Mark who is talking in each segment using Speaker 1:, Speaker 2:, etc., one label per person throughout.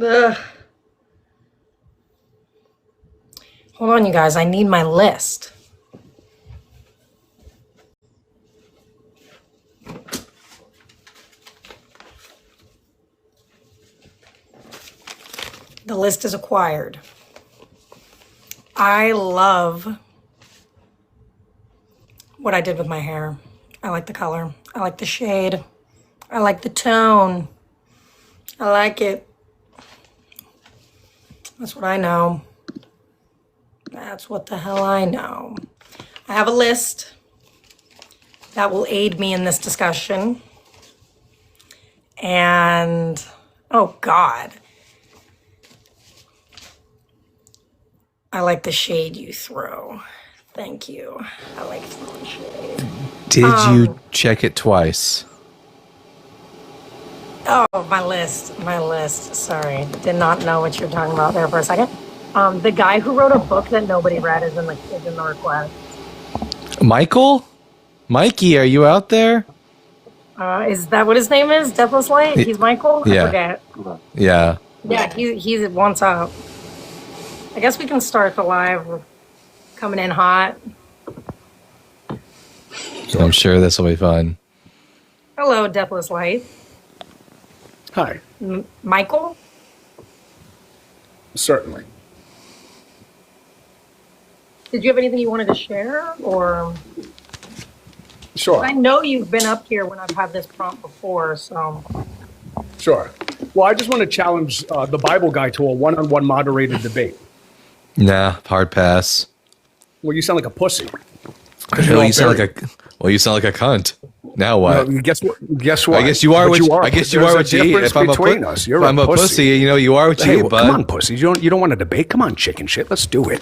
Speaker 1: Ugh. Hold on, you guys. I need my list. The list is acquired. I love what I did with my hair. I like the color. I like the shade. I like the tone. I like it. That's what I know. That's what the hell I know. I have a list that will aid me in this discussion. And, oh God. I like the shade you throw. Thank you. I like throwing shade.
Speaker 2: Did you check it twice?
Speaker 1: Oh, my list. Sorry. Did not know what you're talking about there for a second. The guy who wrote a book that nobody read is in the request.
Speaker 2: Michael? Mikey, are you out there?
Speaker 1: Is that what his name is? Deathless Light? He's Michael?
Speaker 2: Yeah.
Speaker 1: I forget.
Speaker 2: Yeah.
Speaker 1: Yeah, he wants up. I guess we can start the live coming in hot.
Speaker 2: I'm sure this will be fun.
Speaker 1: Hello, Deathless Light.
Speaker 3: Hi.
Speaker 1: Michael?
Speaker 3: Certainly.
Speaker 1: Did you have anything you wanted to share? Or
Speaker 3: Sure.
Speaker 1: I know you've been up here when I've had this prompt before, so.
Speaker 3: Sure. Well, I just want to challenge the Bible guy to a one-on-one moderated debate.
Speaker 2: Nah, hard pass.
Speaker 3: Well, you sound like a pussy.
Speaker 2: Well, you sound like a cunt. Now what?
Speaker 3: Well, guess what? Guess what?
Speaker 2: I guess you are what you are. I guess you are
Speaker 3: There's
Speaker 2: what
Speaker 3: a
Speaker 2: you eat.
Speaker 3: difference
Speaker 2: If I'm
Speaker 3: between us. You're
Speaker 2: if I'm a pussy, you know, you are what
Speaker 3: Hey,
Speaker 2: you eat,
Speaker 3: well,
Speaker 2: bud.
Speaker 3: come on, pussy. You don't want to debate? Come on, chicken shit. Let's do it.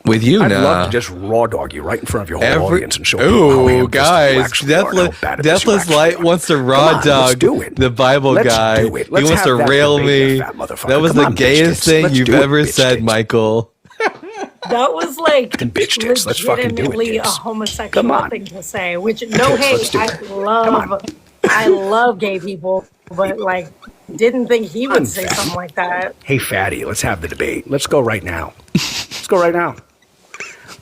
Speaker 2: With you,
Speaker 3: I'd
Speaker 2: nah.
Speaker 3: love to just raw dog you right in front of your whole audience and show people how
Speaker 2: Ooh,
Speaker 3: ham-fisted you
Speaker 2: guys,
Speaker 3: actually are and how bad at this you
Speaker 2: Deathless
Speaker 3: actually
Speaker 2: Light
Speaker 3: are.
Speaker 2: wants to
Speaker 3: Come
Speaker 2: raw
Speaker 3: on, let's
Speaker 2: dog
Speaker 3: do it.
Speaker 2: the Bible
Speaker 3: Let's
Speaker 2: guy.
Speaker 3: do it.
Speaker 2: He
Speaker 3: Let's
Speaker 2: wants
Speaker 3: have
Speaker 2: to
Speaker 3: that
Speaker 2: rail
Speaker 3: debate,
Speaker 2: me.
Speaker 3: you fat motherfucker.
Speaker 2: That was
Speaker 3: Come
Speaker 2: the
Speaker 3: on, bitch
Speaker 2: gayest
Speaker 3: tits.
Speaker 2: thing
Speaker 3: Let's
Speaker 2: you've
Speaker 3: do it,
Speaker 2: ever
Speaker 3: bitch
Speaker 2: said,
Speaker 3: tits.
Speaker 2: Michael.
Speaker 1: That was like
Speaker 3: Bitch tits. Let's fucking do it,
Speaker 1: legitimately a
Speaker 3: Gibbs.
Speaker 1: homosexual
Speaker 3: Come on.
Speaker 1: thing to say, which no hate.
Speaker 3: Let's do it.
Speaker 1: I love gay people, but like didn't think he would say
Speaker 3: Fatty.
Speaker 1: something like that.
Speaker 3: Hey, fatty, let's have the debate. Let's go right now. Let's go right now.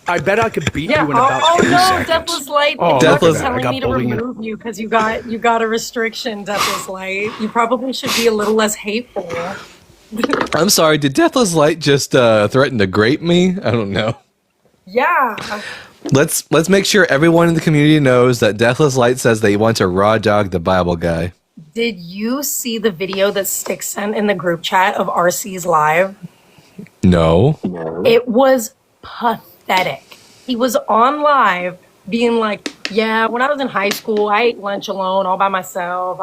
Speaker 3: I bet I could beat
Speaker 1: Yeah.
Speaker 3: you in about
Speaker 1: Oh
Speaker 3: 10
Speaker 1: no,
Speaker 3: seconds.
Speaker 1: Deathless Light.
Speaker 3: Oh,
Speaker 1: You're
Speaker 3: look at that. I
Speaker 1: telling
Speaker 3: got
Speaker 1: me to
Speaker 3: bullying.
Speaker 1: remove you because you got a restriction, Deathless Light. You probably should be a little less hateful.
Speaker 2: I'm sorry, did Deathless Light just threaten to grape me? I don't know.
Speaker 1: Yeah.
Speaker 2: Let's make sure everyone in the community knows that Deathless Light says they want to raw dog the Bible guy.
Speaker 1: Did you see the video that Stick sent in the group chat of RC's live?
Speaker 2: No.
Speaker 1: It was pathetic. He was on live being like, yeah, when I was in high school, I ate lunch alone all by myself.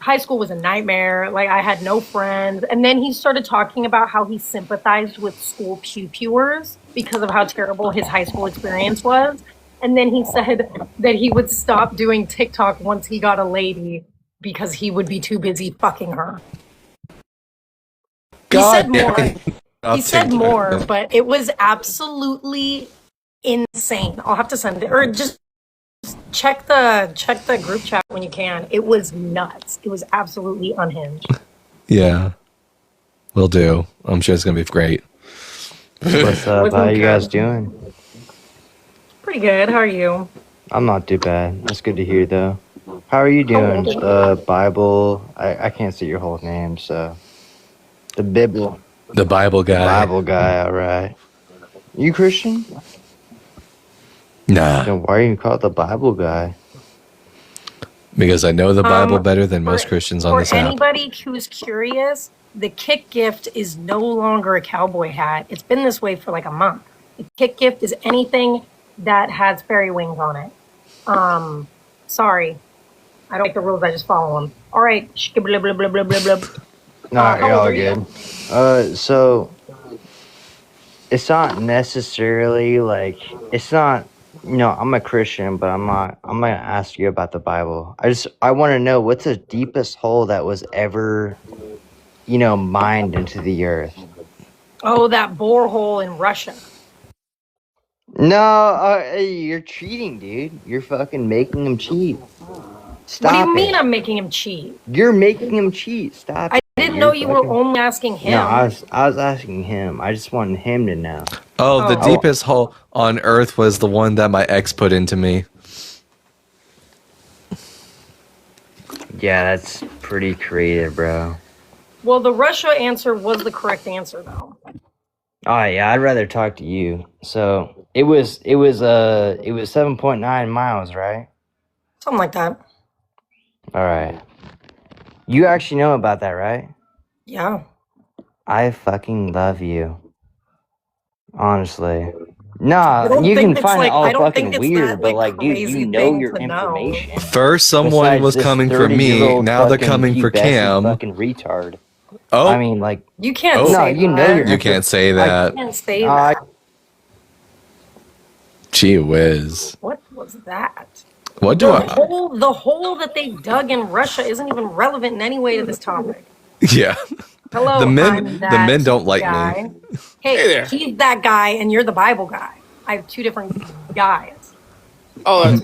Speaker 1: High school was a nightmare. Like, I had no friends. And then he started talking about how he sympathized with school pewers because of how terrible his high school experience was. And then he said that he would stop doing TikTok once he got a lady because he would be too busy fucking her.
Speaker 2: God,
Speaker 1: He said more, but it was absolutely insane. I'll have to send it, or just check the group chat when you can. It was nuts. It was absolutely unhinged.
Speaker 2: Yeah. Will do. I'm sure it's going to be great.
Speaker 4: What's up? How you guys doing?
Speaker 1: Pretty good. How are you?
Speaker 4: I'm not too bad. That's good to hear, though. How are you doing? Bible. I can't see your whole name, so. The Bible.
Speaker 2: The Bible guy.
Speaker 4: Bible guy, alright. You Christian?
Speaker 2: Nah.
Speaker 4: Then why are you called the Bible guy?
Speaker 2: Because I know the Bible better than most Christians on this
Speaker 1: For
Speaker 2: app.
Speaker 1: anybody who's curious, the kick gift is no longer a cowboy hat. It's been this way for like a month. The kick gift is anything that has fairy wings on it. Sorry. I don't like the rules, I just follow them. All right. Blah, blah, blah, blah, blah, blah.
Speaker 4: Nah, you're all good. So, it's not necessarily like, it's not, you know, I'm a Christian, but I'm going to ask you about the Bible. I want to know what's the deepest hole that was ever, you know, mined into the earth.
Speaker 1: Oh, that borehole in Russia.
Speaker 4: No, you're cheating, dude. You're fucking making him cheat. Stop
Speaker 1: What do you
Speaker 4: it.
Speaker 1: mean I'm making him cheat?
Speaker 4: You're making him cheat. Stop it.
Speaker 1: didn't know
Speaker 4: You're
Speaker 1: you were
Speaker 4: fucking.
Speaker 1: only asking him.
Speaker 4: No, I was asking him. I just wanted him to know.
Speaker 2: Oh, the
Speaker 1: Oh.
Speaker 2: deepest hole on Earth was the one that my ex put into me.
Speaker 4: Yeah, that's pretty creative, bro.
Speaker 1: Well, the Russia answer was the correct answer, though.
Speaker 4: Oh yeah, I'd rather talk to you. So it was 7.9 miles, right?
Speaker 1: Something like that.
Speaker 4: All right. You actually know about that, right?
Speaker 1: Yeah.
Speaker 4: I fucking love you. Honestly.
Speaker 1: I
Speaker 4: Nah,
Speaker 1: don't
Speaker 4: you
Speaker 1: think
Speaker 4: can
Speaker 1: it's
Speaker 4: find it
Speaker 1: like
Speaker 4: all
Speaker 1: I don't
Speaker 4: fucking
Speaker 1: think it's
Speaker 4: weird,
Speaker 1: that
Speaker 4: but
Speaker 1: like
Speaker 4: like, dude, you
Speaker 1: crazy
Speaker 4: know
Speaker 1: thing
Speaker 4: your
Speaker 1: to know.
Speaker 4: information.
Speaker 2: First, someone
Speaker 4: Besides
Speaker 2: was
Speaker 4: this
Speaker 2: coming for me.
Speaker 4: 30-year-old
Speaker 2: Now they're
Speaker 4: fucking
Speaker 2: coming for
Speaker 4: pubescent
Speaker 2: Cam.
Speaker 4: fucking retard.
Speaker 2: Oh,
Speaker 4: I mean, like,
Speaker 1: You can't
Speaker 2: Oh.
Speaker 4: no,
Speaker 1: say
Speaker 4: you know your
Speaker 1: that.
Speaker 2: you can't say
Speaker 4: like,
Speaker 2: that.
Speaker 1: You can't say that.
Speaker 2: Gee whiz.
Speaker 1: What was that?
Speaker 2: What do I?
Speaker 1: The hole that they dug in Russia isn't even relevant in any way to this topic.
Speaker 2: Yeah.
Speaker 1: Hello,
Speaker 2: The men-
Speaker 1: I'm
Speaker 2: the
Speaker 1: that
Speaker 2: men don't like me.
Speaker 1: guy.
Speaker 3: Hey
Speaker 1: Hey,
Speaker 3: there.
Speaker 1: he's that guy, and you're the Bible guy. I have two different guys.
Speaker 3: Oh,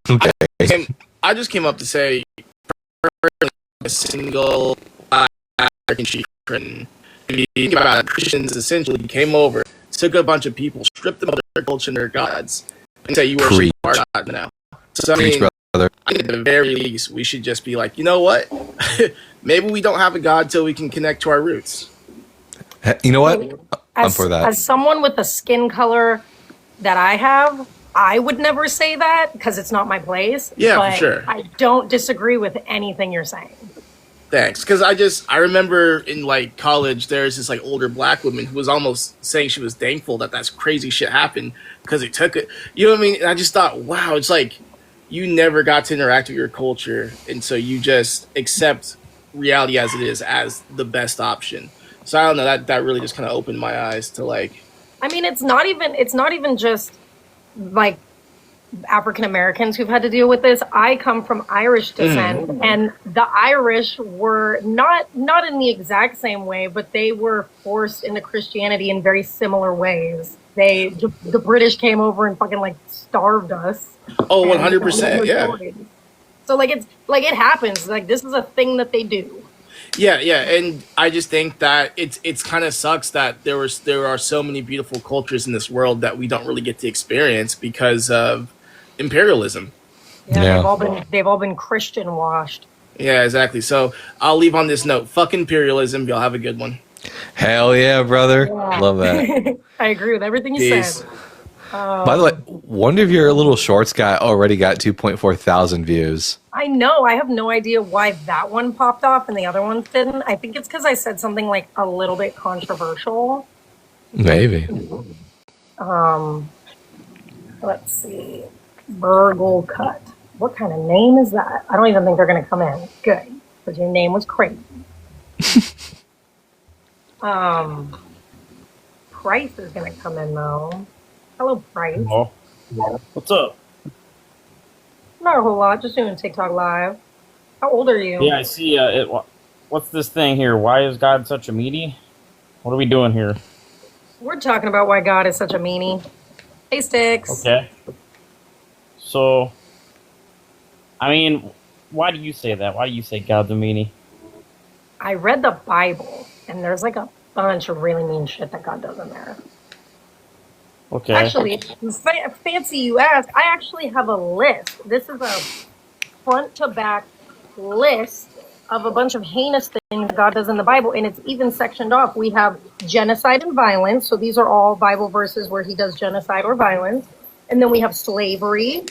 Speaker 2: Okay.
Speaker 3: I just came up to say a single American chief Britain. If you think about it, Christians essentially came over, took a bunch of people, stripped them of their culture and their gods, and say you worship
Speaker 2: Preach.
Speaker 3: our God now. So I
Speaker 2: Preach,
Speaker 3: mean,
Speaker 2: brother.
Speaker 3: I think at the very least, we should just be like, you know what? Maybe we don't have a God till we can connect to our roots.
Speaker 2: You know what? I'm
Speaker 1: As,
Speaker 2: for that.
Speaker 1: as someone with the skin color that I have, I would never say that because it's not my place.
Speaker 3: Yeah, for
Speaker 1: but
Speaker 3: sure.
Speaker 1: I don't disagree with anything you're saying.
Speaker 3: Thanks, because I remember in like college, there's this like older black woman who was almost saying she was thankful that that's crazy shit happened because it took it. You know what I mean? And I just thought, wow, it's like you never got to interact with your culture, and so you just accept reality as it is as the best option. So I don't know, that really just kind of opened my eyes to like,
Speaker 1: I mean, it's not even just like African Americans who've had to deal with this. I come from Irish descent, and the Irish were not in the exact same way, but they were forced into Christianity in very similar ways. The British came over and fucking like starved us.
Speaker 3: oh,
Speaker 1: And
Speaker 3: 100%, yeah.
Speaker 1: So like it happens. Like this is a thing that they do.
Speaker 3: Yeah, and I just think that it's kind of sucks that there are so many beautiful cultures in this world that we don't really get to experience because of imperialism.
Speaker 1: Yeah,
Speaker 2: Yeah.
Speaker 1: they've all been Christian washed.
Speaker 3: Yeah, exactly. So I'll leave on this note. Fuck imperialism. Y'all have a good one.
Speaker 2: Hell yeah, brother. Love that.
Speaker 1: I agree with everything you
Speaker 3: Peace.
Speaker 1: said.
Speaker 2: By the way, one of your little shorts already got 2.4 thousand views.
Speaker 1: I know. I have no idea why that one popped off and the other ones didn't. I think it's because I said something like a little bit controversial.
Speaker 2: Maybe.
Speaker 1: Let's see. Burgle Cut. What kind of name is that? I don't even think they're going to come in. Good. Because your name was crazy. Price is going to come in, though. Hello, Price.
Speaker 5: Oh, what's up?
Speaker 1: Not a whole lot. Just doing TikTok Live. How old are you?
Speaker 5: Yeah, I see. What's this thing here? Why is God such a meaty? What are we doing here?
Speaker 1: We're talking about why God is such a meanie. Hey, Sticks.
Speaker 5: Okay. So, I mean, why do you say that? Why do you say God's a meanie?
Speaker 1: I read the Bible, and there's like a bunch of really mean shit that God does in there.
Speaker 5: Okay.
Speaker 1: Actually, fancy you ask, I actually have a list. This is a front to back list of a bunch of heinous things God does in the Bible, and it's even sectioned off. We have genocide and violence. So these are all Bible verses where he does genocide or violence. And then we have slavery.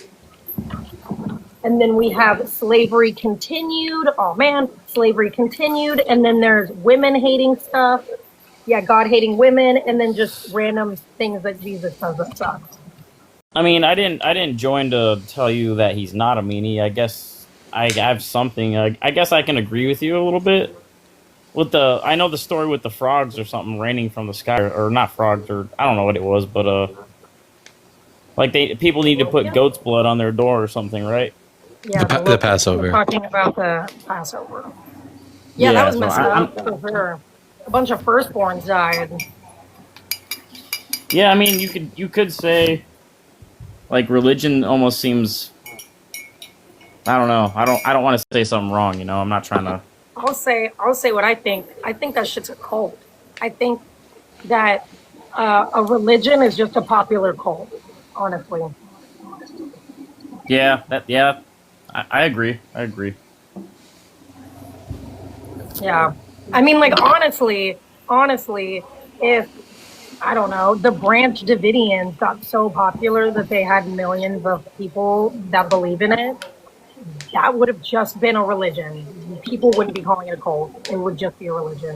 Speaker 1: And then we have slavery continued. Oh man, slavery continued. And then there's women hating stuff. Yeah, God hating women, and then just random things that Jesus does that suck.
Speaker 5: I mean, I didn't join to tell you that he's not a meanie. I guess I have something. I guess I can agree with you a little bit. I know the story with the frogs or something raining from the sky, or not frogs, or I don't know what it was, but like people need to put goat's blood on their door or something, right?
Speaker 1: Yeah,
Speaker 2: The Passover.
Speaker 1: We're talking about the Passover. Yeah, that was
Speaker 5: so
Speaker 1: messed up for sure. A bunch of firstborns died.
Speaker 5: Yeah, I mean, you could say, like, religion almost seems. I don't know. I don't want to say something wrong. You know, I'm not trying to.
Speaker 1: I'll say what I think. I think that shit's a cult. I think that a religion is just a popular cult, honestly.
Speaker 5: Yeah, I agree. I agree.
Speaker 1: Yeah. I mean, like, honestly, if, I don't know, the Branch Davidians got so popular that they had millions of people that believe in it, that would have just been a religion. People wouldn't be calling it a cult. It would just be a religion.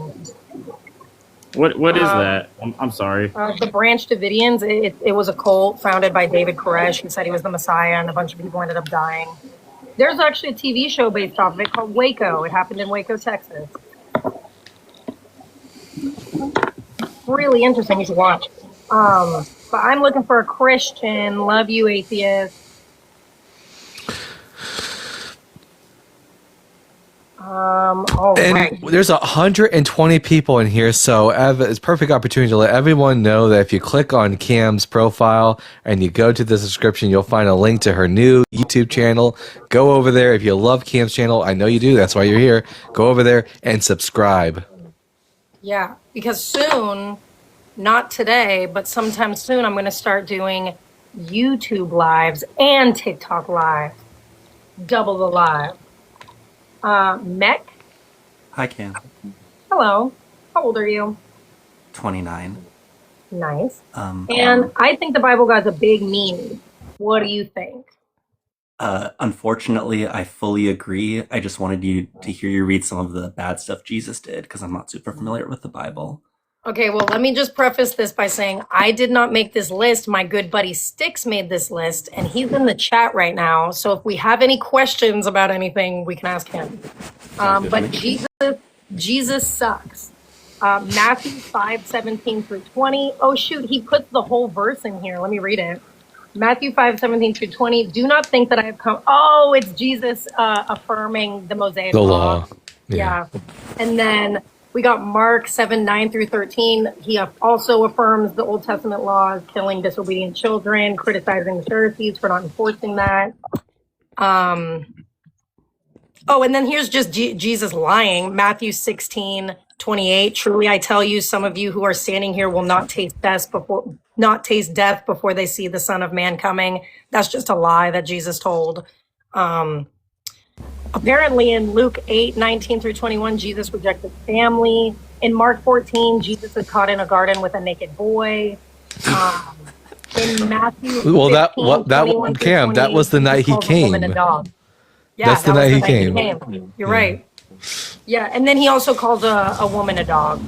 Speaker 5: What is that? I'm sorry.
Speaker 1: The Branch Davidians, it was a cult founded by David Koresh, who said he was the Messiah, and a bunch of people ended up dying. There's actually a TV show based off of it called Waco. It happened in Waco, Texas. Really interesting. You should watch. But I'm looking for a Christian. Love you, atheist. All
Speaker 2: And
Speaker 1: right.
Speaker 2: there's 120 people in here, so it's a perfect opportunity to let everyone know that if you click on Cam's profile and you go to the description, you'll find a link to her new YouTube channel. Go over there. If you love Cam's channel, I know you do. That's why you're here. Go over there and subscribe.
Speaker 1: Yeah, because soon, not today, but sometime soon, I'm going to start doing YouTube lives and TikTok live. Double the live. Mech,
Speaker 6: Hi, Cam.
Speaker 1: hello. How old are you?
Speaker 6: 29.
Speaker 1: Nice. And I think the Bible God's a big meanie. What do you think?
Speaker 6: Unfortunately, I fully agree. I just wanted you to hear you read some of the bad stuff Jesus did because I'm not super familiar with the Bible.
Speaker 1: Okay, well, let me just preface this by saying I did not make this list. My good buddy Styx made this list, and he's in the chat right now. So if we have any questions about anything, we can ask him. But Jesus sucks. Matthew 5:17-20. Oh, shoot, he puts the whole verse in here. Let me read it. Matthew 5:17-20. Do not think that I have come. Oh, it's Jesus affirming the Mosaic
Speaker 2: The
Speaker 1: law.
Speaker 2: law.
Speaker 1: Yeah. And then we got Mark 7:9-13. He also affirms the Old Testament laws, killing disobedient children, criticizing the Pharisees for not enforcing that. Oh, and then here's just Jesus lying. Matthew 16:28. Truly, I tell you, some of you who are standing here will not taste death before they see the Son of Man coming. That's just a lie that Jesus told. Apparently in Luke 8:19-21, Jesus rejected family. In Mark 14, Jesus is caught in a garden with a naked boy. In Matthew 15,
Speaker 2: Cam, that was the night he came.
Speaker 1: Yeah,
Speaker 2: that's the night he came.
Speaker 1: You're right. Yeah, and then he also calls a woman a dog.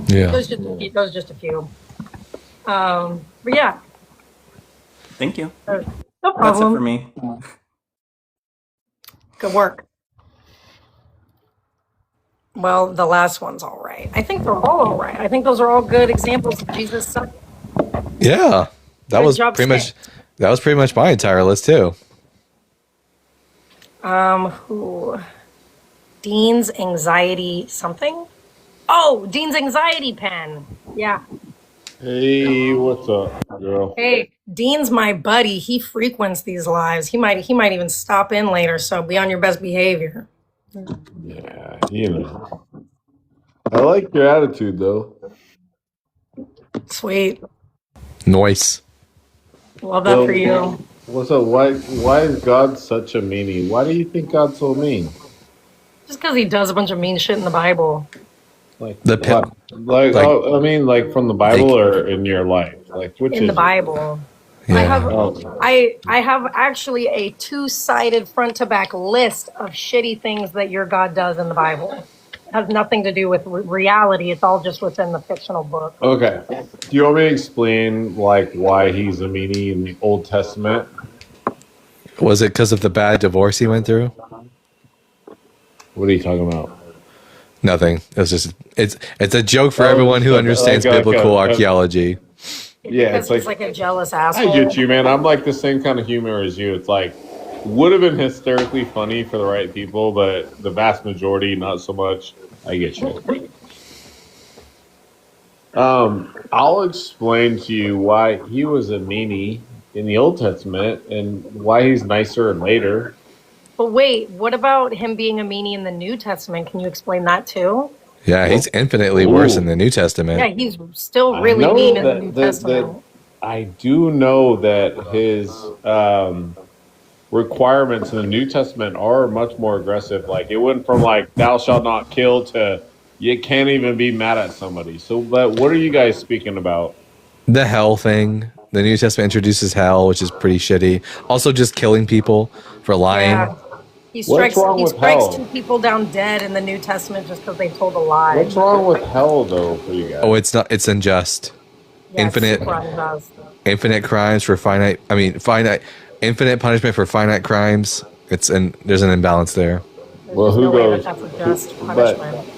Speaker 2: Yeah.
Speaker 1: Those just a few. But yeah.
Speaker 6: Thank you.
Speaker 1: No problem.
Speaker 6: That's it for me.
Speaker 1: Good work. Well, the last one's all right. I think they're all right. I think those are all good examples of Jesus sucking.
Speaker 2: Yeah. That
Speaker 1: Good
Speaker 2: was
Speaker 1: job,
Speaker 2: pretty
Speaker 1: Stick.
Speaker 2: much my entire list too.
Speaker 1: Who? Dean's anxiety something? Oh, Dean's anxiety pen. Yeah.
Speaker 7: Hey, what's up, girl?
Speaker 1: Hey, Dean's my buddy. He frequents these lives. He might even stop in later, so be on your best behavior.
Speaker 7: Yeah, you know. I like your attitude, though.
Speaker 1: Sweet.
Speaker 2: Nice.
Speaker 1: Love that for you.
Speaker 7: What's up? Why is God such a meanie? Why do you think God's so mean?
Speaker 1: Just because he does a bunch of mean shit in the Bible.
Speaker 7: Like
Speaker 2: Like-
Speaker 7: I mean, like from the Bible or in your life? Like which
Speaker 1: In
Speaker 7: is
Speaker 1: the Bible.
Speaker 2: Yeah.
Speaker 1: I have actually a two-sided front to back list of shitty things that your God does in the Bible. It has nothing to do with reality. It's all just within the fictional book.
Speaker 7: Okay. Do you want me to explain like why he's a meanie in the Old Testament?
Speaker 2: Was it because of the bad divorce he went through?
Speaker 7: What are you talking about?
Speaker 2: Nothing. It's a joke for everyone who understands biblical archaeology.
Speaker 7: Yeah,
Speaker 1: Because he's like a jealous
Speaker 7: I
Speaker 1: asshole.
Speaker 7: get you, man. I'm like the same kind of humor as you. It's like would have been hysterically funny for the right people, but the vast majority not so much. I get you. I'll explain to you why he was a meanie in the Old Testament and why he's nicer later.
Speaker 1: But wait, what about him being a meanie in the New Testament? Can you explain that too?
Speaker 2: Yeah, he's infinitely worse in the New
Speaker 1: Yeah,
Speaker 2: Testament.
Speaker 1: he's still
Speaker 7: I
Speaker 1: really mean
Speaker 7: know
Speaker 1: in the New
Speaker 7: that
Speaker 1: Testament.
Speaker 7: I do know that his requirements in the New Testament are much more aggressive. Like it went from like "thou shalt not kill" to you can't even be mad at somebody. So, but what are you guys speaking about?
Speaker 2: The hell thing. The New Testament introduces hell, which is pretty shitty. Also, just killing people for lying.
Speaker 1: Yeah. He
Speaker 7: What's
Speaker 1: strikes
Speaker 7: wrong
Speaker 1: he
Speaker 7: with
Speaker 1: strikes
Speaker 7: hell?
Speaker 1: two people down dead in the New Testament just because they told a lie.
Speaker 7: What's wrong with hell though for you
Speaker 2: Oh,
Speaker 7: guys?
Speaker 2: it's not. It's unjust.
Speaker 1: Yeah, it's
Speaker 2: Infinite,
Speaker 1: super unjust.
Speaker 2: infinite crimes for finite. I mean, finite, infinite punishment for finite crimes. There's an imbalance there.
Speaker 1: There's
Speaker 7: Well,
Speaker 1: just
Speaker 7: who
Speaker 1: no way that
Speaker 7: goes?
Speaker 1: that's a
Speaker 7: Who,
Speaker 1: just
Speaker 7: but
Speaker 1: punishment.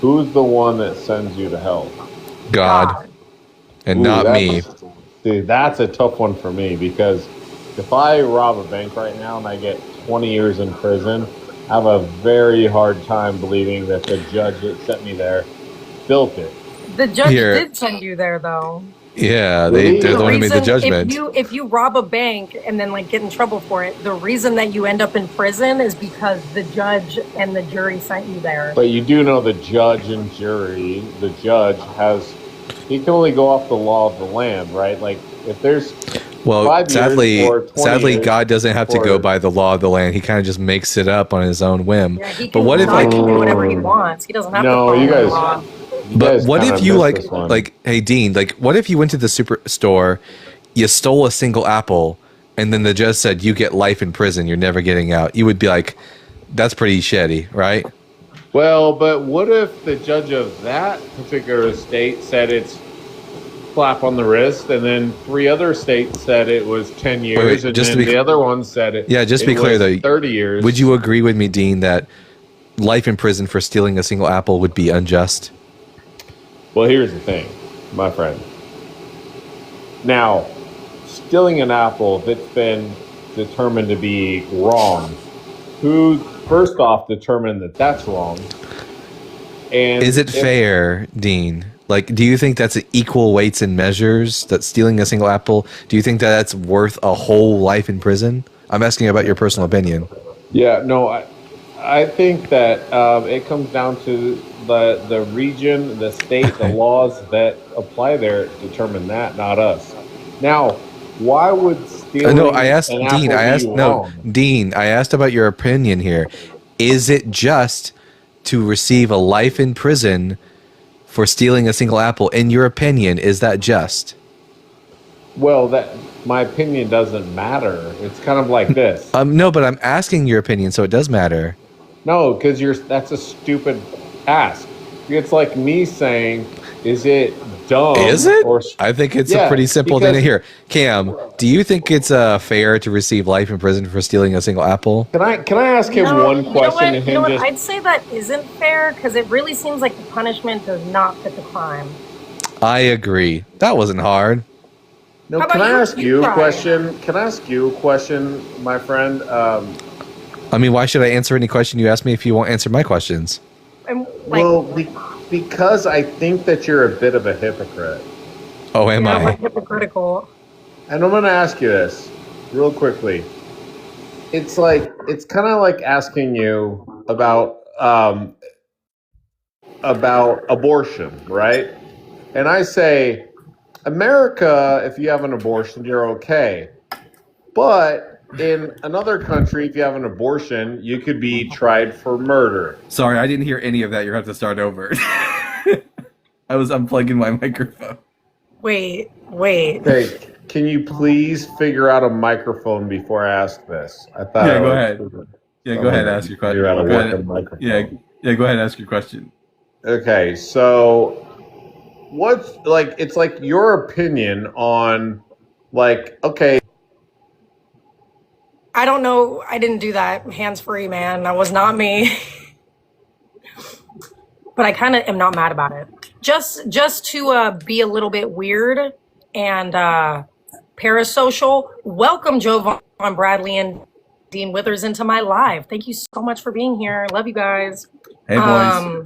Speaker 7: who's the one that sends you to hell?
Speaker 2: God,
Speaker 1: God.
Speaker 2: and
Speaker 7: Ooh,
Speaker 2: not me.
Speaker 7: that's a tough one for me because if I rob a bank right now and I get 20 years in prison, I have a very hard time believing that the judge that sent me there built it.
Speaker 1: The judge
Speaker 2: Here.
Speaker 1: did send you there though.
Speaker 2: Yeah,
Speaker 7: Really?
Speaker 2: they're the one who made the
Speaker 1: Reason
Speaker 2: judgment.
Speaker 1: if you rob a bank and then like get in trouble for it, the reason that you end up in prison is because the judge and the jury sent you there.
Speaker 7: But you do know the judge and jury, the judge he can only go off the law of the land, right? Like if there's
Speaker 2: Well,
Speaker 7: 5 years or 20
Speaker 2: sadly,
Speaker 7: years
Speaker 2: God doesn't have to go
Speaker 7: or-
Speaker 2: by the law of the land. He kind of just makes it up on his own whim.
Speaker 1: Yeah, he
Speaker 2: But
Speaker 1: can
Speaker 2: what if
Speaker 1: not
Speaker 2: like?
Speaker 1: do whatever he wants. He doesn't have to
Speaker 7: No,
Speaker 1: follow
Speaker 7: you
Speaker 1: the
Speaker 7: guys-
Speaker 1: law.
Speaker 2: But
Speaker 7: guys
Speaker 2: what
Speaker 7: kinda
Speaker 2: if you
Speaker 7: missed
Speaker 2: like
Speaker 7: this one.
Speaker 2: like hey Dean, like what if you went to the superstore, you stole a single apple, and then the judge said you get life in prison, you're never getting out. You would be like, that's pretty shitty, right?
Speaker 7: Well, but what if the judge of that particular state said it's slap on the wrist, and then 3 other states said it was 10 years, and
Speaker 2: just to
Speaker 7: then
Speaker 2: be-
Speaker 7: the other one said it.
Speaker 2: Yeah, just to be
Speaker 7: it
Speaker 2: clear
Speaker 7: was
Speaker 2: though,
Speaker 7: 30 years.
Speaker 2: Would you agree with me, Dean, that life in prison for stealing a single apple would be unjust?
Speaker 7: Well, here's the thing, my friend. Now, stealing an apple that's been determined to be wrong, who first off determined that that's wrong? And
Speaker 2: Is it fair, Dean? Like, do you think that's equal weights and measures? That stealing a single apple, do you think that that's worth a whole life in prison? I'm asking about your personal opinion.
Speaker 7: Yeah, no, I think that it comes down to the region, the state, the laws that apply there determine that, not us. Now, why would stealing
Speaker 2: No, I asked
Speaker 7: an
Speaker 2: Dean.
Speaker 7: apple
Speaker 2: I asked
Speaker 7: be
Speaker 2: no,
Speaker 7: wrong?
Speaker 2: Dean. I asked about your opinion here. Is it just to receive a life in prison for stealing a single apple? In your opinion, is that just?
Speaker 7: Well, that my opinion doesn't matter. It's kind of like this.
Speaker 2: No, but I'm asking your opinion, so it does matter.
Speaker 7: No, because that's a stupid ask. It's like me saying, "Is it dumb?"
Speaker 2: Is it?
Speaker 7: Or,
Speaker 2: I think it's
Speaker 7: Yeah,
Speaker 2: a pretty simple thing to
Speaker 7: because-
Speaker 2: hear. Cam, do you think it's fair to receive life in prison for stealing a single apple?
Speaker 7: Can I ask him
Speaker 1: No,
Speaker 7: one
Speaker 1: you know
Speaker 7: question
Speaker 1: what?
Speaker 7: and
Speaker 1: You
Speaker 7: him
Speaker 1: know what?
Speaker 7: just?
Speaker 1: I'd say that isn't fair because it really seems like the punishment does not fit the crime.
Speaker 2: I agree. That wasn't hard.
Speaker 7: No,
Speaker 1: How
Speaker 7: can
Speaker 1: about
Speaker 7: I
Speaker 1: you?
Speaker 7: ask
Speaker 1: You
Speaker 7: you a
Speaker 1: try.
Speaker 7: question? Can I ask you a question, my friend?
Speaker 2: I mean, why should I answer any question you ask me if you won't answer my questions?
Speaker 1: And like,
Speaker 7: Well, because I think that you're a bit of a hypocrite.
Speaker 2: Oh, am
Speaker 1: yeah,
Speaker 2: I?
Speaker 1: we're hypocritical.
Speaker 7: And I'm going to ask you this real quickly. It's kind of like asking you about abortion, right? And I say, America, if you have an abortion, you're okay. But in another country, if you have an abortion, you could be tried for murder.
Speaker 2: Sorry, I didn't hear any of that. You're going to have to start over. I was unplugging my microphone.
Speaker 1: Wait.
Speaker 7: Okay, can you please figure out a microphone before I ask this? I thought
Speaker 2: Yeah,
Speaker 7: I
Speaker 2: go
Speaker 7: was-
Speaker 2: ahead. Yeah, go ahead. Ask your question.
Speaker 7: Figure out a
Speaker 2: Go ahead.
Speaker 7: working microphone.
Speaker 2: Yeah, go ahead. Ask your question.
Speaker 7: Okay, so what's like? It's like your opinion on, like, okay,
Speaker 1: I don't know. I didn't do that. Hands free, man. That was not me. But I kind of am not mad about it. Just to be a little bit weird and parasocial. Welcome, Jovan Bradley and Dean Withers into my live. Thank you so much for being here. Love you guys.
Speaker 2: Hey, boys.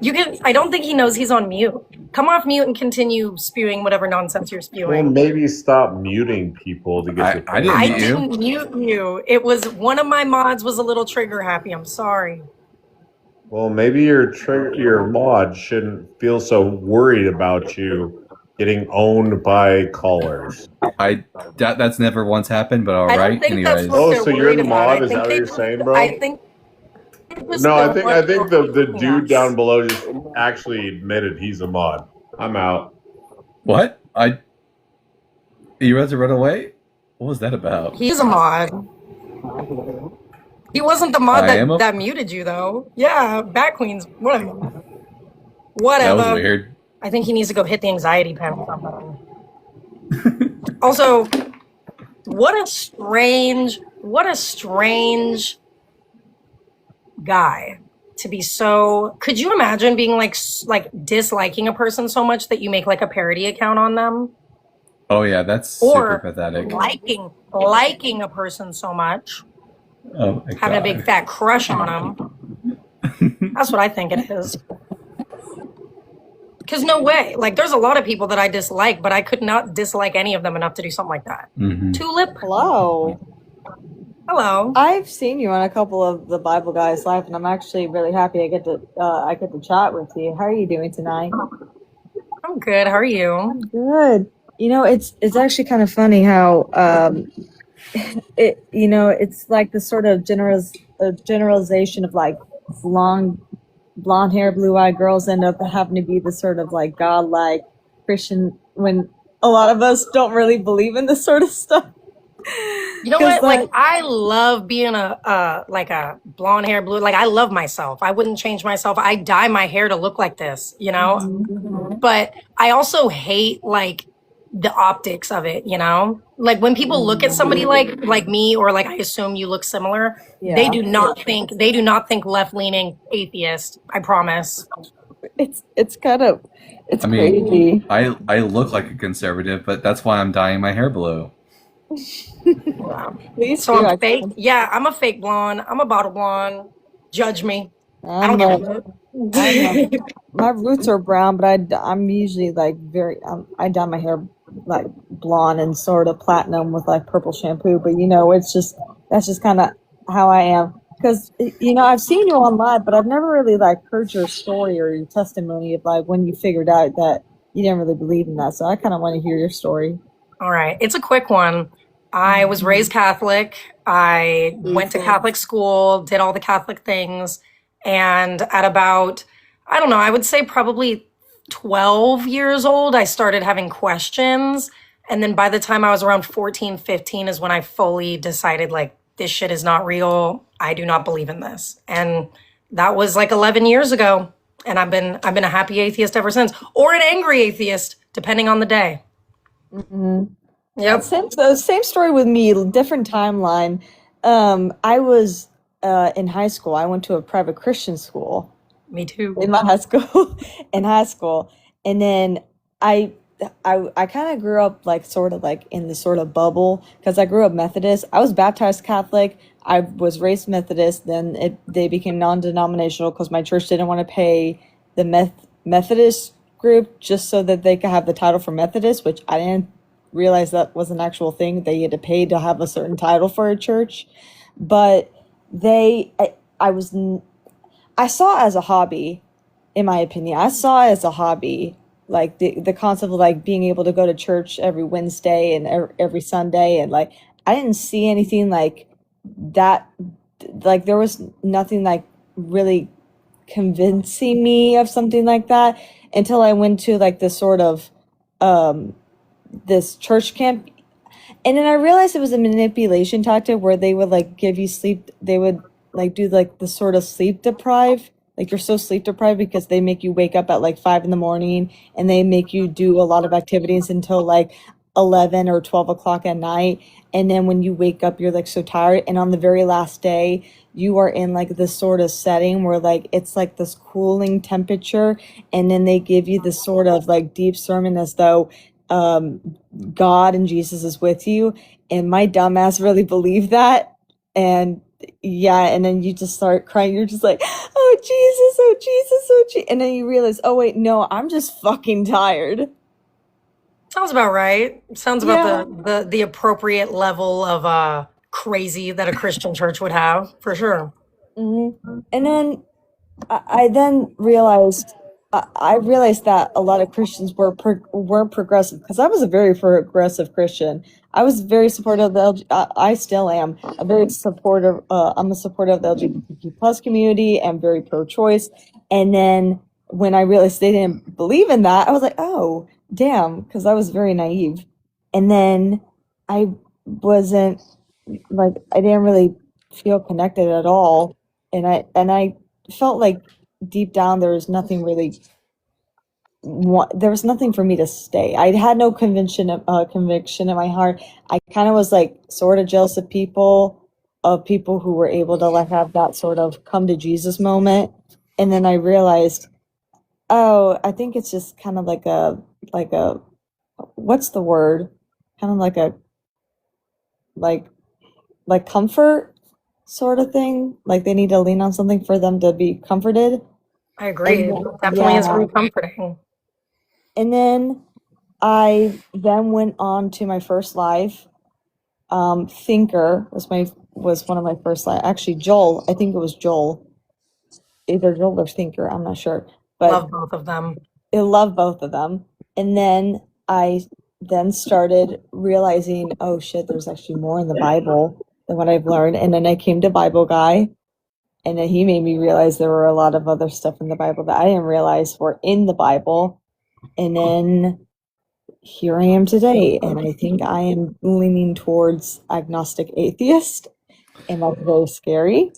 Speaker 1: You can. I don't think he knows he's on mute. Come off mute and continue spewing whatever nonsense you're
Speaker 7: Well,
Speaker 1: spewing.
Speaker 7: maybe stop muting people to get your
Speaker 2: I
Speaker 7: point.
Speaker 2: didn't
Speaker 1: I
Speaker 2: mute you.
Speaker 1: didn't mute you. It was one of my mods was a little trigger happy. I'm sorry.
Speaker 7: Well, maybe your mod shouldn't feel so worried about you getting owned by callers.
Speaker 2: That's never once happened, but all
Speaker 1: I don't
Speaker 2: right.
Speaker 1: think that's
Speaker 2: Anyways,
Speaker 1: what they're
Speaker 7: So you're
Speaker 1: worried
Speaker 7: the
Speaker 1: about.
Speaker 7: mod?
Speaker 1: I
Speaker 7: Is that
Speaker 1: think
Speaker 7: what
Speaker 1: they
Speaker 7: you're
Speaker 1: just,
Speaker 7: saying, bro?
Speaker 1: I think just
Speaker 7: No, I
Speaker 1: don't
Speaker 7: think
Speaker 1: want
Speaker 7: the
Speaker 1: people
Speaker 7: dude
Speaker 1: us.
Speaker 7: down below just actually admitted he's a mod. I'm out.
Speaker 2: what? You had to run away? What was that about?
Speaker 1: He's a mod. He wasn't the mod
Speaker 2: I am
Speaker 1: that muted you though. Yeah, Bat Queens. Whatever.
Speaker 2: That
Speaker 1: Whatever.
Speaker 2: was weird.
Speaker 1: I think he needs to go hit the anxiety pen or something. Also, what a strange guy to be so. Could you imagine being like disliking a person so much that you make like a parody account on them,
Speaker 2: Oh yeah, that's
Speaker 1: or
Speaker 2: super pathetic.
Speaker 1: liking a person so much,
Speaker 2: Oh my
Speaker 1: having a
Speaker 2: god.
Speaker 1: big fat crush on them? That's what I think it is. Because no way, like there's a lot of people that I dislike, but I could not dislike any of them enough to do something like that. Tulip,
Speaker 8: Hello.
Speaker 1: hello.
Speaker 8: I've seen you on a couple of the Bible Guys live, and I'm actually really happy I get to chat with you. How are you doing tonight?
Speaker 1: I'm good. How are you?
Speaker 8: Good. You know, it's actually kind of funny how it's like the sort of generalization of like blonde hair, blue eyed girls end up having to be the sort of like godlike Christian when a lot of us don't really believe in this sort of stuff.
Speaker 1: You know what? Like I love being a blonde hair, blue. Like I love myself. I wouldn't change myself. I dye my hair to look like this, you know?
Speaker 8: Mm-hmm.
Speaker 1: But I also hate like the optics of it, you know? Like when people look at somebody like me, or like I assume you look similar, they do not think left-leaning atheist. I promise.
Speaker 8: It's
Speaker 2: I mean,
Speaker 8: crazy.
Speaker 2: I look like a conservative, but that's why I'm dyeing my hair blue.
Speaker 8: Please
Speaker 1: So
Speaker 8: do.
Speaker 1: I'm fake. Yeah, I'm a fake blonde. I'm a bottle blonde. Judge me. I don't give a fuck.
Speaker 8: My roots are brown, but I'm usually like I dye my hair like blonde and sort of platinum with like purple shampoo. But you know, that's just kind of how I am. Because you know, I've seen you on live, but I've never really like heard your story or your testimony of like when you figured out that you didn't really believe in that. So I kind of want to hear your story.
Speaker 1: All right, it's a quick one. I was raised Catholic. I went to Catholic school, did all the Catholic things. And at about, I don't know, I would say probably 12 years old, I started having questions. And then by the time I was around 14, 15 is when I fully decided like, this shit is not real. I do not believe in this. And that was like 11 years ago. And I've been a happy atheist ever since, or an angry atheist, depending on the day.
Speaker 8: Mm-hmm.
Speaker 1: Yep.
Speaker 8: Same story with me, different timeline. I was in high school. I went to a private Christian school.
Speaker 1: Me too.
Speaker 8: In my high school, and then I kind of grew up like sort of like in this sort of bubble because I grew up Methodist. I was baptized Catholic. I was raised Methodist. Then they became non-denominational because my church didn't want to pay the Methodist group just so that they could have the title for Methodist, which I didn't realize that was an actual thing. They had to pay to have a certain title for a church, but I saw it as a hobby, in my opinion. I saw it as a hobby, like the concept of like being able to go to church every Wednesday and every Sunday, and like I didn't see anything like that. Like there was nothing like really convincing me of something like that until I went to like this sort of this church camp, and then I realized it was a manipulation tactic where they would like give you sleep. They would like do like the sort of sleep deprive, like you're so sleep deprived because they make you wake up at like 5 a.m. and they make you do a lot of activities until like 11 or 12 o'clock at night. And then when you wake up, you're like so tired. And on the very last day, you are in like this sort of setting where like it's like this cooling temperature. And then they give you this sort of like deep sermon as though God and Jesus is with you. And my dumbass really believed that. And yeah, and then you just start crying. You're just like, oh Jesus, so cheap. And then you realize, oh wait, no, I'm just fucking tired.
Speaker 1: Sounds about right. Sounds
Speaker 8: Yeah.
Speaker 1: about the appropriate level of crazy that a Christian church would have, for sure.
Speaker 8: And then I then realized I realized that a lot of Christians were progressive because I was a very progressive Christian. I was very supportive of the I still am a very supportive. I'm a supporter of the LGBTQ plus community and very pro-choice. And then when I realized they didn't believe in that, I was like, oh damn, because I was very naive. And then I wasn't like I didn't really feel connected at all, and I felt like deep down there was nothing really there was nothing for me to stay. I had no conviction in my heart. I kind of was like sort of jealous of people who were able to like have that sort of come to Jesus moment. And then I realized, oh, I think it's just kind of like a what's the word? Kind of like a like comfort sort of thing. Like they need to lean on something for them to be comforted.
Speaker 1: I agree.
Speaker 8: And
Speaker 1: Definitely is
Speaker 8: yeah.
Speaker 1: very comforting.
Speaker 8: And then I then went on to my first live. Thinker was one of my first live. Actually, Joel. I think it was Joel. Either Joel or Thinker. I'm not sure. But
Speaker 1: Love both of them.
Speaker 8: I love both of them. And then I then started realizing, oh shit, there's actually more in the Bible than what I've learned. And then I came to Bible Guy, and then he made me realize there were a lot of other stuff in the Bible that I didn't realize were in the Bible. And then here I am today, and I think I am leaning towards agnostic atheist, and that's very scary.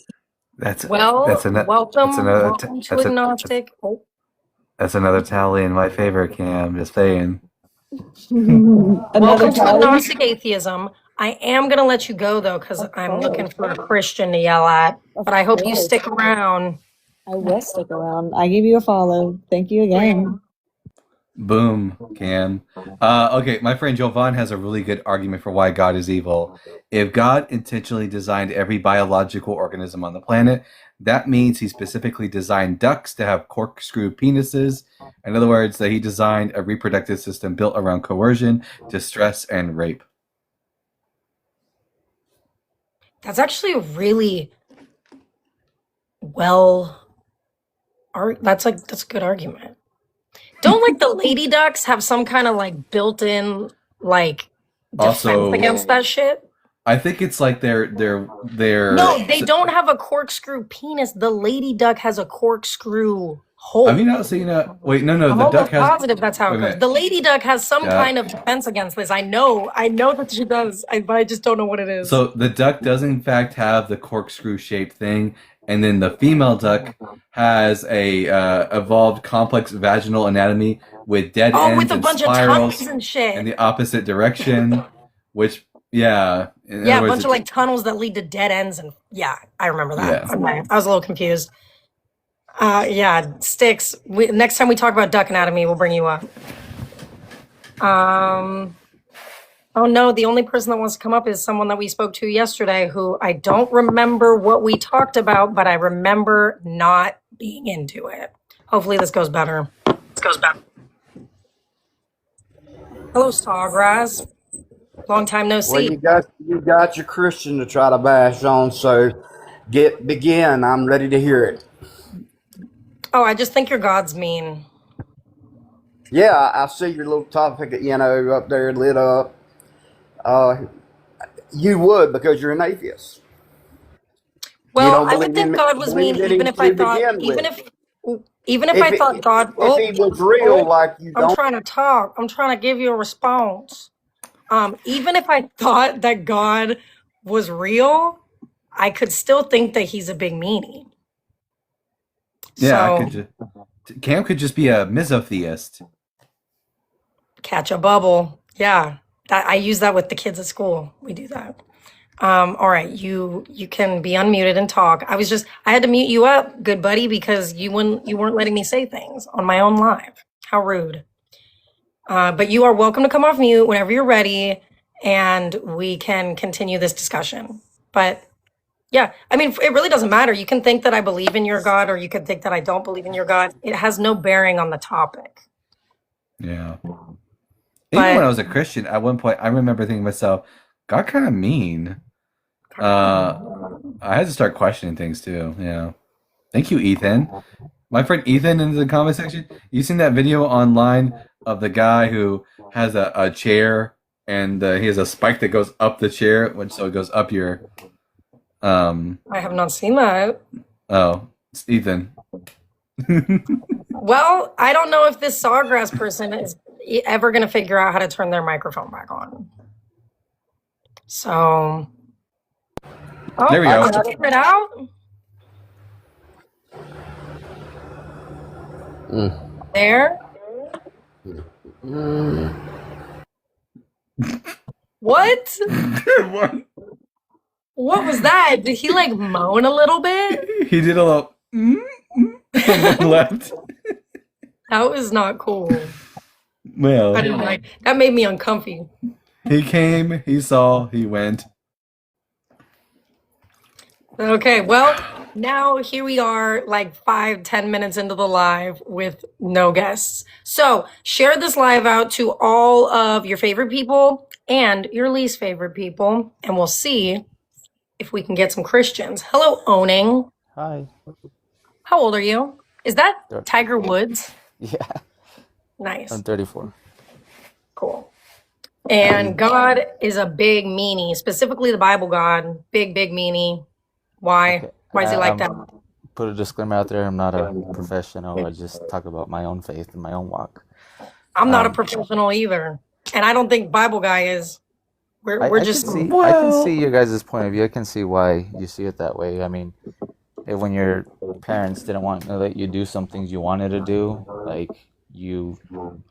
Speaker 1: Welcome to agnostic.
Speaker 2: That's another tally in my favor, Cam. Just saying.
Speaker 1: Welcome to agnostic atheism. I am going to let you go, though, because I'm looking for a Christian to yell at. But I hope you stick around.
Speaker 8: I will stick around. I give you a follow. Thank you again.
Speaker 2: Boom, Cam. Okay, my friend Jovan has a really good argument for why God is evil. If God intentionally designed every biological organism on the planet, that means he specifically designed ducks to have corkscrew penises. In other words, that he designed a reproductive system built around coercion, distress, and rape.
Speaker 1: That's actually a really that's a good argument. Don't like the lady ducks have some kind of like built-in like defense against that shit?
Speaker 2: I think it's like they're
Speaker 1: No, they don't have a corkscrew penis. The lady duck has a corkscrew hole.
Speaker 2: Have you not seen a wait? No,
Speaker 1: I'm
Speaker 2: the duck has.
Speaker 1: Positive that's how it goes. The lady duck has some kind of defense against this. I know that she does, but I just don't know what it is.
Speaker 2: So the duck does in fact have the corkscrew shaped thing, and then the female duck has a evolved complex vaginal anatomy with dead ends
Speaker 1: with a
Speaker 2: and
Speaker 1: bunch
Speaker 2: spirals
Speaker 1: of tunnels and shit
Speaker 2: in the opposite direction, which a
Speaker 1: bunch of like tunnels that lead to dead ends, and I remember that.
Speaker 2: Yeah.
Speaker 1: Okay. I was a little confused. Sticks. Next time we talk about duck anatomy, we'll bring you up. Oh no, the only person that wants to come up is someone that we spoke to yesterday who I don't remember what we talked about, but I remember not being into it. Hopefully this goes better. Hello, Sawgrass. Long time no see.
Speaker 9: Well, you got your Christian to try to bash on, so begin. I'm ready to hear it.
Speaker 1: Oh, I just think your God's mean.
Speaker 9: Yeah, I see your little topic, up there lit up. You would, because you're an atheist.
Speaker 1: Well, I would think God was mean even if I thought, even if I thought God.
Speaker 9: If he was real, like you don't.
Speaker 1: I'm trying to talk. I'm trying to give you a response. Even if I thought that God was real, I could still think that he's a big meanie.
Speaker 2: Yeah, Cam could just be a mesotheist.
Speaker 1: Catch a bubble. Yeah, I use that with the kids at school. We do that. All right, you can be unmuted and talk. I had to mute you up, good buddy, because you weren't letting me say things on my own live. How rude. But you are welcome to come off mute whenever you're ready, and we can continue this discussion. But Yeah, I mean, it really doesn't matter. You can think that I believe in your God, or you can think that I don't believe in your God. It has no bearing on the topic.
Speaker 2: Yeah. Even when I
Speaker 1: But
Speaker 2: was a Christian, at one point, I remember thinking to myself, God kind of mean. I had to start questioning things too. Yeah. Thank you, Ethan. My friend Ethan in the comment section. You seen that video online of the guy who has a chair and he has a spike that goes up the chair, which so it goes up your.
Speaker 1: I have not seen that.
Speaker 2: Oh, it's Ethan.
Speaker 1: Well, I don't know if this Sawgrass person is ever going to figure out how to turn their microphone back on. So,
Speaker 2: There we
Speaker 1: I
Speaker 2: go.
Speaker 1: got it out. There. What? What was that? Did he like moan a little bit?
Speaker 2: He did a little and then left.
Speaker 1: That was not cool.
Speaker 2: Well,
Speaker 1: I didn't like that. Made me uncomfy.
Speaker 2: he came, he saw, he went.
Speaker 1: Okay, well, now here we are, like 5-10 minutes into the live with no guests. So share this live out to all of your favorite people and your least favorite people, and we'll see if we can get some Christians. Hello, Owning.
Speaker 10: Hi.
Speaker 1: How old are you? Is that Tiger Woods?
Speaker 10: Yeah,
Speaker 1: Nice.
Speaker 10: I'm 34.
Speaker 1: Cool. And God is a big meanie, specifically the Bible God. Big, big meanie. Why?
Speaker 10: Okay.
Speaker 1: Why is he like that?
Speaker 10: Put a disclaimer out there. I'm not a professional. I just talk about my own faith and my own walk.
Speaker 1: I'm not a professional either. And I don't think Bible guy is. We're
Speaker 10: I
Speaker 1: just.
Speaker 10: I can see your guys' point of view. I can see why you see it that way. I mean, when your parents didn't want to let you do some things you wanted to do, like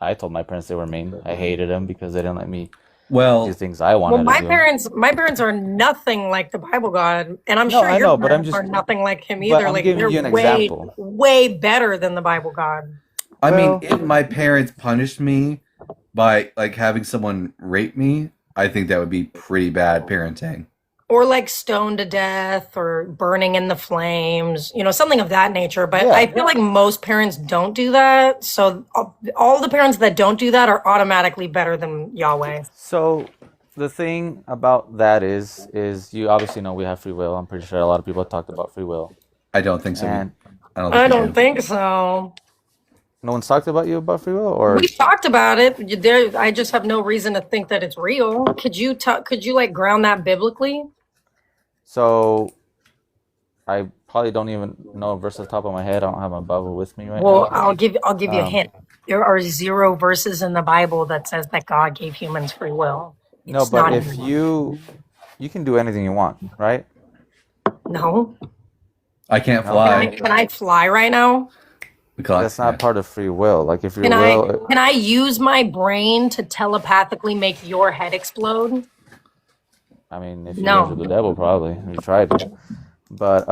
Speaker 10: I told my parents they were mean. I hated them because they didn't let me do things I wanted
Speaker 1: Well,
Speaker 10: to do.
Speaker 1: my parents are nothing like the Bible God, and I'm
Speaker 10: No,
Speaker 1: sure
Speaker 10: I
Speaker 1: your
Speaker 10: know, but I'm
Speaker 1: parents
Speaker 10: just-
Speaker 1: are nothing like him
Speaker 10: but
Speaker 1: either.
Speaker 10: I'm
Speaker 1: Like
Speaker 10: giving
Speaker 1: they're
Speaker 10: you an
Speaker 1: way,
Speaker 10: example.
Speaker 1: way better than the Bible God.
Speaker 2: I
Speaker 10: Well-
Speaker 2: mean, if my parents punished me by like having someone rape me, I think that would be pretty bad parenting.
Speaker 1: Or like stoned to death or burning in the flames, something of that nature. But
Speaker 10: Yeah.
Speaker 1: I feel like most parents don't do that. So all the parents that don't do that are automatically better than Yahweh.
Speaker 10: So the thing about that is you obviously know we have free will. I'm pretty sure a lot of people have talked about free will.
Speaker 2: I don't think so.
Speaker 10: And
Speaker 1: I don't think so.
Speaker 10: no one's talked about you about free will, or
Speaker 1: We've talked about it. I just have no reason to think that it's real. Could you like ground that biblically?
Speaker 10: so I probably don't even know a verse off the top of my head. I don't have my Bible with me right
Speaker 1: Well,
Speaker 10: now.
Speaker 1: I'll give you a hint. There are 0 verses in the Bible that says that God gave humans free will.
Speaker 10: No,
Speaker 1: It's
Speaker 10: but
Speaker 1: not
Speaker 10: if
Speaker 1: in-
Speaker 10: you can do anything you want, right?
Speaker 1: No.
Speaker 2: I can't
Speaker 10: No.
Speaker 2: fly.
Speaker 1: Can I fly right now?
Speaker 2: Because
Speaker 10: That's not part of free will. Like if your
Speaker 1: Can
Speaker 10: will,
Speaker 1: I use my brain to telepathically make your head explode?
Speaker 10: I mean, if you
Speaker 1: No.
Speaker 10: worship the devil, probably you tried to. But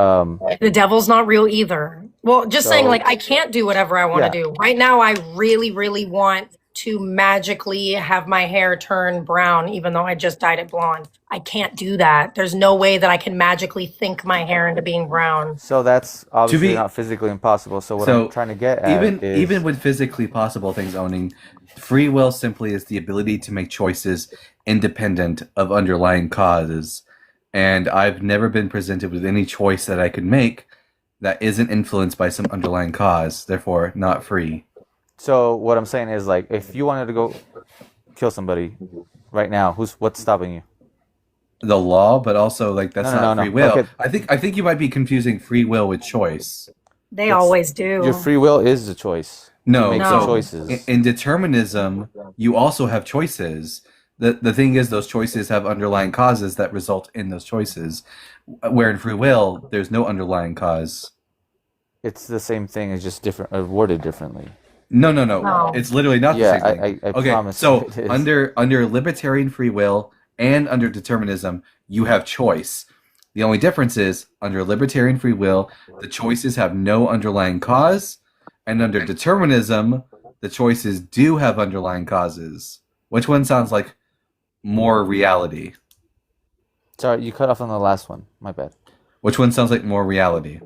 Speaker 1: The devil's not real either. Well, just saying,
Speaker 10: So-
Speaker 1: like, I can't do whatever I want to
Speaker 10: Yeah.
Speaker 1: do. Right now, I really, really want to magically have my hair turn brown, even though I just dyed it blonde. I can't do that. There's no way that I can magically think my hair into being brown.
Speaker 10: so that's obviously
Speaker 2: be-
Speaker 10: not physically impossible. So what
Speaker 2: So,
Speaker 10: I'm trying to get at is
Speaker 2: even with physically possible things owning, free will simply is the ability to make choices independent of underlying causes. And I've never been presented with any choice that I could make that isn't influenced by some underlying cause, therefore not free.
Speaker 10: So what I'm saying is, like, if you wanted to go kill somebody right now, what's stopping you?
Speaker 2: The law, but also like that's
Speaker 10: No,
Speaker 2: not
Speaker 10: no.
Speaker 2: free will.
Speaker 10: Okay.
Speaker 2: I think you might be confusing free will with choice.
Speaker 1: They always do.
Speaker 10: Your free will is a choice.
Speaker 2: No,
Speaker 10: You make
Speaker 1: No.
Speaker 10: some
Speaker 2: so
Speaker 10: choices.
Speaker 2: in determinism, you also have choices. The thing is, those choices have underlying causes that result in those choices. Where in free will, there's no underlying cause.
Speaker 10: It's the same thing. It's just different, worded differently.
Speaker 2: No.
Speaker 1: No.
Speaker 2: It's literally not
Speaker 10: Yeah,
Speaker 2: the same thing.
Speaker 10: I
Speaker 2: Okay,
Speaker 10: promise
Speaker 2: so
Speaker 10: it is.
Speaker 2: under libertarian free will and under determinism, you have choice. The only difference is under libertarian free will, the choices have no underlying cause, and under determinism, the choices do have underlying causes. Which one sounds like more reality?
Speaker 10: Sorry, you cut off on the last one. My bad.
Speaker 2: Which one sounds like more reality?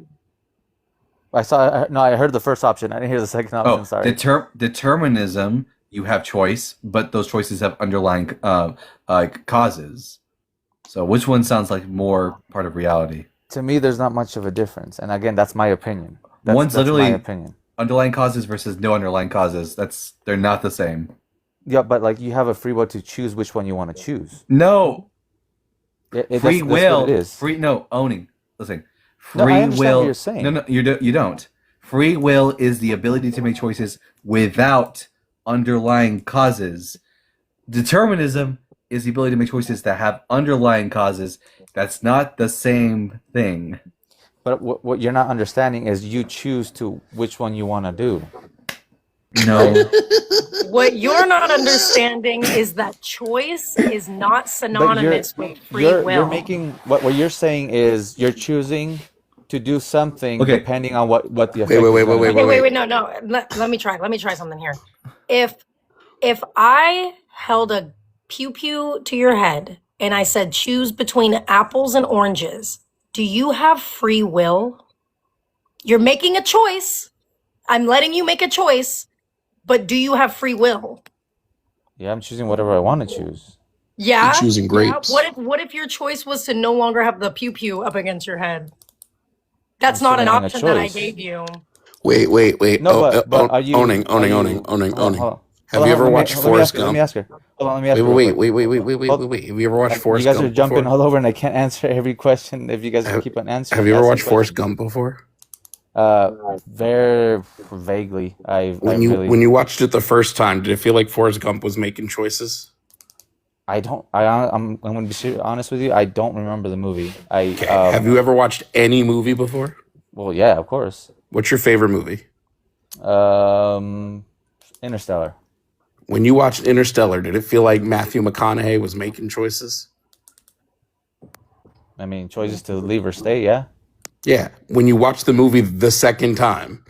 Speaker 10: I heard the first option. I didn't hear the second option. Sorry.
Speaker 2: Determinism. You have choice, but those choices have underlying causes. So which one sounds like more part of reality?
Speaker 10: To me, there's not much of a difference, and again, that's my opinion.
Speaker 2: One's
Speaker 10: That's
Speaker 2: literally
Speaker 10: my opinion.
Speaker 2: underlying causes versus no underlying causes. They're not the same.
Speaker 10: Yeah, but like you have a free will to choose which one you want to choose.
Speaker 2: No. Free
Speaker 10: That's
Speaker 2: will.
Speaker 10: what it is.
Speaker 2: Owning. Listen.
Speaker 10: No, I
Speaker 2: Free
Speaker 10: understand
Speaker 2: will.
Speaker 10: what you're saying.
Speaker 2: No, you don't. Free will is the ability to make choices without underlying causes. Determinism is the ability to make choices that have underlying causes. That's not the same thing.
Speaker 10: But what you're not understanding is you choose to which one you want to do.
Speaker 2: No.
Speaker 1: What you're not understanding is that choice is not synonymous with free will.
Speaker 10: You're making what you're saying is you're choosing to do something depending on what the effect is.
Speaker 1: Wait. No. Let me try something here. If I held a pew pew to your head and I said choose between apples and oranges, do you have free will? You're making a choice. I'm letting you make a choice, but do you have free will?
Speaker 10: Yeah, I'm choosing whatever I want to choose.
Speaker 1: Yeah.
Speaker 11: You're choosing grapes.
Speaker 1: Yeah. What if your choice was to no longer have the pew pew up against your head? That's not an option that I gave you.
Speaker 11: Wait.
Speaker 10: No, but are you
Speaker 11: owning?
Speaker 10: Hold on.
Speaker 11: Have you ever watched Forrest Gump?
Speaker 10: Let me ask her. Hold on, let me ask her.
Speaker 11: Wait. Have you ever watched Forrest Gump?
Speaker 10: You guys are jumping all over, and I can't answer every question if you guys keep on answering.
Speaker 11: Have you ever watched Forrest Gump before?
Speaker 10: Very vaguely.
Speaker 11: When you watched it the first time, did it feel like Forrest Gump was making choices?
Speaker 10: I'm going to be honest with you. I don't remember the movie.
Speaker 11: Have you ever watched any movie before?
Speaker 10: Well, yeah, of course.
Speaker 11: What's your favorite movie?
Speaker 10: Interstellar.
Speaker 11: When you watched Interstellar, did it feel like Matthew McConaughey was making choices?
Speaker 10: I mean, choices to leave or stay, yeah?
Speaker 11: Yeah. When you watched the movie the second time,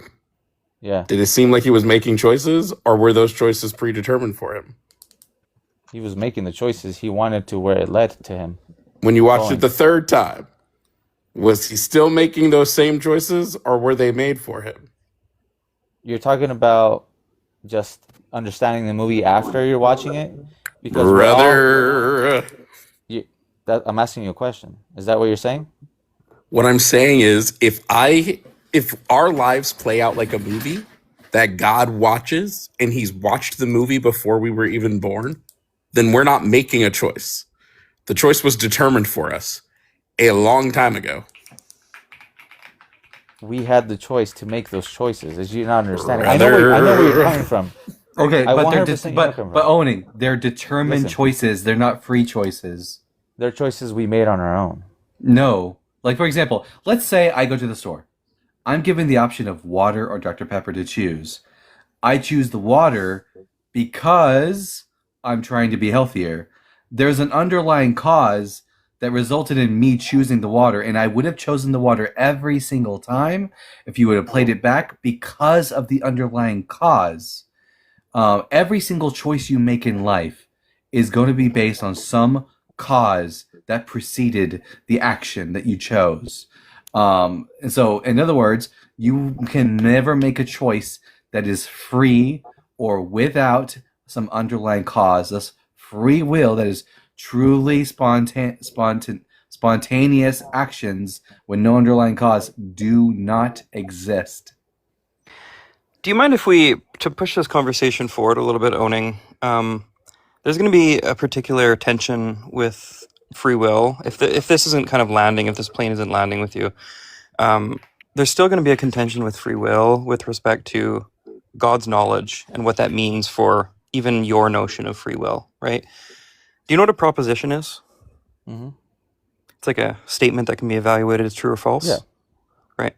Speaker 10: yeah,
Speaker 11: did it seem like he was making choices, or were those choices predetermined for him?
Speaker 10: He was making the choices he wanted to where it led to him.
Speaker 11: When you watched it the third time, was he still making those same choices, or were they made for him?
Speaker 10: You're talking about just understanding the movie after you're watching it? Because I'm asking you a question. Is that what you're saying?
Speaker 11: What I'm saying is, if our lives play out like a movie that God watches, and he's watched the movie before we were even born, then we're not making a choice. The choice was determined for us a long time ago.
Speaker 10: We had the choice to make those choices. As you're not understanding, I know where you're coming from.
Speaker 2: Okay, but owning, they're determined choices. They're not free choices.
Speaker 10: They're choices we made on our own.
Speaker 2: No. Like, for example, let's say I go to the store. I'm given the option of water or Dr. Pepper to choose. I choose the water because I'm trying to be healthier. There's an underlying cause that resulted in me choosing the water, and I would have chosen the water every single time if you would have played it back because of the underlying cause. Every single choice you make in life is going to be based on some cause that preceded the action that you chose. And so, in other words, you can never make a choice that is free or without some underlying cause. Thus, free will that is truly spontaneous actions with no underlying cause do not exist.
Speaker 12: Do you mind if to push this conversation forward a little bit, owning, there's going to be a particular tension with free will. If this isn't kind of landing, if this plane isn't landing with you, there's still going to be a contention with free will with respect to God's knowledge and what that means for even your notion of free will, right? Do you know what a proposition is?
Speaker 10: Mm-hmm.
Speaker 12: It's like a statement that can be evaluated as true or false.
Speaker 10: Yeah.
Speaker 12: Right.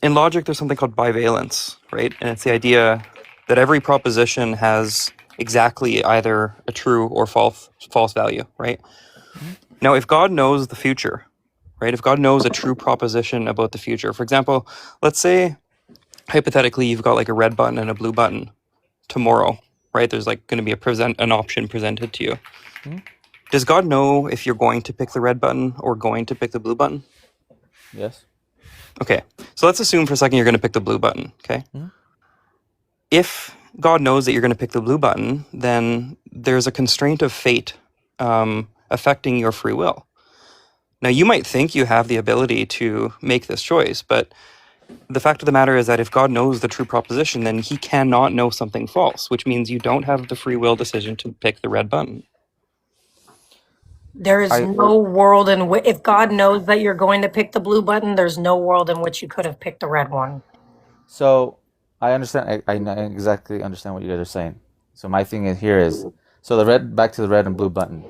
Speaker 12: In logic, there's something called bivalence, right? And it's the idea that every proposition has exactly either a true or false value, right? Mm-hmm. Now, if God knows the future, right? If God knows a true proposition about the future, for example, let's say, hypothetically, you've got like a red button and a blue button tomorrow, right? There's like going to be an option presented to you. Mm-hmm. Does God know if you're going to pick the red button or going to pick the blue button?
Speaker 10: Yes.
Speaker 12: Okay, so let's assume for a second you're going to pick the blue button, okay?
Speaker 10: Mhm.
Speaker 12: If God knows that you're going to pick the blue button, then there's a constraint of fate affecting your free will. Now, you might think you have the ability to make this choice, but the fact of the matter is that if God knows the true proposition, then he cannot know something false, which means you don't have the free will decision to pick the red button.
Speaker 1: There is no world in which, if God knows that you're going to pick the blue button, there's no world in which you could have picked the red one.
Speaker 10: So I understand. I exactly understand what you guys are saying. So my thing here is, so the red, back to the red and blue button.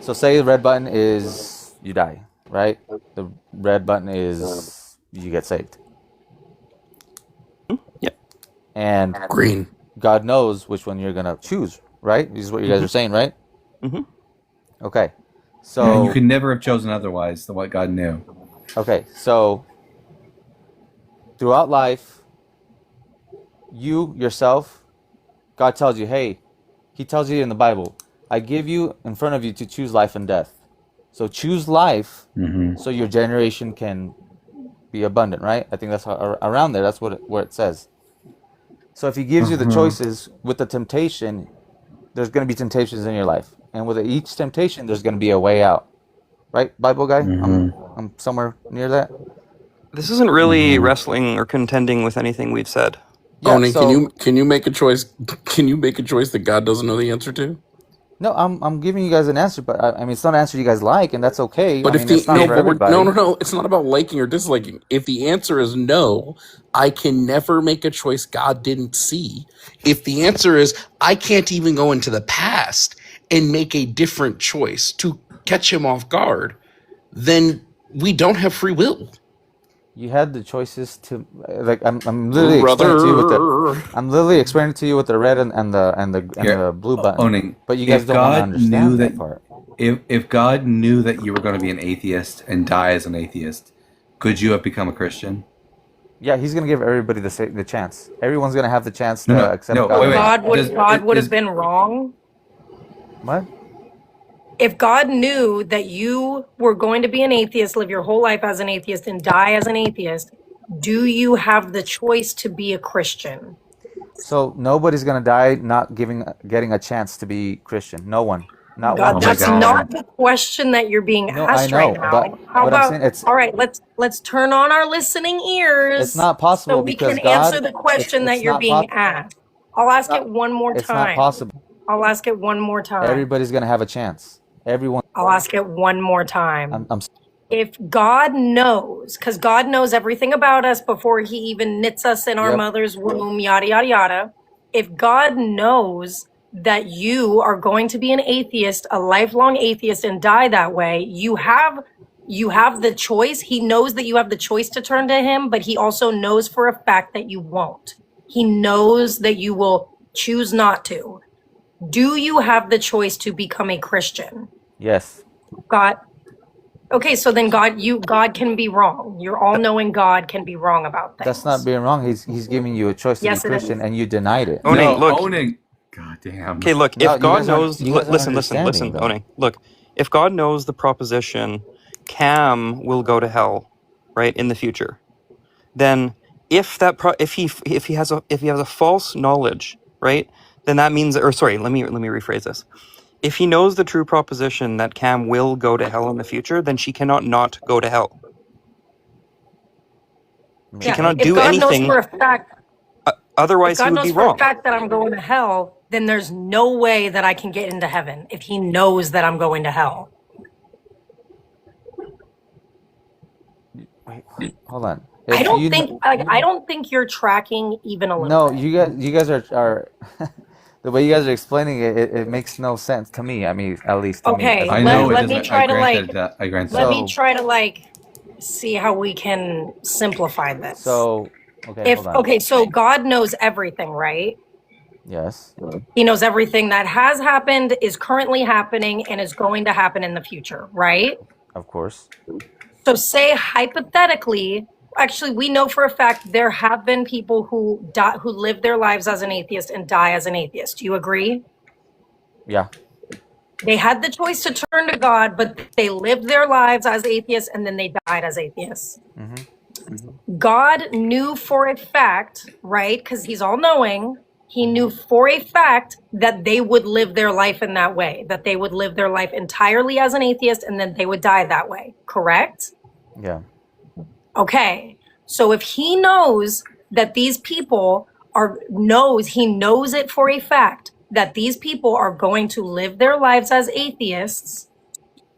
Speaker 10: So say the red button is you die, right? The red button is you get saved.
Speaker 12: Yep.
Speaker 10: And
Speaker 11: Green.
Speaker 10: God knows which one you're gonna choose, right? This is what you guys are saying, right?
Speaker 12: Mm-hmm.
Speaker 10: Okay. So
Speaker 13: Yeah, you could never have chosen otherwise than what God knew.
Speaker 10: okay, so throughout life, you yourself, God tells you, hey, he tells you in the Bible, I give you in front of you to choose life and death. So choose life so your generation can be abundant, right? I think that's how, around there, that's where it says. So if he gives you the choices with the temptation, there's going to be temptations in your life. And with each temptation, there's going to be a way out. Right, Bible guy? I'm somewhere near that.
Speaker 12: This isn't really wrestling or contending with anything we've said.
Speaker 10: Yeah,
Speaker 11: Onin,
Speaker 10: so,
Speaker 11: can you make a choice? Can you make a choice that God doesn't know the answer to?
Speaker 10: no, I'm giving you guys an answer, but I mean it's not an answer you guys like, and that's okay.
Speaker 11: But
Speaker 10: I mean, it's not for everybody.
Speaker 11: no, it's not about liking or disliking. If the answer is no, I can never make a choice God didn't see. If the answer is I can't even go into the past and make a different choice to catch him off guard, then we don't have free will.
Speaker 10: You had the choices to like. I'm literally explaining to you with the red and the blue button.
Speaker 13: Owning.
Speaker 10: But you guys don't want to understand that part.
Speaker 13: If God knew that you were going to be an atheist and die as an atheist, could you have become a Christian?
Speaker 10: Yeah, he's gonna give everybody the chance. Everyone's gonna have the chance to accept God.
Speaker 1: God would have been wrong.
Speaker 10: What?
Speaker 1: If God knew that you were going to be an atheist, live your whole life as an atheist, and die as an atheist, do you have the choice to be a Christian?
Speaker 10: So nobody's gonna die not getting a chance to be Christian. No one. Not
Speaker 1: God,
Speaker 10: one.
Speaker 1: that's not the question that you're being asked right now.
Speaker 10: But
Speaker 1: How
Speaker 10: what
Speaker 1: about,
Speaker 10: I'm saying, it's
Speaker 1: all right, let's turn on our listening ears.
Speaker 10: It's not possible
Speaker 1: so we
Speaker 10: because
Speaker 1: can
Speaker 10: God,
Speaker 1: answer the question
Speaker 10: it's
Speaker 1: that you're
Speaker 10: not
Speaker 1: being asked. I'll ask it one more
Speaker 10: It's
Speaker 1: time.
Speaker 10: not possible.
Speaker 1: I'll ask it one more time.
Speaker 10: Everybody's gonna have a chance. Everyone.
Speaker 1: I'll ask it one more time.
Speaker 10: I'm
Speaker 1: If God knows, because God knows everything about us before he even knits us in our
Speaker 10: Yep.
Speaker 1: mother's womb, yada, yada, yada. If God knows that you are going to be an atheist, a lifelong atheist, and die that way, you have the choice. He knows that you have the choice to turn to him, but he also knows for a fact that you won't. He knows that you will choose not to. Do you have the choice to become a Christian?
Speaker 10: Yes.
Speaker 1: God. Okay, so then God can be wrong. Your all-knowing God can be wrong about things.
Speaker 10: That's not being wrong. He's giving you a choice to
Speaker 1: Yes,
Speaker 10: be
Speaker 1: it
Speaker 10: Christian, and you denied it.
Speaker 12: Owning, look.
Speaker 13: God damn.
Speaker 12: Okay, look,
Speaker 10: No,
Speaker 12: if
Speaker 10: you
Speaker 12: God
Speaker 10: guys aren't-
Speaker 12: knows,
Speaker 10: you guys aren't
Speaker 12: listen,
Speaker 10: understanding, though.
Speaker 12: Owning, look, if God knows the proposition, Cam will go to hell, right, in the future, then if he has a false knowledge, right, then that means, or sorry, let me rephrase this. If he knows the true proposition that Cam will go to hell in the future, then she cannot not go to hell. She cannot do
Speaker 1: God
Speaker 12: anything.
Speaker 1: Knows for a fact,
Speaker 12: otherwise,
Speaker 1: if God
Speaker 12: he would
Speaker 1: knows
Speaker 12: be
Speaker 1: for
Speaker 12: wrong.
Speaker 1: a fact that I'm going to hell, then there's no way that I can get into heaven if he knows that I'm going to hell.
Speaker 10: Wait, hold on.
Speaker 1: I don't think you're tracking even a little.
Speaker 10: No, you guys are the way you guys are explaining it makes no sense to me. I mean, at least to
Speaker 1: Okay,
Speaker 10: me.
Speaker 13: I know
Speaker 1: let
Speaker 13: it
Speaker 1: me
Speaker 13: doesn't.
Speaker 1: try to
Speaker 13: I grant
Speaker 1: let
Speaker 13: that.
Speaker 1: me try to see how we can simplify this.
Speaker 10: So, okay, hold on.
Speaker 1: So God knows everything, right?
Speaker 10: Yes.
Speaker 1: He knows everything that has happened, is currently happening, and is going to happen in the future, right?
Speaker 10: Of course.
Speaker 1: So say hypothetically, actually, we know for a fact there have been people who live their lives as an atheist and die as an atheist. Do you agree?
Speaker 10: Yeah.
Speaker 1: They had the choice to turn to God, but they lived their lives as atheists and then they died as atheists. God knew for a fact, right? Because he's all knowing. He knew for a fact that they would live their life in that way, that they would live their life entirely as an atheist and then they would die that way. Correct?
Speaker 10: Yeah.
Speaker 1: Okay. So if he knows that these people he knows it for a fact that these people are going to live their lives as atheists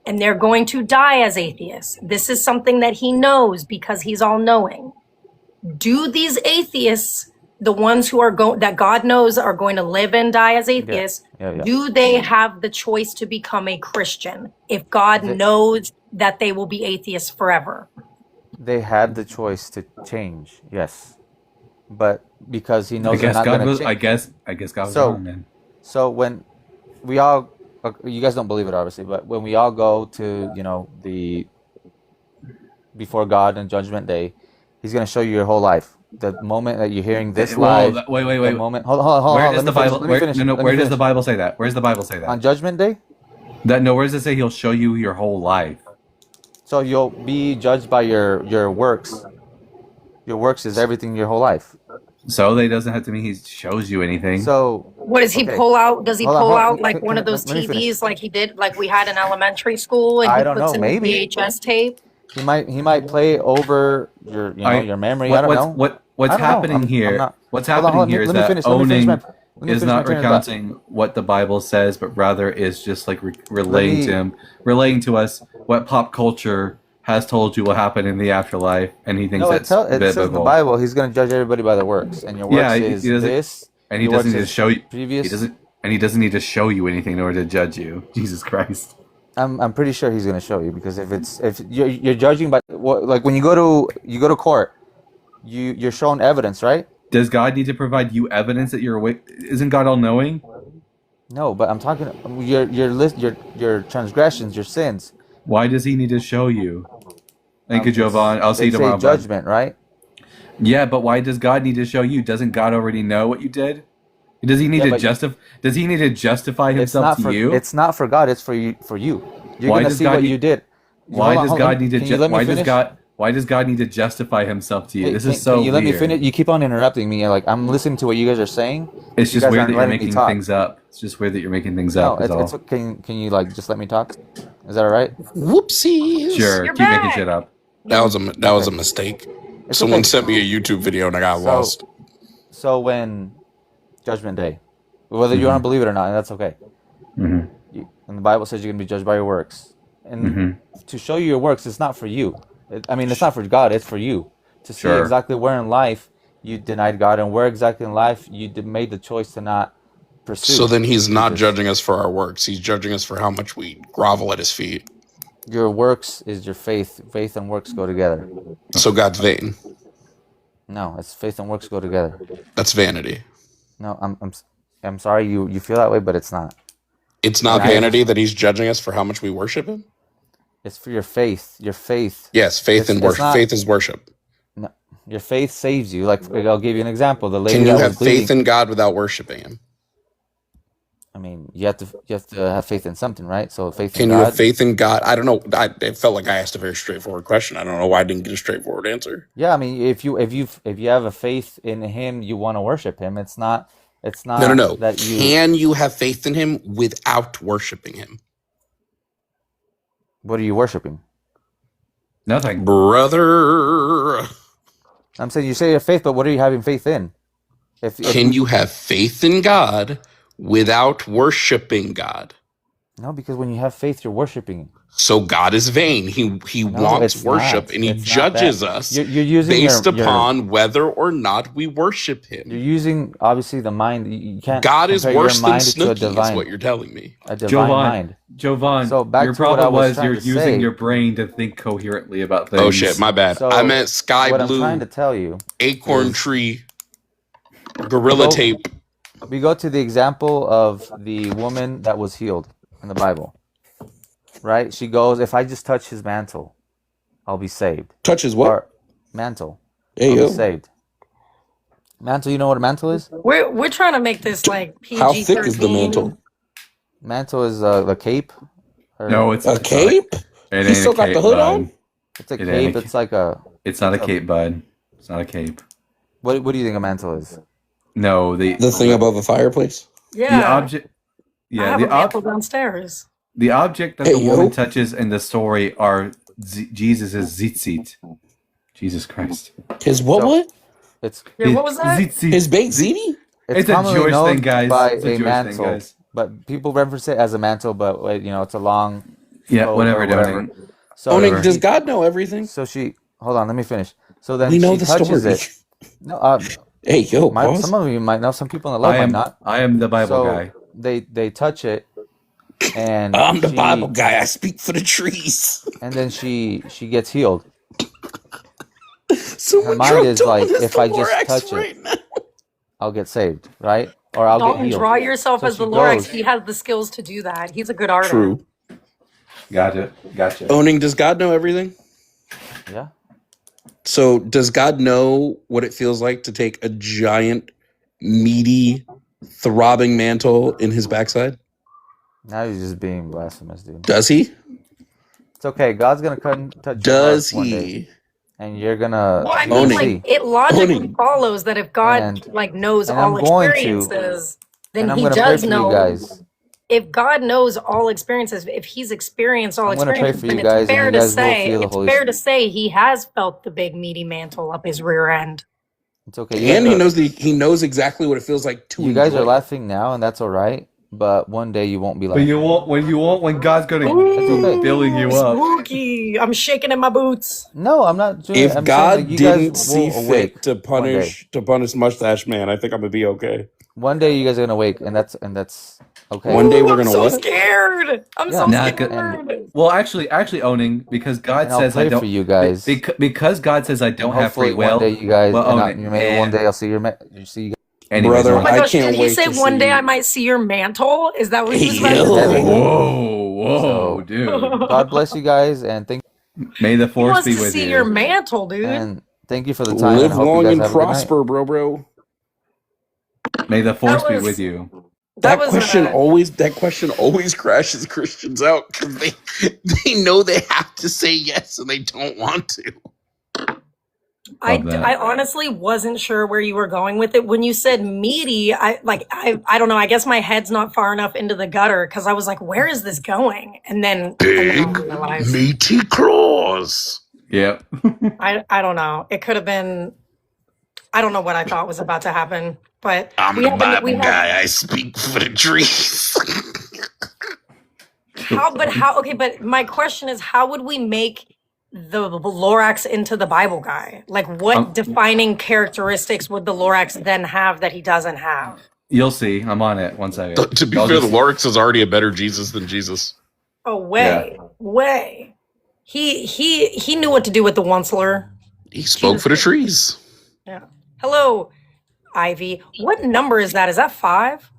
Speaker 1: and they're going to die as atheists. This is something that he knows because he's all knowing. Do these atheists, the ones who are that God knows are going to live and die as atheists,
Speaker 10: Yeah.
Speaker 1: do they have the choice to become a Christian if God knows that they will be atheists forever?
Speaker 10: They had the choice to change, yes, but because he
Speaker 13: I
Speaker 10: knows they're
Speaker 13: guess
Speaker 10: not
Speaker 13: God
Speaker 10: going to
Speaker 13: was.
Speaker 10: change.
Speaker 13: I guess God was
Speaker 10: So,
Speaker 13: wrong then.
Speaker 10: so when we all, you guys don't believe it obviously, but when we all go to, the before God and Judgment Day, He's going to show you your whole life. The moment that you're hearing this live,
Speaker 13: Wait.
Speaker 10: the moment. Hold on.
Speaker 13: Where
Speaker 10: Let
Speaker 13: does
Speaker 10: me
Speaker 13: the
Speaker 10: finish,
Speaker 13: Bible?
Speaker 10: let me finish, let me
Speaker 13: Where does
Speaker 10: finish.
Speaker 13: the Bible say that? Where's the Bible say that?
Speaker 10: On Judgment Day?
Speaker 13: Where does it say He'll show you your whole life?
Speaker 10: So you'll be judged by your works. Your works is everything your whole life.
Speaker 13: So that doesn't have to mean He shows you anything.
Speaker 10: So
Speaker 1: What does he
Speaker 10: okay.
Speaker 1: pull out? Does he
Speaker 10: Hold on,
Speaker 1: pull
Speaker 10: hold on.
Speaker 1: out like one of those
Speaker 10: Let me finish.
Speaker 1: TVs like he did, like we had in elementary school, and
Speaker 10: I
Speaker 1: he
Speaker 10: don't
Speaker 1: puts
Speaker 10: know.
Speaker 1: in the
Speaker 10: Maybe
Speaker 1: VHS tape?
Speaker 10: he might play over your your memory. I don't know.
Speaker 13: What's
Speaker 10: I don't know.
Speaker 13: happening
Speaker 10: I'm
Speaker 13: here?
Speaker 10: not.
Speaker 13: What's
Speaker 10: Hold on,
Speaker 13: happening
Speaker 10: hold on.
Speaker 13: here is
Speaker 10: Let me
Speaker 13: that
Speaker 10: finish.
Speaker 13: owning
Speaker 10: Let me
Speaker 13: is
Speaker 10: finish
Speaker 13: not
Speaker 10: my train of thought.
Speaker 13: recounting what the Bible says, but rather is just like relaying to us what pop culture has told you will happen in the afterlife, and he thinks
Speaker 10: No,
Speaker 13: that's
Speaker 10: it says in the
Speaker 13: biblical.
Speaker 10: Bible He's going to judge everybody by their works, and your works
Speaker 13: Yeah,
Speaker 10: is
Speaker 13: he doesn't,
Speaker 10: this.
Speaker 13: and he
Speaker 10: your
Speaker 13: doesn't
Speaker 10: works
Speaker 13: need to
Speaker 10: is
Speaker 13: show you.
Speaker 10: previous.
Speaker 13: He doesn't need to show you anything in order to judge you. Jesus Christ.
Speaker 10: I'm pretty sure He's going to show you, because if you're judging by like when you go to court, you're shown evidence, right?
Speaker 13: Does God need to provide you evidence that you're awake? Isn't God all knowing?
Speaker 10: No, but I'm talking your transgressions, your sins.
Speaker 13: Why does He need to show you? Thank you, Jovan. I'll see you
Speaker 10: It's
Speaker 13: tomorrow,
Speaker 10: a judgment, right?
Speaker 13: Yeah, but why does God need to show you? Doesn't God already know what you did? Does He need to justify? Does He need to justify Himself to you?
Speaker 10: It's not for God. It's for you. For you. You're
Speaker 13: Why
Speaker 10: gonna
Speaker 13: does
Speaker 10: see
Speaker 13: God
Speaker 10: what
Speaker 13: need-
Speaker 10: you did.
Speaker 13: Why does God need to?
Speaker 10: Can you let me finish?
Speaker 13: Why does God need to justify Himself to you?
Speaker 10: Hey,
Speaker 13: This is so
Speaker 10: Can you let me
Speaker 13: weird.
Speaker 10: finish? You keep on interrupting me. Like I'm listening to what you guys are saying.
Speaker 13: It's
Speaker 10: You
Speaker 13: just
Speaker 10: guys
Speaker 13: weird
Speaker 10: aren't
Speaker 13: that you're
Speaker 10: letting me
Speaker 13: making
Speaker 10: talk.
Speaker 13: things up. It's just weird that you're making things
Speaker 10: No,
Speaker 13: up. Is all.
Speaker 10: can you like just let me talk? Is that all right?
Speaker 11: Whoopsies.
Speaker 13: Sure,
Speaker 1: You're
Speaker 13: keep making
Speaker 1: back.
Speaker 13: shit up.
Speaker 11: That was a mistake.
Speaker 10: It's
Speaker 11: Someone
Speaker 10: okay.
Speaker 11: sent me a YouTube video and I got lost.
Speaker 10: So when Judgment Day, whether you want to believe it or not, that's okay.
Speaker 13: Mm-hmm.
Speaker 10: And the Bible says you're going to be judged by your works. And to show you your works, it's not for you. It's not for God. It's for you to see exactly where in life you denied God and where exactly in life you made the choice to not pursue.
Speaker 11: So then He's not
Speaker 10: Jesus.
Speaker 11: judging us for our works. He's judging us for how much we grovel at His feet.
Speaker 10: Your works is your faith. Faith and works go together.
Speaker 11: So God's vain.
Speaker 10: No, it's faith and works go together.
Speaker 11: That's vanity.
Speaker 10: No, I'm sorry you feel that way, but it's not.
Speaker 11: It's not vanity that He's judging us for how much we worship Him?
Speaker 10: It's for your faith. Your faith.
Speaker 11: Yes, faith and worship. Faith is worship.
Speaker 10: No, your faith saves you. Like I'll give you an example. The lady
Speaker 11: Can you
Speaker 10: that
Speaker 11: have
Speaker 10: was bleeding,
Speaker 11: faith in God without worshiping Him?
Speaker 10: I mean, you have to have faith in something, right? So faith
Speaker 11: Can
Speaker 10: in
Speaker 11: you
Speaker 10: God.
Speaker 11: have faith in God? I don't know. It felt like I asked a very straightforward question. I don't know why I didn't get a straightforward answer.
Speaker 10: Yeah, I mean, if you have a faith in Him, you want to worship Him. It's not
Speaker 11: No.
Speaker 10: that you.
Speaker 11: Can you have faith in Him without worshiping Him?
Speaker 10: What are you worshiping?
Speaker 13: Nothing,
Speaker 11: brother.
Speaker 10: I'm saying you say you have faith, but what are you having faith in?
Speaker 11: Can you have faith in God without worshiping God?
Speaker 10: No, because when you have faith, you're worshiping.
Speaker 11: So God is vain. He wants worship, and He judges us
Speaker 10: you're using
Speaker 11: based upon whether or not we worship Him.
Speaker 10: You're using obviously the mind. You can't.
Speaker 11: God is
Speaker 10: compare your
Speaker 11: worse than
Speaker 10: mind to a
Speaker 11: Snooki, is
Speaker 10: divine,
Speaker 11: what you're telling me.
Speaker 10: a divine mind.
Speaker 13: Jovan,
Speaker 10: So back
Speaker 13: your
Speaker 10: to what I
Speaker 13: problem
Speaker 10: was
Speaker 13: was
Speaker 10: trying
Speaker 13: you're
Speaker 10: to
Speaker 13: using
Speaker 10: say.
Speaker 13: your brain to think coherently about things.
Speaker 11: Oh shit, my bad.
Speaker 10: So
Speaker 11: I meant sky
Speaker 10: what
Speaker 11: blue.
Speaker 10: I'm trying to tell you,
Speaker 11: acorn tree, gorilla tape.
Speaker 10: We go to the example of the woman that was healed in the Bible. Right? She goes, if I just touch his mantle, I'll be saved.
Speaker 11: Touch his what?
Speaker 10: Or mantle.
Speaker 11: Hey,
Speaker 10: I'll
Speaker 11: yo.
Speaker 10: be saved. Mantle, you know what a mantle is?
Speaker 1: We're trying to make this like PG-13.
Speaker 11: How thick is the mantle?
Speaker 10: Mantle is the cape.
Speaker 2: No, it's
Speaker 11: A cape?
Speaker 2: It
Speaker 11: He
Speaker 2: ain't
Speaker 11: still
Speaker 2: a
Speaker 11: got the
Speaker 2: cape,
Speaker 11: hood
Speaker 2: bud.
Speaker 11: on?
Speaker 10: It's a
Speaker 2: It ain't
Speaker 10: cape.
Speaker 2: a
Speaker 10: It's like a.
Speaker 2: It's not a
Speaker 10: it's
Speaker 2: cape, bud. It's not a cape.
Speaker 10: What do you think a mantle is?
Speaker 2: No,
Speaker 11: The thing above the fireplace?
Speaker 2: the
Speaker 1: Yeah,
Speaker 2: object.
Speaker 1: I
Speaker 2: Yeah,
Speaker 1: have a mantle downstairs.
Speaker 2: the object that
Speaker 11: Hey,
Speaker 2: the woman
Speaker 11: yo.
Speaker 2: touches in the story are Jesus' zitzit. Jesus Christ.
Speaker 11: His what?
Speaker 10: So
Speaker 11: What?
Speaker 10: it's
Speaker 1: Yeah, what was that?
Speaker 2: Zitzit.
Speaker 11: His baked ziti?
Speaker 2: It's a
Speaker 10: commonly
Speaker 2: Jewish
Speaker 10: known
Speaker 2: thing, guys.
Speaker 10: by
Speaker 2: It's a
Speaker 10: a
Speaker 2: Jewish thing,
Speaker 10: mantle,
Speaker 2: guys.
Speaker 10: but people reference it as a mantle. But it's a long
Speaker 2: Yeah,
Speaker 10: coat
Speaker 2: whatever,
Speaker 10: or whatever.
Speaker 2: Doning.
Speaker 10: So
Speaker 11: Onig,
Speaker 2: Whatever.
Speaker 11: does God know everything?
Speaker 10: So she hold on. Let me finish. So then
Speaker 11: We know
Speaker 10: she
Speaker 11: the
Speaker 10: touches
Speaker 11: story.
Speaker 10: it. No,
Speaker 11: Hey, yo, pause.
Speaker 10: some of you might know. Some people in the live might not.
Speaker 2: I am the Bible
Speaker 10: So
Speaker 2: guy.
Speaker 10: they touch it, and
Speaker 11: I'm the
Speaker 10: she,
Speaker 11: Bible guy. I speak for the trees.
Speaker 10: and then she gets healed.
Speaker 11: So
Speaker 10: Her mind is like, if I just touch it, I'll get saved, right? Or I'll get
Speaker 1: Dalton,
Speaker 10: healed.
Speaker 1: draw yourself
Speaker 10: So
Speaker 1: as
Speaker 10: she
Speaker 1: the Lorax.
Speaker 10: goes,
Speaker 1: He has the skills to do that. He's a good artist.
Speaker 11: True.
Speaker 2: Gotcha.
Speaker 11: Onig, does God know everything?
Speaker 10: yeah.
Speaker 11: So does God know what it feels like to take a giant, meaty, throbbing mantle in his backside?
Speaker 10: Now you're just being blasphemous, dude.
Speaker 11: Does he?
Speaker 10: It's okay. God's gonna touch
Speaker 11: Does
Speaker 10: your heart one
Speaker 11: he?
Speaker 10: day, and you're gonna
Speaker 1: Well, I
Speaker 10: you're
Speaker 1: mean,
Speaker 10: gonna
Speaker 11: Onig.
Speaker 1: like
Speaker 10: see.
Speaker 1: it logically
Speaker 11: Onig.
Speaker 1: follows that if God
Speaker 10: And
Speaker 1: knows
Speaker 10: and
Speaker 1: all
Speaker 10: I'm going to,
Speaker 1: experiences, then
Speaker 10: and I'm
Speaker 1: He
Speaker 10: gonna pray
Speaker 1: does
Speaker 10: for you
Speaker 1: know.
Speaker 10: guys.
Speaker 1: If God knows all experiences, if He's experienced all
Speaker 10: I'm gonna pray
Speaker 1: experiences,
Speaker 10: for
Speaker 1: then
Speaker 10: you
Speaker 1: it's
Speaker 10: guys,
Speaker 1: fair
Speaker 10: and you
Speaker 1: to
Speaker 10: guys will
Speaker 1: say
Speaker 10: feel the
Speaker 1: it's
Speaker 10: Holy
Speaker 1: fair to
Speaker 10: Spirit.
Speaker 1: say He has felt the big meaty mantle up His rear end.
Speaker 10: It's okay. You
Speaker 11: And
Speaker 10: guys
Speaker 11: he knows exactly what it feels like to
Speaker 10: you guys are
Speaker 11: enjoy.
Speaker 10: laughing now, and that's all right. But one day you won't be
Speaker 2: But
Speaker 10: laughing.
Speaker 2: you won't when God's gonna
Speaker 10: It's okay.
Speaker 2: be building you up.
Speaker 1: Spooky! I'm shaking in my boots.
Speaker 10: No, I'm not doing it.
Speaker 11: If
Speaker 10: I'm saying like
Speaker 11: God
Speaker 10: you guys
Speaker 11: didn't see
Speaker 10: will awake
Speaker 11: fit to
Speaker 10: one day.
Speaker 11: punish Mustache Man, I think I'm gonna be okay.
Speaker 10: One day you guys are gonna wake, and that's okay.
Speaker 11: One day
Speaker 1: Ooh,
Speaker 11: we're
Speaker 1: I'm
Speaker 11: gonna
Speaker 1: so
Speaker 11: what?
Speaker 1: scared. I'm
Speaker 10: Yeah,
Speaker 1: so
Speaker 2: Not good.
Speaker 1: scared.
Speaker 2: Well, actually owning because God
Speaker 10: and I'll
Speaker 2: says I
Speaker 10: pray for
Speaker 2: don't.
Speaker 10: you guys.
Speaker 2: Because God says I
Speaker 10: And
Speaker 2: don't have free
Speaker 10: hopefully one
Speaker 2: will.
Speaker 10: day you guys,
Speaker 2: Well,
Speaker 10: and
Speaker 2: own it.
Speaker 10: maybe one day I'll see you see you
Speaker 2: Anyways,
Speaker 11: Brother,
Speaker 1: Oh my
Speaker 11: I
Speaker 1: gosh, did
Speaker 11: can't
Speaker 1: he
Speaker 11: wait
Speaker 1: say
Speaker 11: to
Speaker 1: one day I
Speaker 11: see.
Speaker 1: might see your mantle? Is that what he
Speaker 11: Hey,
Speaker 1: was about to
Speaker 10: in
Speaker 11: yo.
Speaker 1: say?
Speaker 10: heaven.
Speaker 2: whoa,
Speaker 10: So
Speaker 2: dude.
Speaker 10: God bless you guys, and
Speaker 2: May the
Speaker 1: He
Speaker 2: force
Speaker 1: wants
Speaker 2: be
Speaker 1: to
Speaker 2: with
Speaker 1: see your
Speaker 2: you.
Speaker 1: mantle, dude.
Speaker 10: and thank you for the time, and
Speaker 11: Live
Speaker 10: I hope you
Speaker 11: long
Speaker 10: guys
Speaker 11: and
Speaker 10: have a good night.
Speaker 11: prosper, bro.
Speaker 2: May the
Speaker 1: That
Speaker 2: force be
Speaker 1: was
Speaker 2: with you.
Speaker 1: that
Speaker 11: That
Speaker 1: was
Speaker 11: question always crashes Christians out because they know they have to say yes and they don't want to.
Speaker 2: Love that.
Speaker 1: I honestly wasn't sure where you were going with it when you said meaty. I don't know. I guess my head's not far enough into the gutter because I was like, where is this going? And then I realized
Speaker 11: meaty claws.
Speaker 2: Yep.
Speaker 1: I don't know. It could have been. I don't know what I thought was about to happen, but
Speaker 11: I'm
Speaker 1: we
Speaker 11: the
Speaker 1: have
Speaker 11: Bible guy. I speak for the trees.
Speaker 1: how? Okay, but my question is, how would we make the Lorax into the Bible guy? Like, what defining characteristics would the Lorax then have that he doesn't have?
Speaker 2: You'll see. I'm on it. 1 second.
Speaker 11: To be
Speaker 2: I'll
Speaker 11: fair,
Speaker 2: just-
Speaker 11: the Lorax is already a better Jesus than Jesus.
Speaker 1: Oh, way. He knew what to do with the Onceler.
Speaker 11: He spoke for the trees.
Speaker 1: Yeah. Hello, Ivy. What number is that? Is that 5?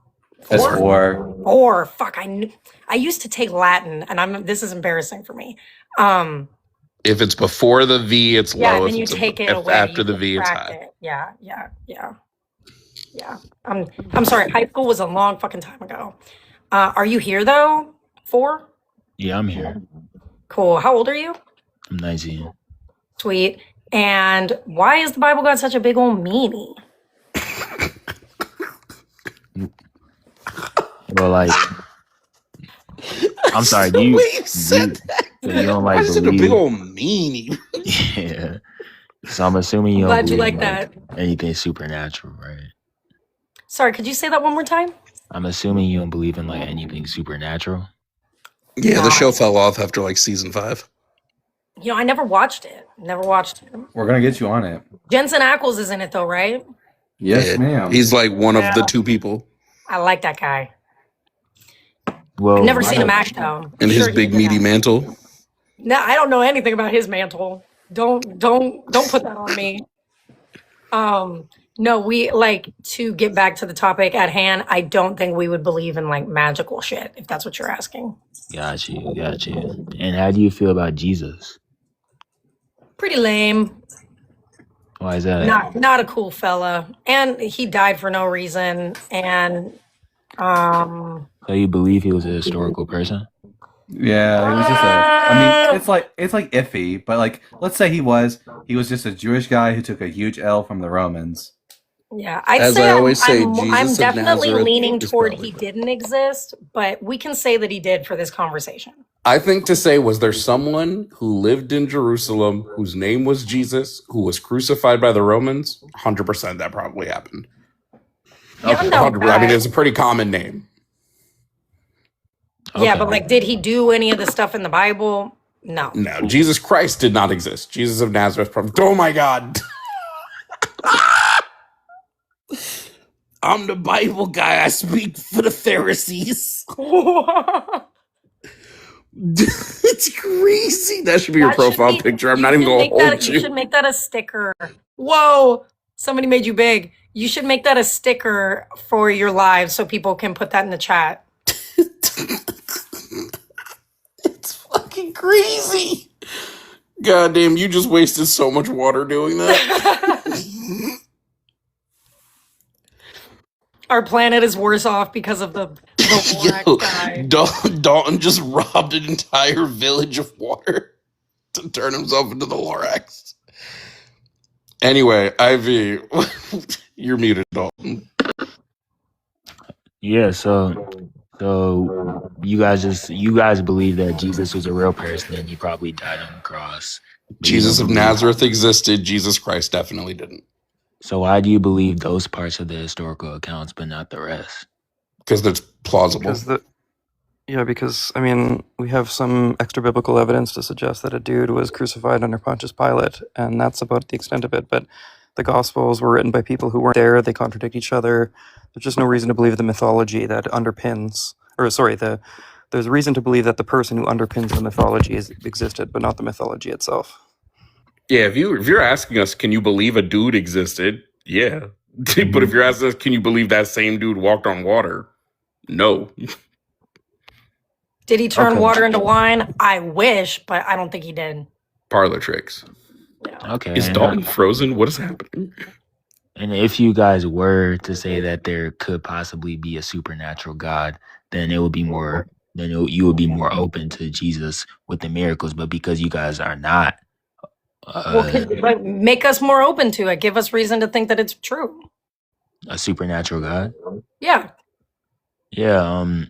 Speaker 2: That's
Speaker 1: 4?
Speaker 2: 4.
Speaker 1: 4. Fuck. I used to take Latin, and this is embarrassing for me.
Speaker 11: If it's before the V, it's
Speaker 1: Yeah,
Speaker 11: low.
Speaker 1: and then
Speaker 11: If
Speaker 1: you
Speaker 11: it's
Speaker 1: take it
Speaker 11: if
Speaker 1: away.
Speaker 11: after
Speaker 1: You
Speaker 11: the V, it's
Speaker 1: subtract
Speaker 11: high.
Speaker 1: it. Yeah. I'm sorry. High school was a long fucking time ago. Are you here though? 4?
Speaker 14: Yeah, I'm here.
Speaker 1: Cool. How old are you?
Speaker 14: I'm 19.
Speaker 1: Sweet. And why is the Bible God such a big old meanie?
Speaker 14: Well, like, I'm sorry.
Speaker 11: The
Speaker 14: You
Speaker 11: way you said that.
Speaker 14: you don't
Speaker 11: I
Speaker 14: like
Speaker 11: just said a big
Speaker 14: believe?
Speaker 11: old meanie.
Speaker 14: Yeah. So I'm assuming you
Speaker 1: I'm
Speaker 14: don't
Speaker 1: glad you
Speaker 14: believe
Speaker 1: like that.
Speaker 14: anything supernatural, right?
Speaker 1: Sorry, could you say that one more time?
Speaker 14: I'm assuming you don't believe in like anything supernatural.
Speaker 11: Yeah,
Speaker 1: No.
Speaker 11: the show fell off after like season 5.
Speaker 1: I never watched it.
Speaker 2: We're gonna get you on it.
Speaker 1: Jensen Ackles is in it though, right?
Speaker 2: Yes,
Speaker 11: Yeah.
Speaker 2: ma'am.
Speaker 11: He's like one of the
Speaker 1: Yeah.
Speaker 11: 2 people.
Speaker 1: I like that guy.
Speaker 14: Well,
Speaker 1: I've never seen him act though.
Speaker 11: And his
Speaker 1: Sure,
Speaker 11: big
Speaker 1: he's
Speaker 11: meaty
Speaker 1: in it.
Speaker 11: mantle.
Speaker 1: No, I don't know anything about his mantle. Don't put that on me. No, we to get back to the topic at hand. I don't think we would believe in like magical shit if that's what you're asking.
Speaker 14: got you. And how do you feel about Jesus?
Speaker 1: Pretty lame.
Speaker 14: Why is that?
Speaker 1: Not a cool fella, and he died for no reason. And
Speaker 14: So you believe he was a historical person?
Speaker 13: Yeah, he was just a. I mean, it's like iffy, but like, let's say he was just a Jewish guy who took a huge L from the Romans.
Speaker 1: Yeah, I'd
Speaker 11: As
Speaker 1: say
Speaker 11: I always say,
Speaker 1: I'm
Speaker 11: Jesus of
Speaker 1: definitely
Speaker 11: Nazareth
Speaker 1: leaning
Speaker 11: is
Speaker 1: toward
Speaker 11: probably
Speaker 1: he
Speaker 11: right.
Speaker 1: didn't exist, but we can say that he did for this conversation.
Speaker 11: I think to say, was there someone who lived in Jerusalem whose name was Jesus, who was crucified by the Romans? 100% that probably happened.
Speaker 1: Yeah, I'm
Speaker 11: Okay.
Speaker 1: down with
Speaker 11: 100%. I mean,
Speaker 1: that.
Speaker 11: it's a pretty common name.
Speaker 1: Yeah, but like, did he do any of the stuff in the Bible? No.
Speaker 11: No, Jesus Christ did not exist. Jesus of Nazareth. Oh my God. I'm the Bible guy. I speak for the Pharisees. It's crazy. That should be your profile picture. I'm not even going to hold
Speaker 1: You
Speaker 11: you.
Speaker 1: should make that a sticker. Whoa, somebody made you big. You should make that a sticker for your live so people can put that in the chat.
Speaker 11: It's fucking crazy. God damn, you just wasted so much water doing that.
Speaker 1: Our planet is worse off because of the
Speaker 11: Yo,
Speaker 1: guy.
Speaker 11: Dalton just robbed an entire village of water to turn himself into the Lorax. Anyway, Ivy, you're muted, Dalton.
Speaker 14: Yeah, so you guys believe that Jesus was a real person and he probably died on the cross.
Speaker 11: Jesus of Nazareth existed. Jesus Christ definitely didn't.
Speaker 14: So why do you believe those parts of the historical accounts but not the rest?
Speaker 11: Because that's plausible.
Speaker 12: Because I mean, we have some extra biblical evidence to suggest that a dude was crucified under Pontius Pilate, and that's about the extent of it. But the Gospels were written by people who weren't there; they contradict each other. There's just no reason to believe the mythology that underpins, there's reason to believe that the person who underpins the mythology existed, but not the mythology itself.
Speaker 11: Yeah, if you're asking us, can you believe a dude existed? Yeah. But if you're asking us, can you believe that same dude walked on water? No.
Speaker 1: Did he turn water into wine? I wish, but I don't think he did.
Speaker 11: Parlor tricks.
Speaker 14: Okay.
Speaker 11: Is Dalton frozen? What is happening?
Speaker 14: And if you guys were to say that there could possibly be a supernatural God, then you would be more open to Jesus with the miracles. But because you guys are not,
Speaker 1: Make us more open to it. Give us reason to think that it's true.
Speaker 14: a supernatural God.
Speaker 1: Yeah.
Speaker 14: Yeah,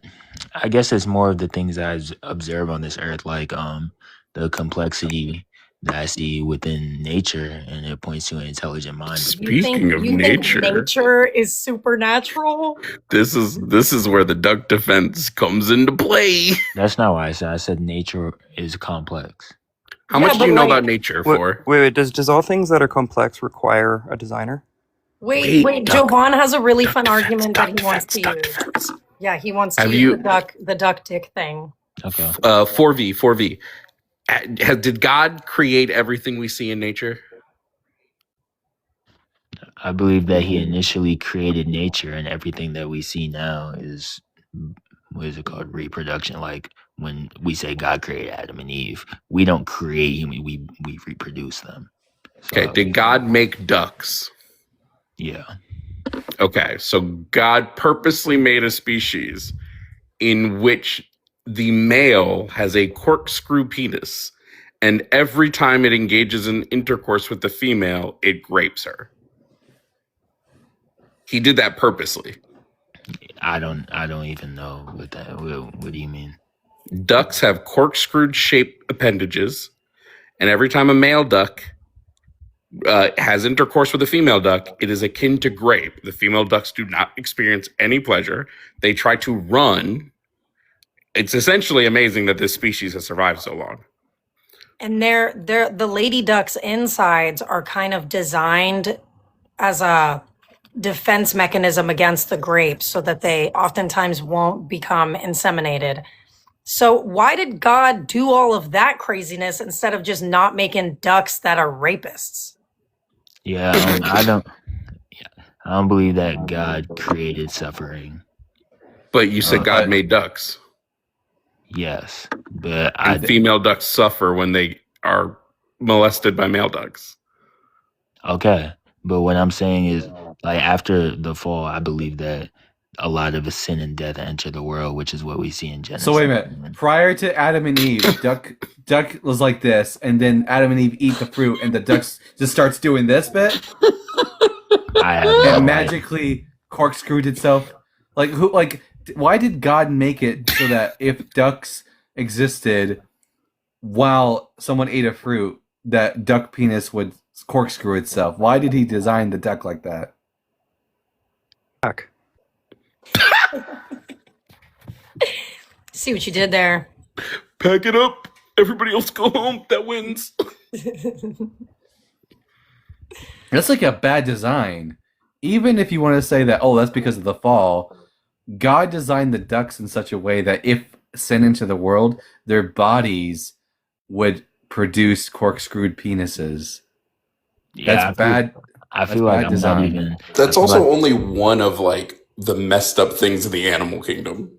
Speaker 14: I guess it's more of the things I observe on this earth, like the complexity that I see within nature, and it points to an intelligent mind.
Speaker 11: Speaking of nature,
Speaker 1: nature is supernatural.
Speaker 11: This is where the duck defense comes into play.
Speaker 14: That's not what I said. I said nature is complex.
Speaker 11: How much do you know about nature for?
Speaker 12: Wait. Does all things that are complex require a designer?
Speaker 1: Wait. Jovan has a really fun argument that he wants to use. Yeah, he wants to use the duck dick thing.
Speaker 14: Okay.
Speaker 11: 4V. Did God create everything we see in nature?
Speaker 14: I believe that he initially created nature, and everything that we see now is, what is it called, reproduction. Like when we say God created Adam and Eve, we don't create human, we reproduce them. So,
Speaker 11: Okay, did God make ducks?
Speaker 14: Yeah.
Speaker 11: Okay, so God purposely made a species in which the male has a corkscrew penis, and every time it engages in intercourse with the female, it grapes her. He did that purposely.
Speaker 14: I don't even know what that. What do you mean?
Speaker 11: Ducks have corkscrewed shaped appendages, and every time a male duck has intercourse with a female duck, it is akin to grape. The female ducks do not experience any pleasure. They try to run. It's essentially amazing that this species has survived so long.
Speaker 1: And the lady duck's insides are kind of designed as a defense mechanism against the grapes so that they oftentimes won't become inseminated. So why did God do all of that craziness instead of just not making ducks that are rapists?
Speaker 14: Yeah, I don't believe that God created suffering.
Speaker 11: But you said God made ducks.
Speaker 14: Yes, but
Speaker 11: female ducks suffer when they are molested by male ducks.
Speaker 14: Okay, but what I'm saying is, like, after the fall, I believe that a lot of sin and death enter the world, which is what we see in Genesis.
Speaker 2: So wait a minute. Prior to Adam and Eve, duck was like this, and then Adam and Eve eat the fruit, and the duck just starts doing this bit, and magically corkscrewed itself. Like who? Like why did God make it so that if ducks existed while someone ate a fruit, that duck penis would corkscrew itself? Why did He design the duck like that?
Speaker 12: Duck.
Speaker 1: See what you did there.
Speaker 11: Pack it up. Everybody else go home. That wins.
Speaker 2: That's like a bad design. Even if you want to say that, oh, that's because of the fall, God designed the ducks in such a way that if sent into the world, their bodies would produce corkscrewed penises. That's bad.
Speaker 14: I feel like I'm not even.
Speaker 11: That's also only one of like the messed up things in the animal kingdom.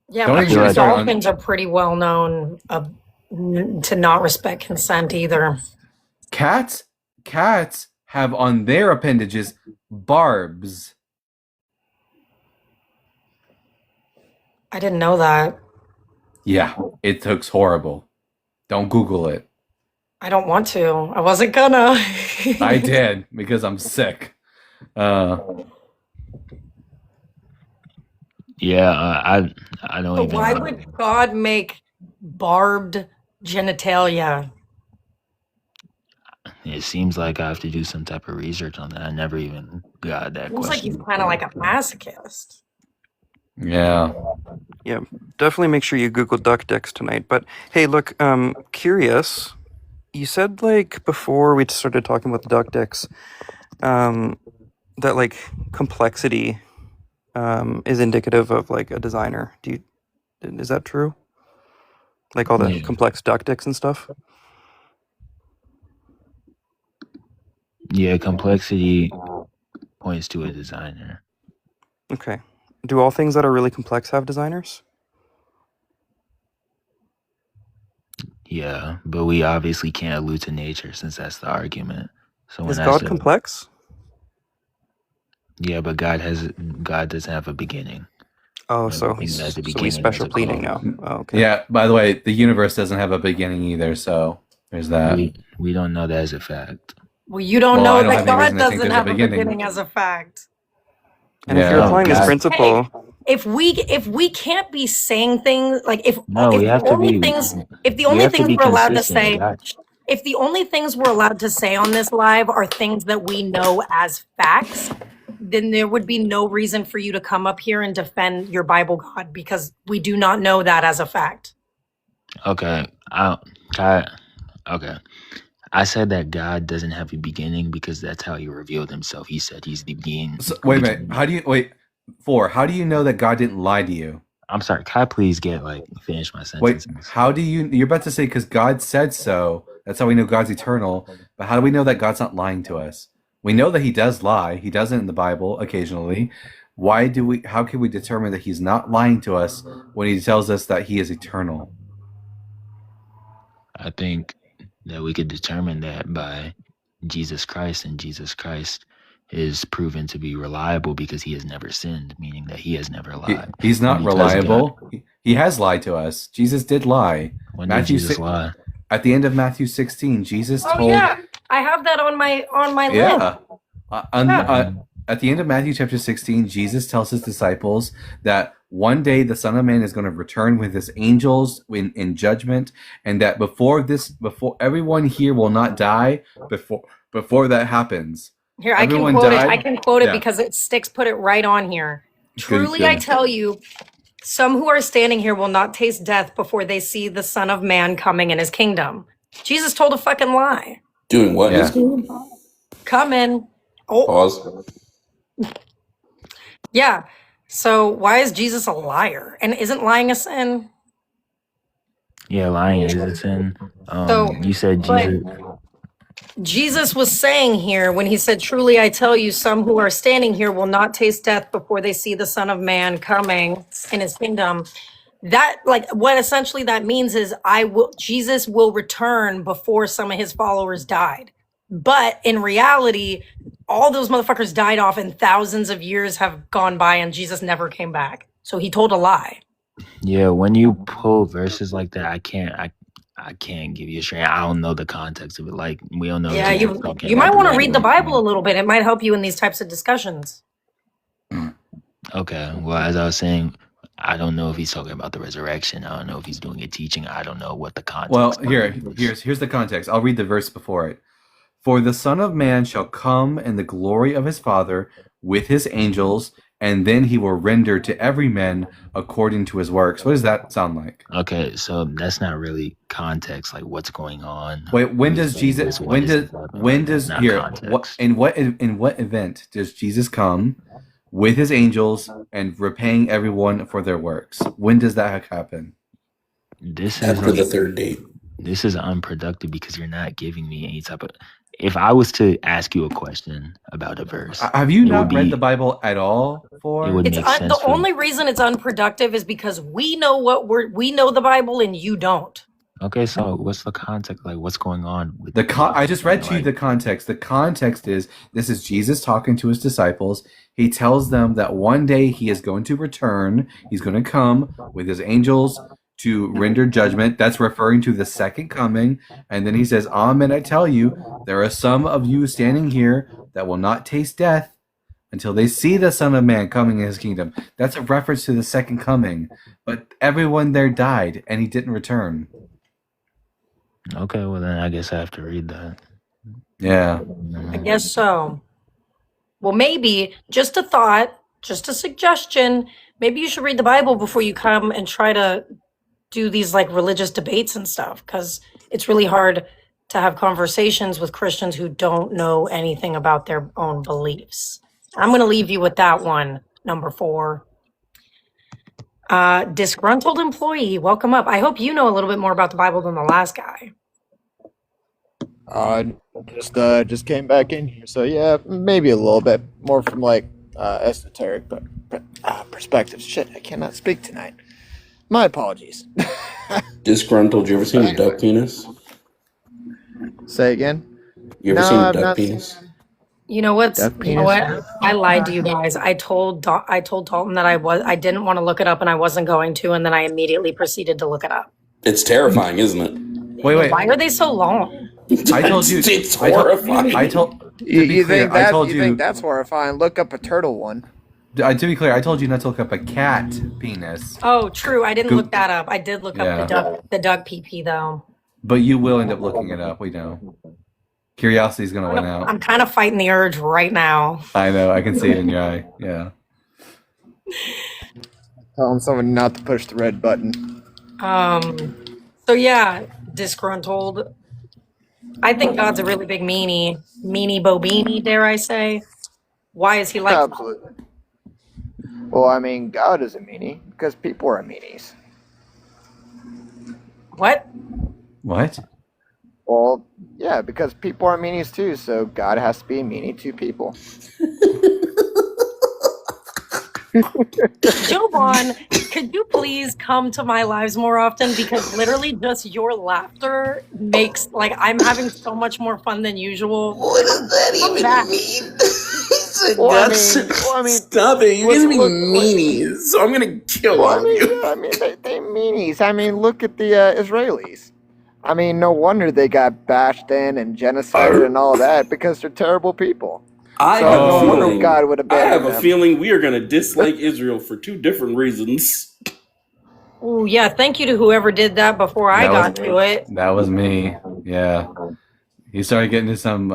Speaker 1: Yeah, but dolphins are pretty well known to not respect consent either.
Speaker 2: Cats have on their appendages barbs.
Speaker 1: I didn't know that.
Speaker 2: Yeah, it looks horrible. Don't Google it.
Speaker 1: I don't want to. I wasn't gonna.
Speaker 2: I did because I'm sick.
Speaker 14: Yeah, I don't
Speaker 1: But
Speaker 14: even.
Speaker 1: why would God make barbed genitalia?
Speaker 14: It seems like I have to do some type of research on that. I never even got that
Speaker 1: Looks like
Speaker 14: question.
Speaker 1: he's kind of like a masochist.
Speaker 2: Yeah.
Speaker 12: Yeah, definitely make sure you Google duck dicks tonight. But hey, look, curious. You said like before we started talking about the duck dicks, that like complexity is indicative of like a designer. Is that true? Like all the complex duck dicks and stuff?
Speaker 14: Yeah, complexity points to a designer.
Speaker 12: Okay. Do all things that are really complex have designers?
Speaker 14: Yeah, but we obviously can't allude to nature since that's the argument. So when
Speaker 12: Is
Speaker 14: I
Speaker 12: God
Speaker 14: said-
Speaker 12: complex?
Speaker 14: Yeah, but God doesn't have a beginning.
Speaker 12: Oh, so we special pleading now. Oh, okay.
Speaker 2: Yeah, by the way, the universe doesn't have a beginning either, so there's that.
Speaker 14: We don't know that as a fact.
Speaker 1: Well, you don't
Speaker 2: Well, I
Speaker 1: know
Speaker 2: don't
Speaker 1: that
Speaker 2: have any
Speaker 1: God
Speaker 2: reason to think
Speaker 1: doesn't
Speaker 2: there's a
Speaker 1: have a
Speaker 2: beginning.
Speaker 1: beginning as a fact.
Speaker 12: And if you're applying this principle,
Speaker 1: If we can't be saying things like if
Speaker 14: No, we have
Speaker 1: the
Speaker 14: to
Speaker 1: only
Speaker 14: be-
Speaker 1: things if the
Speaker 14: we
Speaker 1: only
Speaker 14: have to
Speaker 1: things
Speaker 14: be
Speaker 1: we're allowed to
Speaker 14: consistent,
Speaker 1: say
Speaker 14: gotcha.
Speaker 1: if the only things we're allowed to say on this live are things that we know as facts, then there would be no reason for you to come up here and defend your Bible God because we do not know that as a fact.
Speaker 14: Okay, okay. I said that God doesn't have a beginning because that's how He revealed Himself. He said He's the beginning.
Speaker 2: So, wait a minute. How do you know that God didn't lie to you?
Speaker 14: I'm sorry. Can I please finish my sentence?
Speaker 2: Wait, how do you're about to say because God said so, that's how we know God's eternal, but how do we know that God's not lying to us? We know that He does lie. He does it in the Bible occasionally. How can we determine that He's not lying to us when He tells us that He is eternal?
Speaker 14: I think that we could determine that by Jesus Christ, and Jesus Christ is proven to be reliable because He has never sinned, meaning that He has never lied.
Speaker 2: He's not reliable. He has lied to us. Jesus did lie.
Speaker 14: When did Jesus lie?
Speaker 2: At the end of Matthew 16, Jesus told...
Speaker 1: Oh yeah, I have that on my list.
Speaker 2: At the end of Matthew chapter 16, Jesus tells His disciples that one day the Son of Man is going to return with His angels in judgment, and that before everyone here will not die before that happens.
Speaker 1: Here, I can quote it. I can quote it because Sticks put it right on here. Truly, I tell you, some who are standing here will not taste death before they see the Son of Man coming in His kingdom. Jesus told a fucking lie.
Speaker 11: Doing what?
Speaker 2: Yeah.
Speaker 1: Coming. Oh.
Speaker 11: Pause.
Speaker 1: Yeah. So why is Jesus a liar? And isn't lying a sin?
Speaker 14: Yeah, lying is a sin. You said
Speaker 1: Jesus was saying here when He said, truly, I tell you, some who are standing here will not taste death before they see the Son of Man coming in His kingdom. That, like, what essentially that means is Jesus will return before some of His followers died. But in reality, all those motherfuckers died off and thousands of years have gone by and Jesus never came back. So he told a lie.
Speaker 14: Yeah, when you pull verses like that, I can't give you a straight. I don't know the context of it. Like we don't know.
Speaker 1: Yeah,
Speaker 14: if Jesus
Speaker 1: you
Speaker 14: talking
Speaker 1: you
Speaker 14: about
Speaker 1: might
Speaker 14: the
Speaker 1: want to read the
Speaker 14: resurrection.
Speaker 1: Bible a little bit. It might help you in these types of discussions.
Speaker 14: Okay. Well, as I was saying, I don't know if he's talking about the resurrection. I don't know if he's doing a teaching. I don't know what the context.
Speaker 2: Well,
Speaker 14: of it is.
Speaker 2: here's the context. I'll read the verse before it. For the Son of Man shall come in the glory of his Father with his angels, and then he will render to every man according to his works. What does that sound like?
Speaker 14: Okay, so that's not really context. Like what's going on?
Speaker 2: Wait, when
Speaker 14: with
Speaker 2: does Jesus?
Speaker 14: this,
Speaker 2: When
Speaker 14: is
Speaker 2: does
Speaker 14: this happening?
Speaker 2: when
Speaker 14: Like, that's
Speaker 2: does
Speaker 14: not
Speaker 2: here?
Speaker 14: context.
Speaker 2: What in what event does Jesus come with his angels and repaying everyone for their works? When does that happen?
Speaker 14: This is
Speaker 11: After the
Speaker 14: like,
Speaker 11: third date.
Speaker 14: this is unproductive because you're not giving me any type of. If I was to ask you a question about a verse,
Speaker 2: Have you
Speaker 14: it would
Speaker 2: not read
Speaker 14: be
Speaker 2: the Bible at all?
Speaker 14: it would
Speaker 1: It's
Speaker 14: make sense
Speaker 1: the
Speaker 14: for
Speaker 1: only reason it's unproductive is because we know we know the Bible and you don't.
Speaker 14: Okay, so what's the context? Like, what's going on with
Speaker 2: I just read to you
Speaker 14: like,
Speaker 2: the context. The context is this is Jesus talking to his disciples. He tells them that one day he is going to return. He's going to come with his angels to render judgment. That's referring to the second coming. And then he says, Amen, I tell you, there are some of you standing here that will not taste death until they see the Son of Man coming in his kingdom. That's a reference to the second coming. But everyone there died and he didn't return.
Speaker 14: Okay, well then I guess I have to read that.
Speaker 2: Yeah.
Speaker 1: I guess so. Well, maybe just a thought, just a suggestion. Maybe you should read the Bible before you come and try to do these like religious debates and stuff, because it's really hard to have conversations with Christians who don't know anything about their own beliefs. I'm going to leave you with that one, number 4. Disgruntled employee, welcome up. I hope you know a little bit more about the Bible than the last guy.
Speaker 15: Just came back in here, so yeah, maybe a little bit more from like esoteric perspectives. Shit, I cannot speak tonight. My apologies.
Speaker 11: Disgruntled. You ever seen a duck penis?
Speaker 15: Say again.
Speaker 11: You ever
Speaker 15: No,
Speaker 11: seen a
Speaker 15: I've
Speaker 11: duck
Speaker 15: not
Speaker 11: penis?
Speaker 1: You know what's?
Speaker 15: Duck
Speaker 1: You know what?
Speaker 15: penis?
Speaker 1: I lied to you guys. I told Dalton that I didn't want to look it up and I wasn't going to, and then I immediately proceeded to look it up.
Speaker 11: It's terrifying, isn't it?
Speaker 2: Wait.
Speaker 1: Why are they so long?
Speaker 2: I told you.
Speaker 11: It's horrifying.
Speaker 15: You think that's horrifying? Look up a turtle one.
Speaker 2: To be clear, I told you not to look up a cat penis.
Speaker 1: Oh, true. I didn't look that up. I did look
Speaker 2: Yeah.
Speaker 1: up the duck PP though.
Speaker 2: But you will end up looking it up. We know. Curiosity's gonna win out.
Speaker 1: I'm kind of fighting the urge right now.
Speaker 2: I know. I can see it in your eye. Yeah.
Speaker 15: Telling someone not to push the red button.
Speaker 1: So yeah, disgruntled. I think God's a really big meanie bobini, dare I say. Why is he like that?
Speaker 15: Absolutely. Well, I mean, God is a meanie because people are meanies.
Speaker 1: What?
Speaker 2: What?
Speaker 15: Well, yeah, because people are meanies too, so God has to be a meanie to people.
Speaker 1: Jovan, could you please come to my lives more often? Because literally just your laughter makes, like, I'm having so much more fun than usual.
Speaker 11: What does that even mean?
Speaker 15: Well, I mean,
Speaker 11: stop it. You're gonna be meanies, so I'm gonna kill all of you.
Speaker 15: I mean, they meanies. I mean, look at the Israelis. I mean, no wonder they got bashed in and genocided and all that because they're terrible people.
Speaker 11: I
Speaker 15: So
Speaker 11: have
Speaker 15: no
Speaker 11: a
Speaker 15: wonder
Speaker 11: feeling.
Speaker 15: God would
Speaker 11: I
Speaker 15: abandon
Speaker 11: have a
Speaker 15: them.
Speaker 11: feeling we are gonna dislike Israel for 2 different reasons.
Speaker 1: Oh yeah, thank you to whoever did that before I got to it.
Speaker 2: That was me. Yeah. You started getting into some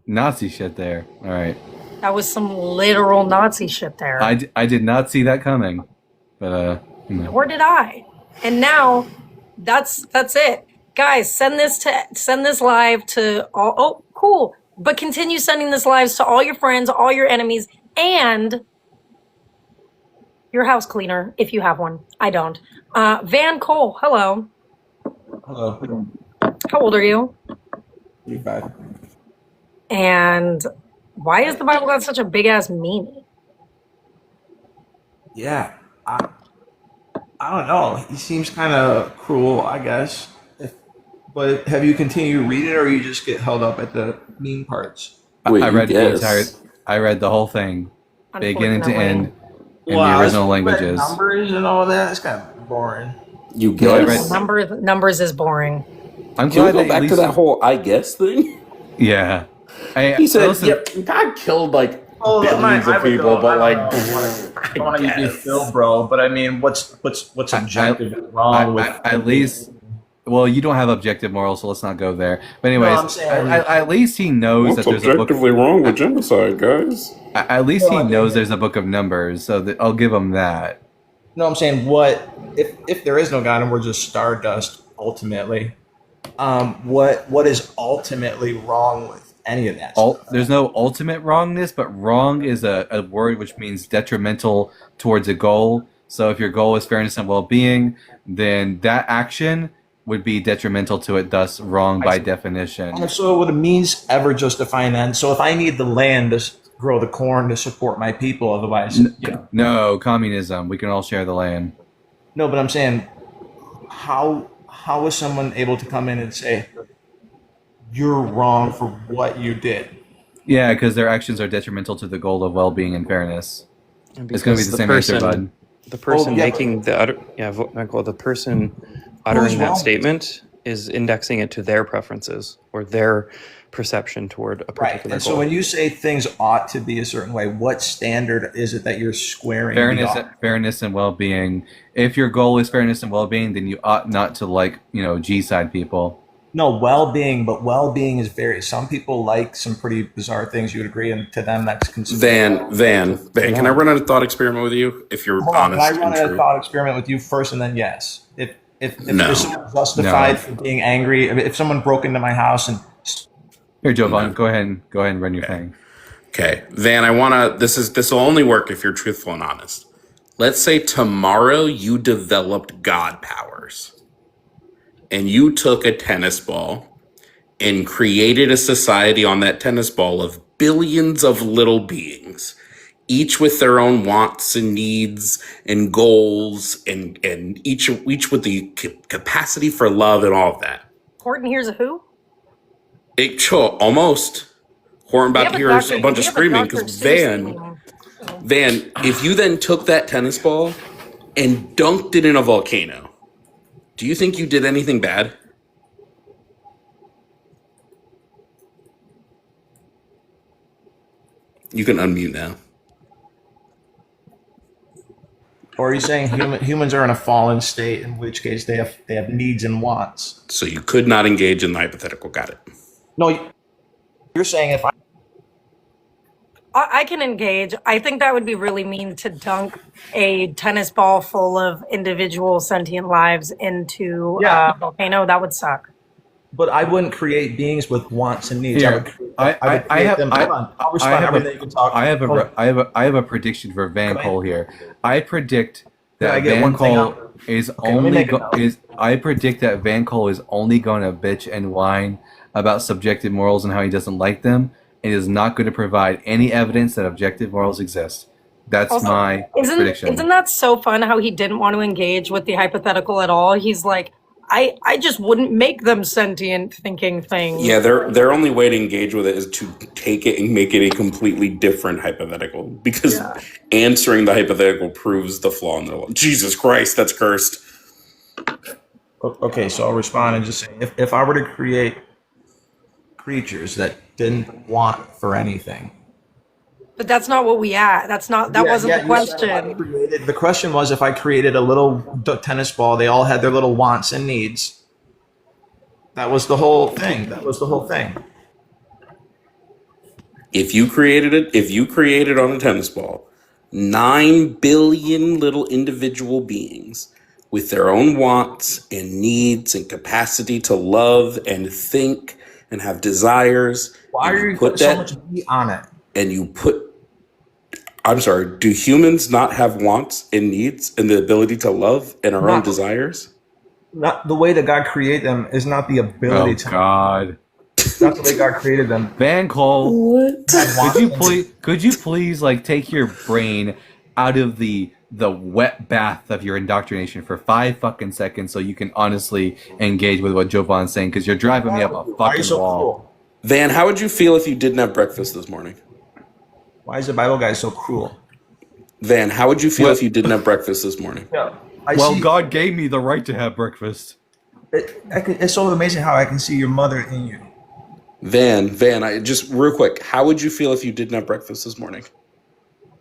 Speaker 2: Nazi shit there. All right.
Speaker 1: That was some literal Nazi shit there.
Speaker 2: I did not see that coming, but
Speaker 1: Or did I? And now that's it. Guys, send this live to all. Oh, cool. But continue sending this lives to all your friends, all your enemies, and your house cleaner if you have one. I don't. Van Cole, hello.
Speaker 16: Hello.
Speaker 1: How old are you?
Speaker 16: 35.
Speaker 1: And why is the Bible got such a big ass meaning?
Speaker 16: Yeah, I don't know. He seems kind of cruel, I guess. But have you continued to read it, or you just get held up at the mean parts?
Speaker 11: Wait,
Speaker 2: I
Speaker 11: you
Speaker 2: read the
Speaker 11: guess?
Speaker 2: entire. I read the whole thing, beginning to end, in the
Speaker 16: Wow,
Speaker 2: original
Speaker 16: it's
Speaker 2: languages.
Speaker 16: numbers and all that. It's kind of boring.
Speaker 11: You
Speaker 2: No, I
Speaker 11: guess?
Speaker 2: read.
Speaker 1: Numbers is boring.
Speaker 2: I'm
Speaker 11: Can we
Speaker 2: glad
Speaker 11: go
Speaker 2: that at
Speaker 11: back to
Speaker 2: least.
Speaker 11: that whole "I guess" thing?
Speaker 2: Yeah.
Speaker 11: He said,
Speaker 2: listen,
Speaker 11: "Yep, God killed like
Speaker 16: Oh,
Speaker 11: billions of people, but like,
Speaker 16: I don't want to be Phil, bro. But I mean, what's objective wrong with
Speaker 2: at least. Well, you don't have objective morals, so let's not go there. But anyways,
Speaker 16: I'm saying-
Speaker 2: at least he knows
Speaker 11: what's
Speaker 2: that there's a book.
Speaker 11: objectively wrong with genocide, guys?"
Speaker 2: At least he knows there's a book of numbers, so that I'll give him that.
Speaker 16: No, I'm saying what if there is no God and we're just stardust ultimately? What is ultimately wrong with any of that?
Speaker 2: There's no ultimate wrongness, but wrong is a word which means detrimental towards a goal. So if your goal is fairness and well-being, then that action would be detrimental to it, thus wrong by definition.
Speaker 16: And so would a means ever justify an end? So if I need the land to grow the corn to support my people, otherwise,
Speaker 2: No, communism. We can all share the land.
Speaker 16: No, but I'm saying, how is someone able to come in and say you're wrong for what you did?
Speaker 2: Yeah, because their actions are detrimental to the goal of well-being and fairness. It's going to be the same answer, bud.
Speaker 12: The person making the person uttering that
Speaker 16: wrong?
Speaker 12: statement is indexing it to their preferences or their perception toward a particular
Speaker 16: Right. And so
Speaker 12: goal.
Speaker 16: when you say things ought to be a certain way, what standard is it that you're squaring?
Speaker 2: Fairness and well-being. If your goal is fairness and well-being, then you ought not to G-side people.
Speaker 16: No, well-being, but well-being is various. Some people like some pretty bizarre things. You would agree, and to them that's considered.
Speaker 11: Van, can I run a thought experiment with you? If you're
Speaker 16: Hold on,
Speaker 11: honest
Speaker 16: can I run
Speaker 11: and
Speaker 16: a
Speaker 11: true.
Speaker 16: thought experiment with you first, and then yes? If
Speaker 11: No.
Speaker 16: there's someone justified
Speaker 2: No.
Speaker 16: for being angry, if someone broke into my house and
Speaker 2: Here, Jovan, go ahead and run your thing.
Speaker 11: Okay, Van, I wanna. This will only work if you're truthful and honest. Let's say tomorrow you developed God powers, and you took a tennis ball and created a society on that tennis ball of billions of little beings, each with their own wants and needs and goals, and each with the capacity for love and all of that.
Speaker 1: Horton hears a who?
Speaker 11: Almost. Horton about to hear a bunch of
Speaker 1: we have a
Speaker 11: screaming
Speaker 1: Dr.
Speaker 11: because
Speaker 1: Seuss
Speaker 11: Van, if you then took that tennis ball and dunked it in a volcano, do you think you did anything bad? You can unmute now.
Speaker 16: or are you saying humans are in a fallen state, in which case they have needs and wants?
Speaker 11: So you could not engage in the hypothetical. Got it.
Speaker 16: No, you're saying if
Speaker 1: I can engage. I think that would be really mean to dunk a tennis ball full of individual sentient lives into a volcano. That would suck.
Speaker 16: But I wouldn't create beings with wants and needs.
Speaker 2: Here, I have a prediction for Van Cole here. I predict that Van Cole is only I predict that Van Cole is only going to bitch and whine about subjective morals and how he doesn't like them, and is not going to provide any evidence that objective morals exist. That's
Speaker 1: Also,
Speaker 2: my prediction.
Speaker 1: Isn't that so fun how he didn't want to engage with the hypothetical at all? He's like, I just wouldn't make them sentient thinking things.
Speaker 11: Yeah, their only way to engage with it is to take it and make it a completely different hypothetical, because answering the hypothetical proves the flaw in their law. Jesus Christ, that's cursed.
Speaker 16: Okay, so I'll respond and just say, if I were to create creatures that didn't want for anything.
Speaker 1: But that's not what we at. That wasn't the question.
Speaker 16: The question was, if I created a little tennis ball, they all had their little wants and needs. That was the whole thing.
Speaker 11: If you created on a tennis ball 9 billion little individual beings with their own wants and needs and capacity to love and think and have desires,
Speaker 16: why are you putting so much meat on it?
Speaker 11: And you put, I'm sorry, do humans not have wants and needs and the ability to love and our own desires?
Speaker 16: Not the way that God created them is not the ability to.
Speaker 2: God.
Speaker 16: That's the way God created them.
Speaker 2: Van Cole, could you please take your brain out of the wet bath of your indoctrination for 5 fucking seconds so you can honestly engage with what Jovan's saying, because you're driving me up a fucking wall.
Speaker 16: Cool?
Speaker 11: Van, how would you feel if you didn't have breakfast this morning?
Speaker 16: Why is the Bible guy so cruel?
Speaker 11: Van, how would you feel if you didn't have breakfast this morning?
Speaker 16: Yeah,
Speaker 2: God gave me the right to have breakfast.
Speaker 16: It's so amazing how I can see your mother in you.
Speaker 11: Van, I just real quick, how would you feel if you didn't have breakfast this morning?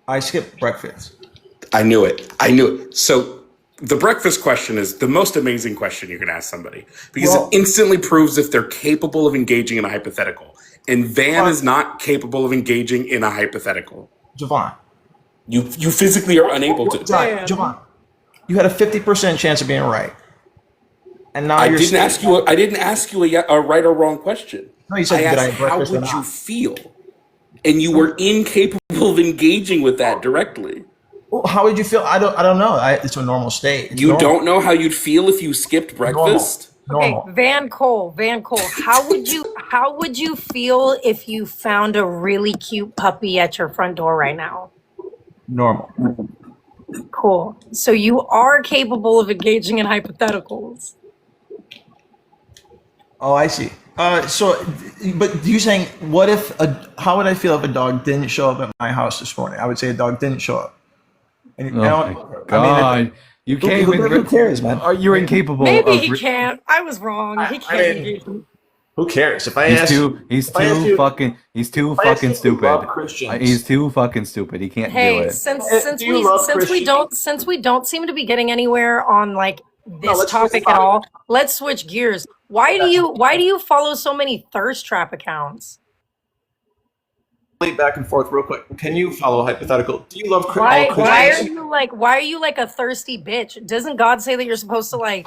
Speaker 16: I skipped breakfast.
Speaker 11: I knew it. So the breakfast question is the most amazing question you can ask somebody because it instantly proves if they're capable of engaging in a hypothetical. And Van is not capable of engaging in a hypothetical.
Speaker 16: Javon.
Speaker 11: You physically are unable to.
Speaker 16: Javon, you had a 50% chance of being right. And now
Speaker 11: I didn't ask you a right or wrong question.
Speaker 16: No, you said,
Speaker 11: I
Speaker 16: did I
Speaker 11: asked,
Speaker 16: have
Speaker 11: how
Speaker 16: breakfast or
Speaker 11: would you
Speaker 16: not?
Speaker 11: feel? And you were incapable of engaging with that directly.
Speaker 16: Well, how would you feel? I don't know. It's a normal state. It's
Speaker 11: you
Speaker 16: normal.
Speaker 11: don't know how you'd feel if you skipped breakfast?
Speaker 1: Okay, Van Cole, how would you feel if you found a really cute puppy at your front door right now?
Speaker 16: Normal.
Speaker 1: Cool. So you are capable of engaging in hypotheticals.
Speaker 16: Oh, I see. But you're saying, how would I feel if a dog didn't show up at my house this morning? I would say a dog didn't show up. And,
Speaker 2: God. I mean, you can't even.
Speaker 16: Who cares, man?
Speaker 2: You're incapable.
Speaker 1: Maybe he can't. I was wrong. He can't engage.
Speaker 16: Who cares? If I
Speaker 2: He's
Speaker 16: ask,
Speaker 2: too fucking stupid. He's too fucking stupid. He can't do
Speaker 1: Hey,
Speaker 2: it.
Speaker 1: since we don't seem to be getting anywhere on like this topic at all, let's switch gears. Why do you follow so many thirst trap accounts?
Speaker 16: Back and forth real quick. Can you follow a hypothetical? Do you love
Speaker 1: Why are you like a thirsty bitch? Doesn't God say that you're supposed to like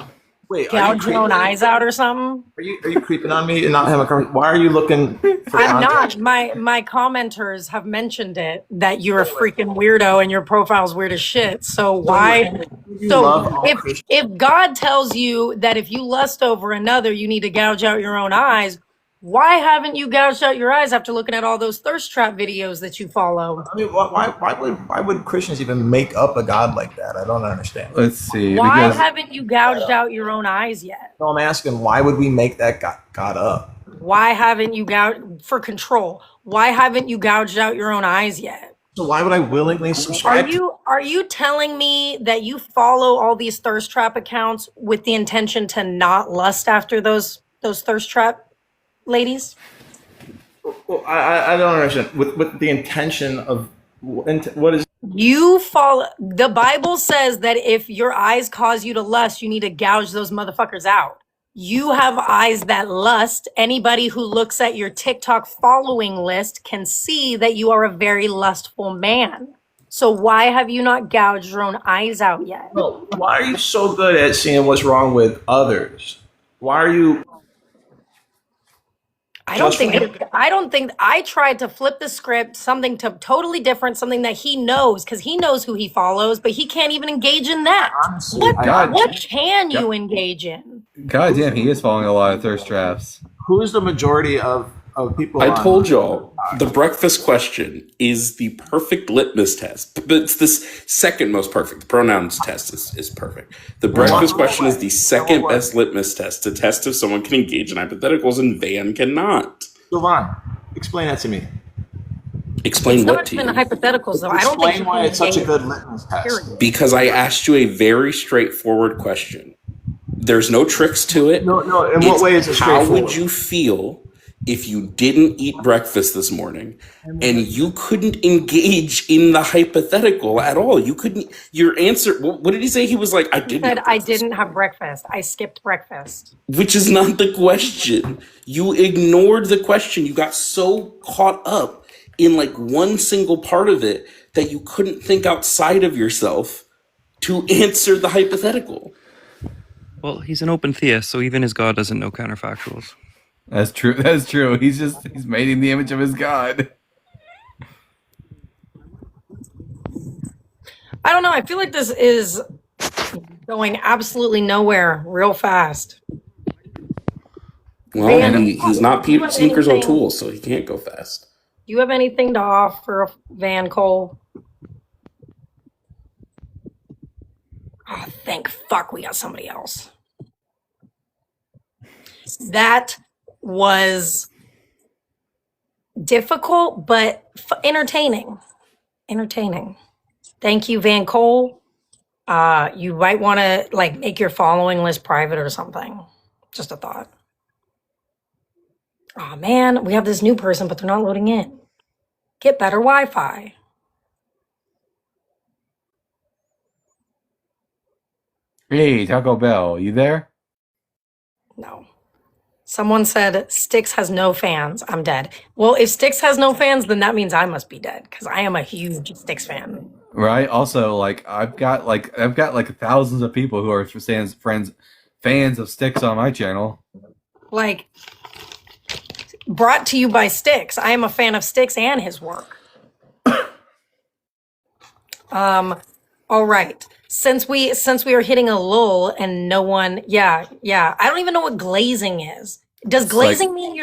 Speaker 1: gouge your own eyes out or something?
Speaker 16: Are you creeping on me and not having a conversation? Why are you looking for
Speaker 1: I'm
Speaker 16: context?
Speaker 1: not. My commenters have mentioned it that you're a freaking weirdo and your profile's weird as shit. So why? So if God tells you that if you lust over another, you need to gouge out your own eyes, why haven't you gouged out your eyes after looking at all those thirst trap videos that you follow?
Speaker 16: I mean, why would Christians even make up a God like that? I don't understand.
Speaker 2: Let's see.
Speaker 1: Why haven't you gouged out your own eyes yet?
Speaker 16: No, I'm asking, why would we make that God up?
Speaker 1: Why haven't you gouged for control? Why haven't you gouged out your own eyes yet?
Speaker 16: So why would I willingly subscribe?
Speaker 1: Are you telling me that you follow all these thirst trap accounts with the intention to not lust after those thirst trap ladies?
Speaker 16: Well, I don't understand. With the intention of what is
Speaker 1: you follow? The Bible says that if your eyes cause you to lust, you need to gouge those motherfuckers out. You have eyes that lust. Anybody who looks at your TikTok following list can see that you are a very lustful man. So why have you not gouged your own eyes out yet?
Speaker 16: No, why are you so good at seeing what's wrong with others? Why are you?
Speaker 1: I don't think I tried to flip the script, something totally different, something that he knows, because he knows who he follows, but he can't even engage in that.
Speaker 16: Honestly,
Speaker 1: what can you engage in?
Speaker 2: God damn, he is following a lot of thirst traps.
Speaker 16: Who's the majority of people?
Speaker 11: I told y'all the breakfast question is the perfect litmus test, but it's this second most perfect. The pronouns test is perfect. The breakfast question is the second best litmus test to test if someone can engage in hypotheticals, and Van cannot.
Speaker 16: Sylvan, explain that to me.
Speaker 11: Explain what to you?
Speaker 1: It's not even hypotheticals, though. I don't think
Speaker 16: Explain why it's such a good litmus test.
Speaker 11: Because I asked you a very straightforward question. There's no tricks to it.
Speaker 16: No. In what way is it straightforward?
Speaker 11: How would you feel if you didn't eat breakfast this morning and you couldn't engage in the hypothetical at all? You couldn't. Your answer. What did he say? He was like, I didn't.
Speaker 1: I didn't have breakfast. I skipped breakfast.
Speaker 11: Which is not the question. You ignored the question. You got so caught up in like one single part of it that you couldn't think outside of yourself to answer the hypothetical.
Speaker 12: Well, he's an open theist, so even his God doesn't know counterfactuals.
Speaker 2: That's true. That's true. He's made in the image of his God.
Speaker 1: I don't know. I feel like this is going absolutely nowhere real fast.
Speaker 11: Well, he's not Sneakers O'Toole, so he can't go fast.
Speaker 1: Do you have anything to offer, Van Cole? Oh, thank fuck we got somebody else. That was difficult, but entertaining. Entertaining. Thank you, Van Cole. You might want to like make your following list private or something. Just a thought. Oh man, we have this new person, but they're not loading in. Get better Wi-Fi.
Speaker 2: Hey, Taco Bell, you there?
Speaker 1: No. Someone said Styx has no fans. I'm dead. Well, if Styx has no fans, then that means I must be dead because I am a huge Styx fan.
Speaker 2: Right. Also, like I've got like thousands of people who are fans of Sticks on my channel.
Speaker 1: Like, brought to you by Styx. I am a fan of Styx and his work. All right. Since we are hitting a lull and no one, yeah. I don't even know what glazing is. Does
Speaker 11: It's
Speaker 1: glazing
Speaker 11: like-
Speaker 1: mean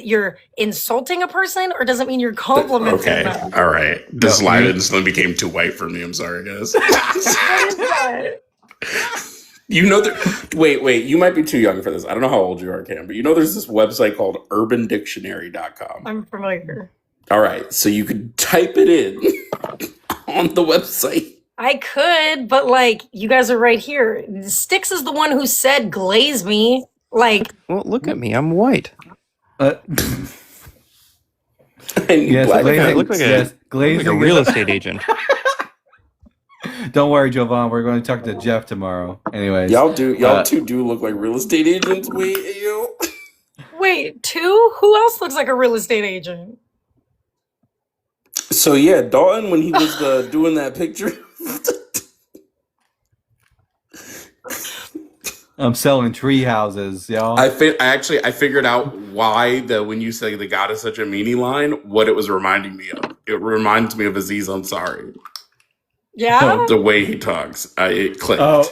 Speaker 1: you're insulting a person, or does it mean you're complimenting
Speaker 11: Okay,
Speaker 1: them?
Speaker 11: all right. This line instantly became too white for me. I'm sorry, guys.
Speaker 1: What is that?
Speaker 11: You know that. Wait. You might be too young for this. I don't know how old you are, Cam, but you know there's this website called UrbanDictionary.com.
Speaker 1: I'm familiar.
Speaker 11: All right, so you could type it in on the website.
Speaker 1: I could, but like you guys are right here. Styx is the one who said glaze me. Like,
Speaker 12: Well, look at me. I'm white.
Speaker 11: And
Speaker 2: Yes,
Speaker 11: black
Speaker 2: glazing,
Speaker 12: I look like a-
Speaker 2: yes,
Speaker 12: Like
Speaker 2: glazing
Speaker 12: a real estate agent.
Speaker 2: Don't worry, Jovan. We're going to talk to Jeff tomorrow. Anyways,
Speaker 11: y'all two do look like real estate agents. Wait, yo.
Speaker 1: wait, two? Who else looks like a real estate agent?
Speaker 11: So yeah, Dalton when he was doing that picture.
Speaker 2: I'm selling tree houses, y'all.
Speaker 11: I figured out why when you say the God is such a meanie line, what it was reminding me of. It reminds me of Aziz Ansari.
Speaker 1: Yeah?
Speaker 11: The way he talks, it clicked.
Speaker 2: Oh,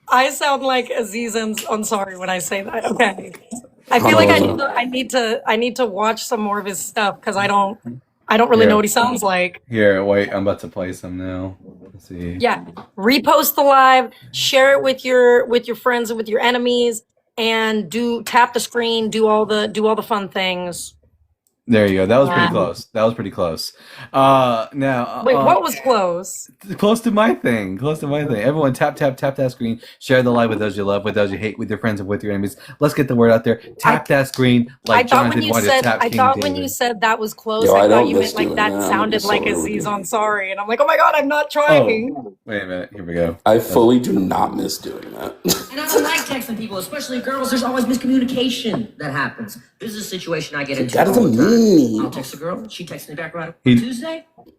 Speaker 1: I sound like Aziz Ansari when I say that. Okay. I feel like I need to watch some more of his stuff because I don't really know what he sounds like.
Speaker 2: here, wait. I'm about to play some now. Let's see.
Speaker 1: Yeah. Repost the live, share it with your friends and with your enemies, and tap the screen, do all the fun things.
Speaker 2: There you go. That was pretty close. Now,
Speaker 1: Wait, what was close?
Speaker 2: close to my thing? Everyone, tap that screen. Share the live with those you love, with those you hate, with your friends and with your enemies. Let's get the word out there. Tap that screen like Jonathan wanted to tap King
Speaker 1: when
Speaker 2: David.
Speaker 1: you said that was close,
Speaker 11: Yo, I
Speaker 1: I thought
Speaker 11: don't
Speaker 1: you
Speaker 11: miss
Speaker 1: meant like
Speaker 11: doing
Speaker 1: that
Speaker 11: that.
Speaker 1: sounded
Speaker 11: I'm
Speaker 1: like
Speaker 11: so
Speaker 1: Aziz
Speaker 11: rude.
Speaker 1: Ansari, and I'm like, oh my god, I'm not trying.
Speaker 2: Oh, wait a minute. Here we go.
Speaker 11: I fully do not miss doing that.
Speaker 17: And I don't like texting people, especially girls. There's always miscommunication that happens. This is a situation I get into
Speaker 11: That is
Speaker 17: all
Speaker 11: a
Speaker 17: the time.
Speaker 11: meanie.
Speaker 17: I'll text a girl, she texts me back right on
Speaker 2: He-
Speaker 17: Tuesday, and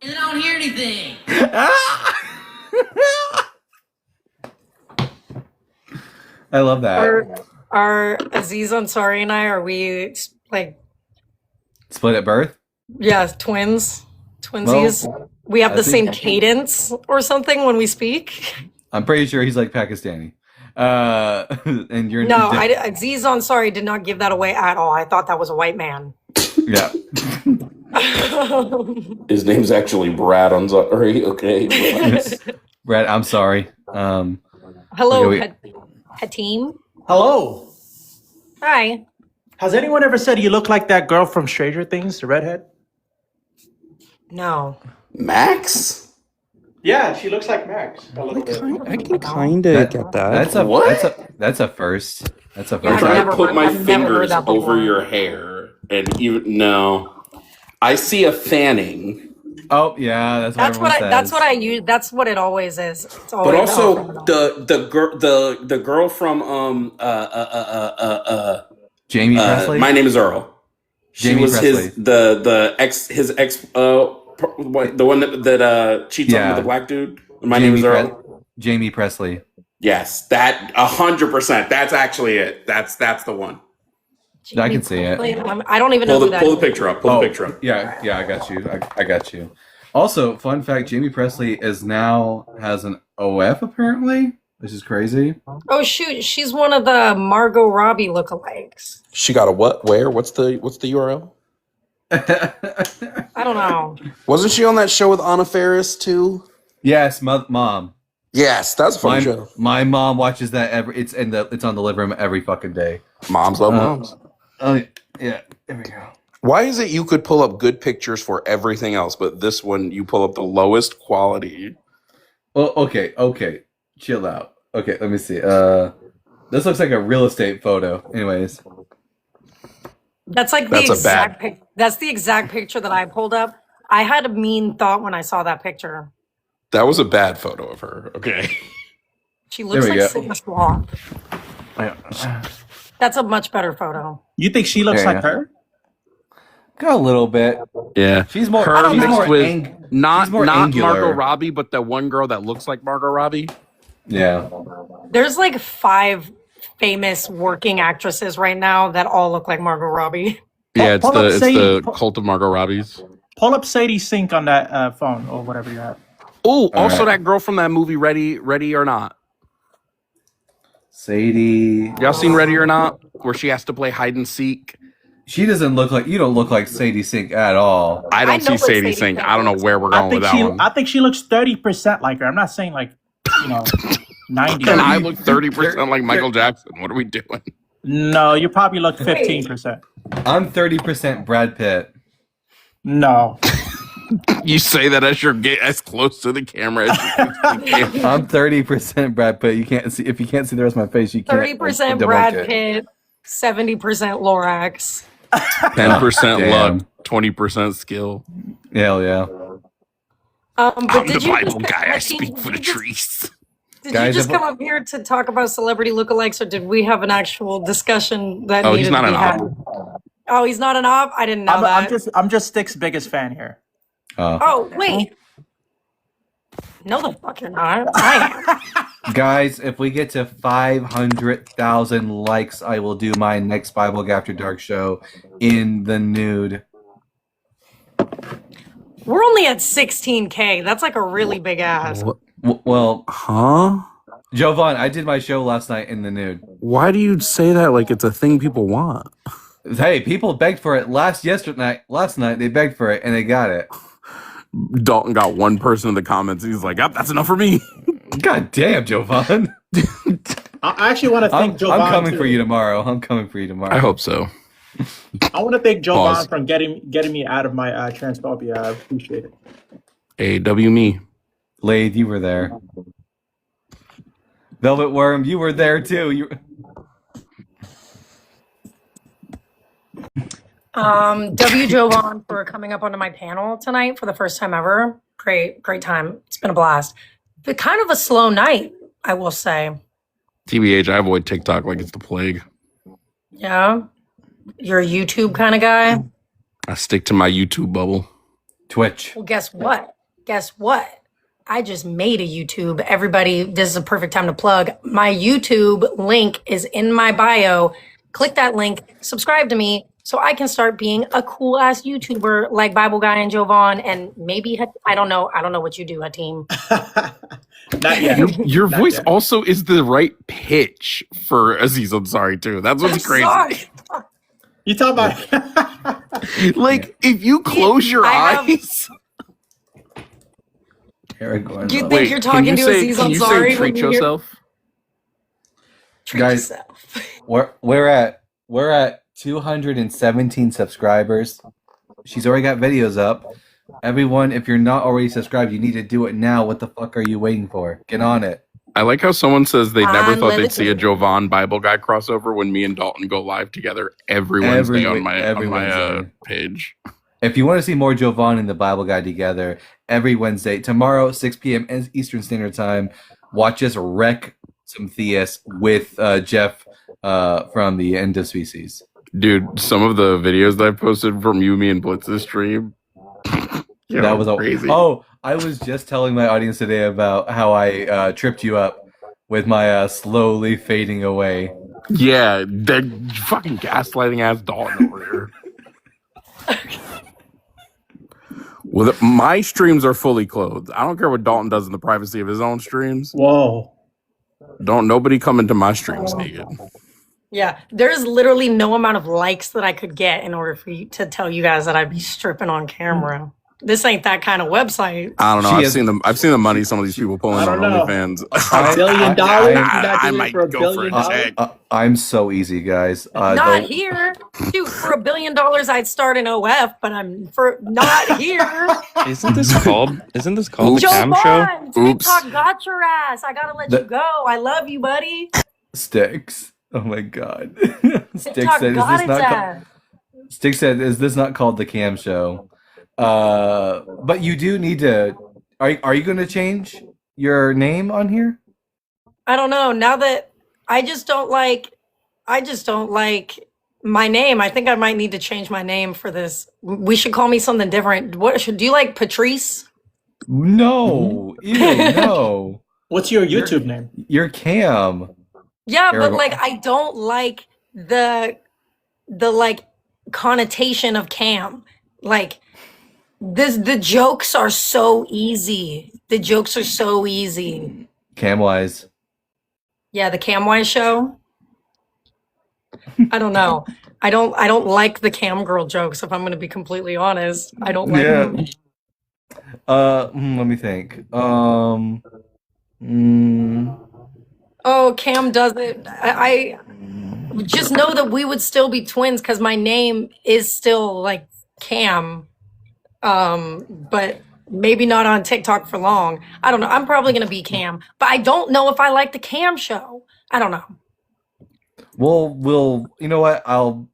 Speaker 17: then I don't hear anything.
Speaker 2: I love that.
Speaker 1: Are Aziz Ansari and I, are we like,
Speaker 2: Split at birth?
Speaker 1: yeah, twinsies? We have
Speaker 2: I
Speaker 1: the
Speaker 2: think-
Speaker 1: same cadence or something when we speak?
Speaker 2: I'm pretty sure he's like Pakistani. And you're
Speaker 1: No, Aziz Ansari did not give that away at all. I thought that was a white man.
Speaker 2: Yeah.
Speaker 11: His name's actually Brad Ansari. Okay.
Speaker 2: Brad, I'm sorry.
Speaker 1: Hello,
Speaker 2: Okay,
Speaker 1: Hatim.
Speaker 16: Hello.
Speaker 1: Hi.
Speaker 16: Has anyone ever said you look like that girl from Stranger Things, the redhead?
Speaker 1: No.
Speaker 11: Max?
Speaker 16: Yeah, she looks like Max. A little bit.
Speaker 12: I can kind of get that.
Speaker 2: That's a
Speaker 11: What?
Speaker 2: that's a first. That's a
Speaker 1: Yeah,
Speaker 2: first.
Speaker 1: I've
Speaker 11: Try
Speaker 1: never
Speaker 11: to put
Speaker 1: heard-
Speaker 11: my
Speaker 1: I've never heard
Speaker 11: fingers
Speaker 1: that
Speaker 11: over
Speaker 1: before.
Speaker 11: your hair and even no. I see a fanning.
Speaker 2: Oh yeah, that's what
Speaker 1: That's what
Speaker 2: everyone
Speaker 1: I. That's
Speaker 2: says.
Speaker 1: what I use. That's what it always is. It's always
Speaker 11: But also
Speaker 1: oh,
Speaker 11: the girl from
Speaker 2: Jamie Presley.
Speaker 11: My Name is Earl. She
Speaker 2: Jamie
Speaker 11: was
Speaker 2: Presley.
Speaker 11: his ex the one that cheats on
Speaker 2: Yeah.
Speaker 11: with the black dude. My Name is Earl.
Speaker 2: Jamie Presley.
Speaker 11: Yes, that 100%. That's actually it. That's the one.
Speaker 2: I can see it.
Speaker 1: I don't even know who that
Speaker 11: Pull the
Speaker 1: is.
Speaker 11: picture up. Pull the picture up.
Speaker 2: Yeah, I got you. I got you. Also, fun fact: Jamie Presley has an OF apparently, which is crazy.
Speaker 1: Oh shoot, she's one of the Margot Robbie lookalikes.
Speaker 11: She got a what? Where? What's the URL?
Speaker 1: I don't know.
Speaker 11: Wasn't she on that show with Anna Faris too?
Speaker 2: Yes, mom.
Speaker 11: Yes, that's a funny
Speaker 2: my,
Speaker 11: show.
Speaker 2: My mom watches that it's on the living room every fucking day.
Speaker 11: Moms love moms.
Speaker 2: Oh yeah, there we go.
Speaker 11: Why is it you could pull up good pictures for everything else, but this one you pull up the lowest quality?
Speaker 13: Well, okay. Chill out. Okay, let me see. This looks like a real estate photo. Anyways.
Speaker 1: That's like
Speaker 11: That's
Speaker 1: the
Speaker 11: a bad.
Speaker 1: exact that's the exact picture that I pulled up. I had a mean thought when I saw that picture.
Speaker 11: That was a bad photo of her. Okay.
Speaker 1: She looks
Speaker 13: There we
Speaker 1: like
Speaker 13: go.
Speaker 1: Sarah Swan. That's a much better photo.
Speaker 18: You think she looks
Speaker 13: There you
Speaker 18: like
Speaker 13: go.
Speaker 18: her?
Speaker 13: Got a little bit.
Speaker 11: Yeah.
Speaker 13: She's more.
Speaker 11: Her
Speaker 13: she's
Speaker 11: mixed
Speaker 13: more
Speaker 11: with not
Speaker 13: she's more
Speaker 11: not
Speaker 13: angular.
Speaker 11: Margot Robbie, but the one girl that looks like Margot Robbie.
Speaker 13: Yeah.
Speaker 1: There's like 5 famous working actresses right now that all look like Margot Robbie.
Speaker 11: Yeah, it's
Speaker 18: Pull up
Speaker 11: the
Speaker 18: Sadie.
Speaker 11: cult of Margot Robbie's.
Speaker 18: Pull up Sadie Sink on that phone or whatever you have.
Speaker 11: Oh, also
Speaker 13: right.
Speaker 11: that girl from that movie Ready or Not.
Speaker 13: Sadie.
Speaker 11: Y'all seen Ready or Not? Where she has to play hide and seek.
Speaker 13: She doesn't look like. You don't look like Sadie Sink at all.
Speaker 11: I
Speaker 1: I
Speaker 11: don't
Speaker 1: know
Speaker 11: see
Speaker 1: what
Speaker 11: Sadie
Speaker 1: Sadie
Speaker 11: Sink.
Speaker 1: Sink
Speaker 11: I don't know
Speaker 1: is.
Speaker 11: where we're going with that one.
Speaker 18: I think she looks 30% like her. I'm not saying like, 90.
Speaker 11: And I look 30% like Michael Jackson. What are we doing?
Speaker 18: No, you probably look 15%.
Speaker 13: I'm 30% Brad Pitt.
Speaker 18: No.
Speaker 11: You say that as you're as close to the camera as you can.
Speaker 13: I'm 30% Brad Pitt. You can't see if you can't see the rest of my face. You can't.
Speaker 1: 30%
Speaker 13: debunk
Speaker 1: Brad
Speaker 13: it.
Speaker 1: Pitt, 70% Lorax.
Speaker 11: 10%
Speaker 13: Damn.
Speaker 11: luck, 20% skill.
Speaker 13: Hell yeah.
Speaker 1: But
Speaker 11: I'm
Speaker 1: did
Speaker 11: the
Speaker 1: you
Speaker 11: Bible
Speaker 1: just,
Speaker 11: guy. I
Speaker 1: Hakeem,
Speaker 11: speak for the trees.
Speaker 1: Did
Speaker 13: Guys,
Speaker 1: you just
Speaker 13: if-
Speaker 1: come up here to talk about celebrity lookalikes, or did we have an actual discussion that
Speaker 11: Oh,
Speaker 1: needed
Speaker 11: he's not
Speaker 1: to be
Speaker 11: an
Speaker 1: had?
Speaker 11: op.
Speaker 1: Oh, he's not an op? I didn't know that.
Speaker 18: I'm just Stick's biggest fan here.
Speaker 1: Oh, wait. No, the fuck you're not. I am.
Speaker 13: Guys, if we get to 500,000 likes, I will do my next Bible After Dark show in the nude.
Speaker 1: We're only at 16K. That's like a really big ass.
Speaker 13: Well,
Speaker 11: huh?
Speaker 13: Jovan, I did my show last night in the nude.
Speaker 11: Why do you say that like it's a thing people want?
Speaker 13: Hey, people begged for it last night they begged for it and they got it.
Speaker 11: Dalton got one person in the comments. He's like, "Yep, that's enough for me."
Speaker 13: God damn, Jovan.
Speaker 18: I actually want to thank Jovan.
Speaker 13: I'm coming
Speaker 18: too.
Speaker 13: for you tomorrow.
Speaker 11: I hope so.
Speaker 18: I want to thank Jovan
Speaker 11: Pause.
Speaker 18: for getting me out of my transphobia. I appreciate it.
Speaker 11: AW me.
Speaker 13: Lathe, you were there. Velvet Worm, you were there too.
Speaker 1: W. Jovan for coming up onto my panel tonight for the first time ever. Great time. It's been a blast. But kind of a slow night, I will say.
Speaker 11: TBH, I avoid TikTok like it's the plague.
Speaker 1: Yeah. You're a YouTube kind of guy.
Speaker 11: I stick to my YouTube bubble.
Speaker 13: Twitch.
Speaker 1: Well, guess what? I just made a YouTube. Everybody, this is a perfect time to plug. My YouTube link is in my bio. Click that link, subscribe to me, so I can start being a cool ass YouTuber like Bible Guy and Jovan, and maybe I don't know what you do, Hakeem.
Speaker 18: Not yet.
Speaker 11: Your
Speaker 18: Not
Speaker 11: voice
Speaker 18: yet.
Speaker 11: also is the right pitch for Aziz Ansari too. That's what's crazy.
Speaker 1: Sorry.
Speaker 18: You talk about
Speaker 11: Like if you close your eyes.
Speaker 1: Do you think you're talking to Aziz
Speaker 11: Can you
Speaker 1: Ansari
Speaker 11: say treat
Speaker 1: when you hear-
Speaker 11: yourself?
Speaker 1: Treat
Speaker 13: Guys,
Speaker 1: yourself.
Speaker 13: we're at 217 subscribers. She's already got videos up. Everyone, if you're not already subscribed, you need to do it now. What the fuck are you waiting for? Get on it.
Speaker 11: I like how someone says they never
Speaker 1: I'm
Speaker 11: thought they'd see a
Speaker 1: limited.
Speaker 11: Jovan Bible Guy crossover when me and Dalton go live together every Wednesday on my
Speaker 13: Wednesday.
Speaker 11: page.
Speaker 13: If you want to see more Jovan and the Bible Guy together every Wednesday, tomorrow, 6 p.m. Eastern Standard Time, watch us wreck some theists with Jeff from the End of Species.
Speaker 11: Dude, some of the videos that I posted from you, me, and Blitz's stream.
Speaker 13: That was
Speaker 11: crazy.
Speaker 13: Oh, I was just telling my audience today about how I tripped you up with my slowly fading away.
Speaker 11: Yeah, that fucking gaslighting ass Dalton over here. Well, my streams are fully clothed. I don't care what Dalton does in the privacy of his own streams.
Speaker 18: Whoa.
Speaker 11: Don't nobody come into my streams naked.
Speaker 1: Yeah, there's literally no amount of likes that I could get in order for you to tell you guys that I'd be stripping on camera. This ain't that kind of website.
Speaker 11: I don't know.
Speaker 2: She
Speaker 11: I've
Speaker 2: is-
Speaker 11: seen them. I've seen the money some of these people pulling
Speaker 16: I
Speaker 11: on
Speaker 16: don't know.
Speaker 11: OnlyFans.
Speaker 16: $1 billion? You're not
Speaker 11: I
Speaker 16: doing it
Speaker 11: might
Speaker 16: for $1
Speaker 11: go for
Speaker 16: billion?
Speaker 11: a check.
Speaker 2: I'm so easy, guys.
Speaker 1: Not here. Dude, for $1 billion, I'd start an OF, but I'm for not here.
Speaker 12: Isn't this called the
Speaker 1: Joe
Speaker 12: Cam Show?
Speaker 1: Vaughn, TikTok got your ass. I gotta let you go. I love you, buddy.
Speaker 2: Sticks. Oh my god. Sticks
Speaker 1: TikTok
Speaker 2: said,
Speaker 1: got its ass.
Speaker 2: Sticks said, is this not called the Cam Show? But you do need to. Are you going to change your name on here?
Speaker 1: I don't know. Now that I just don't like my name. I think I might need to change my name for this. We should call me something different. Do you like Patrice?
Speaker 2: No. Ew, no.
Speaker 18: What's your YouTube name?
Speaker 2: You're Cam.
Speaker 1: Yeah, but
Speaker 2: Aragorn.
Speaker 1: like I don't like the like connotation of Cam. Like the jokes are so easy. The jokes are so easy.
Speaker 2: Camwise.
Speaker 1: Yeah, the Camwise show. I don't know. I don't like the cam girl jokes, if I'm gonna be completely honest. I don't like them.
Speaker 2: Let me think.
Speaker 1: Oh, Cam does it. I just know that we would still be twins because my name is still like Cam. But maybe not on TikTok for long. I don't know. I'm probably gonna be Cam, but I don't know if I like the Cam show. I don't know.
Speaker 2: We'll you know what? I'll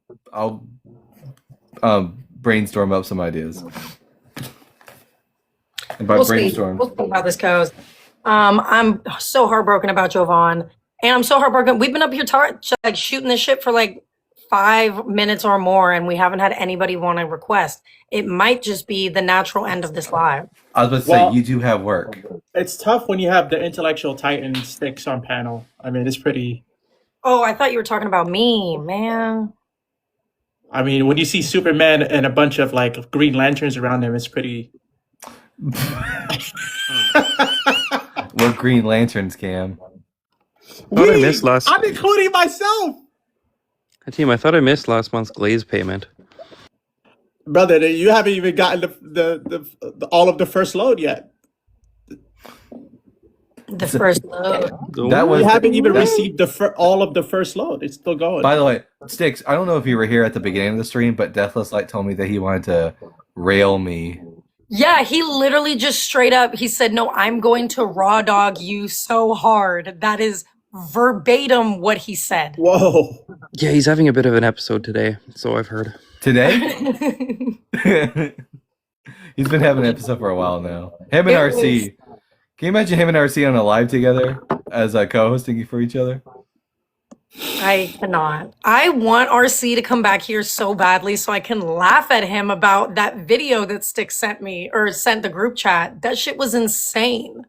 Speaker 2: brainstorm up some ideas. And by
Speaker 1: We'll see.
Speaker 2: brainstorm,
Speaker 1: We'll see how this goes. I'm so heartbroken about Jovan, and I'm so heartbroken. We've been up here like shooting this shit for like 5 minutes or more, and we haven't had anybody want to request. It might just be the natural end of this live.
Speaker 2: I was about to
Speaker 18: Well-
Speaker 2: say you do have work.
Speaker 18: It's tough when you have the intellectual titan Sticks on panel. I mean, it's pretty.
Speaker 1: Oh, I thought you were talking about me, man.
Speaker 18: I mean, when you see Superman and a bunch of like Green Lanterns around him, it's pretty.
Speaker 2: We're Green Lanterns, Cam.
Speaker 12: I thought I missed last.
Speaker 18: I'm including myself,
Speaker 12: Team, I thought I missed last month's Glaze payment.
Speaker 18: brother. You haven't even gotten the all of the first load yet.
Speaker 1: The first load.
Speaker 2: That was
Speaker 18: You haven't even received all of the first load. It's still going.
Speaker 2: By the way, Sticks, I don't know if you were here at the beginning of the stream, but Deathless Light told me that he wanted to rail me.
Speaker 1: Yeah, he literally just straight up, he said, no, I'm going to raw dog you so hard. That is verbatim what he said.
Speaker 18: Whoa.
Speaker 12: Yeah, he's having a bit of an episode today, so I've heard.
Speaker 2: Today? He's been having an episode for a while now. Him and RC. Can you imagine him and RC on a live together as co-hosting for each other?
Speaker 1: I cannot. I want RC to come back here so badly so I can laugh at him about that video that Stick sent me or sent the group chat. That shit was insane.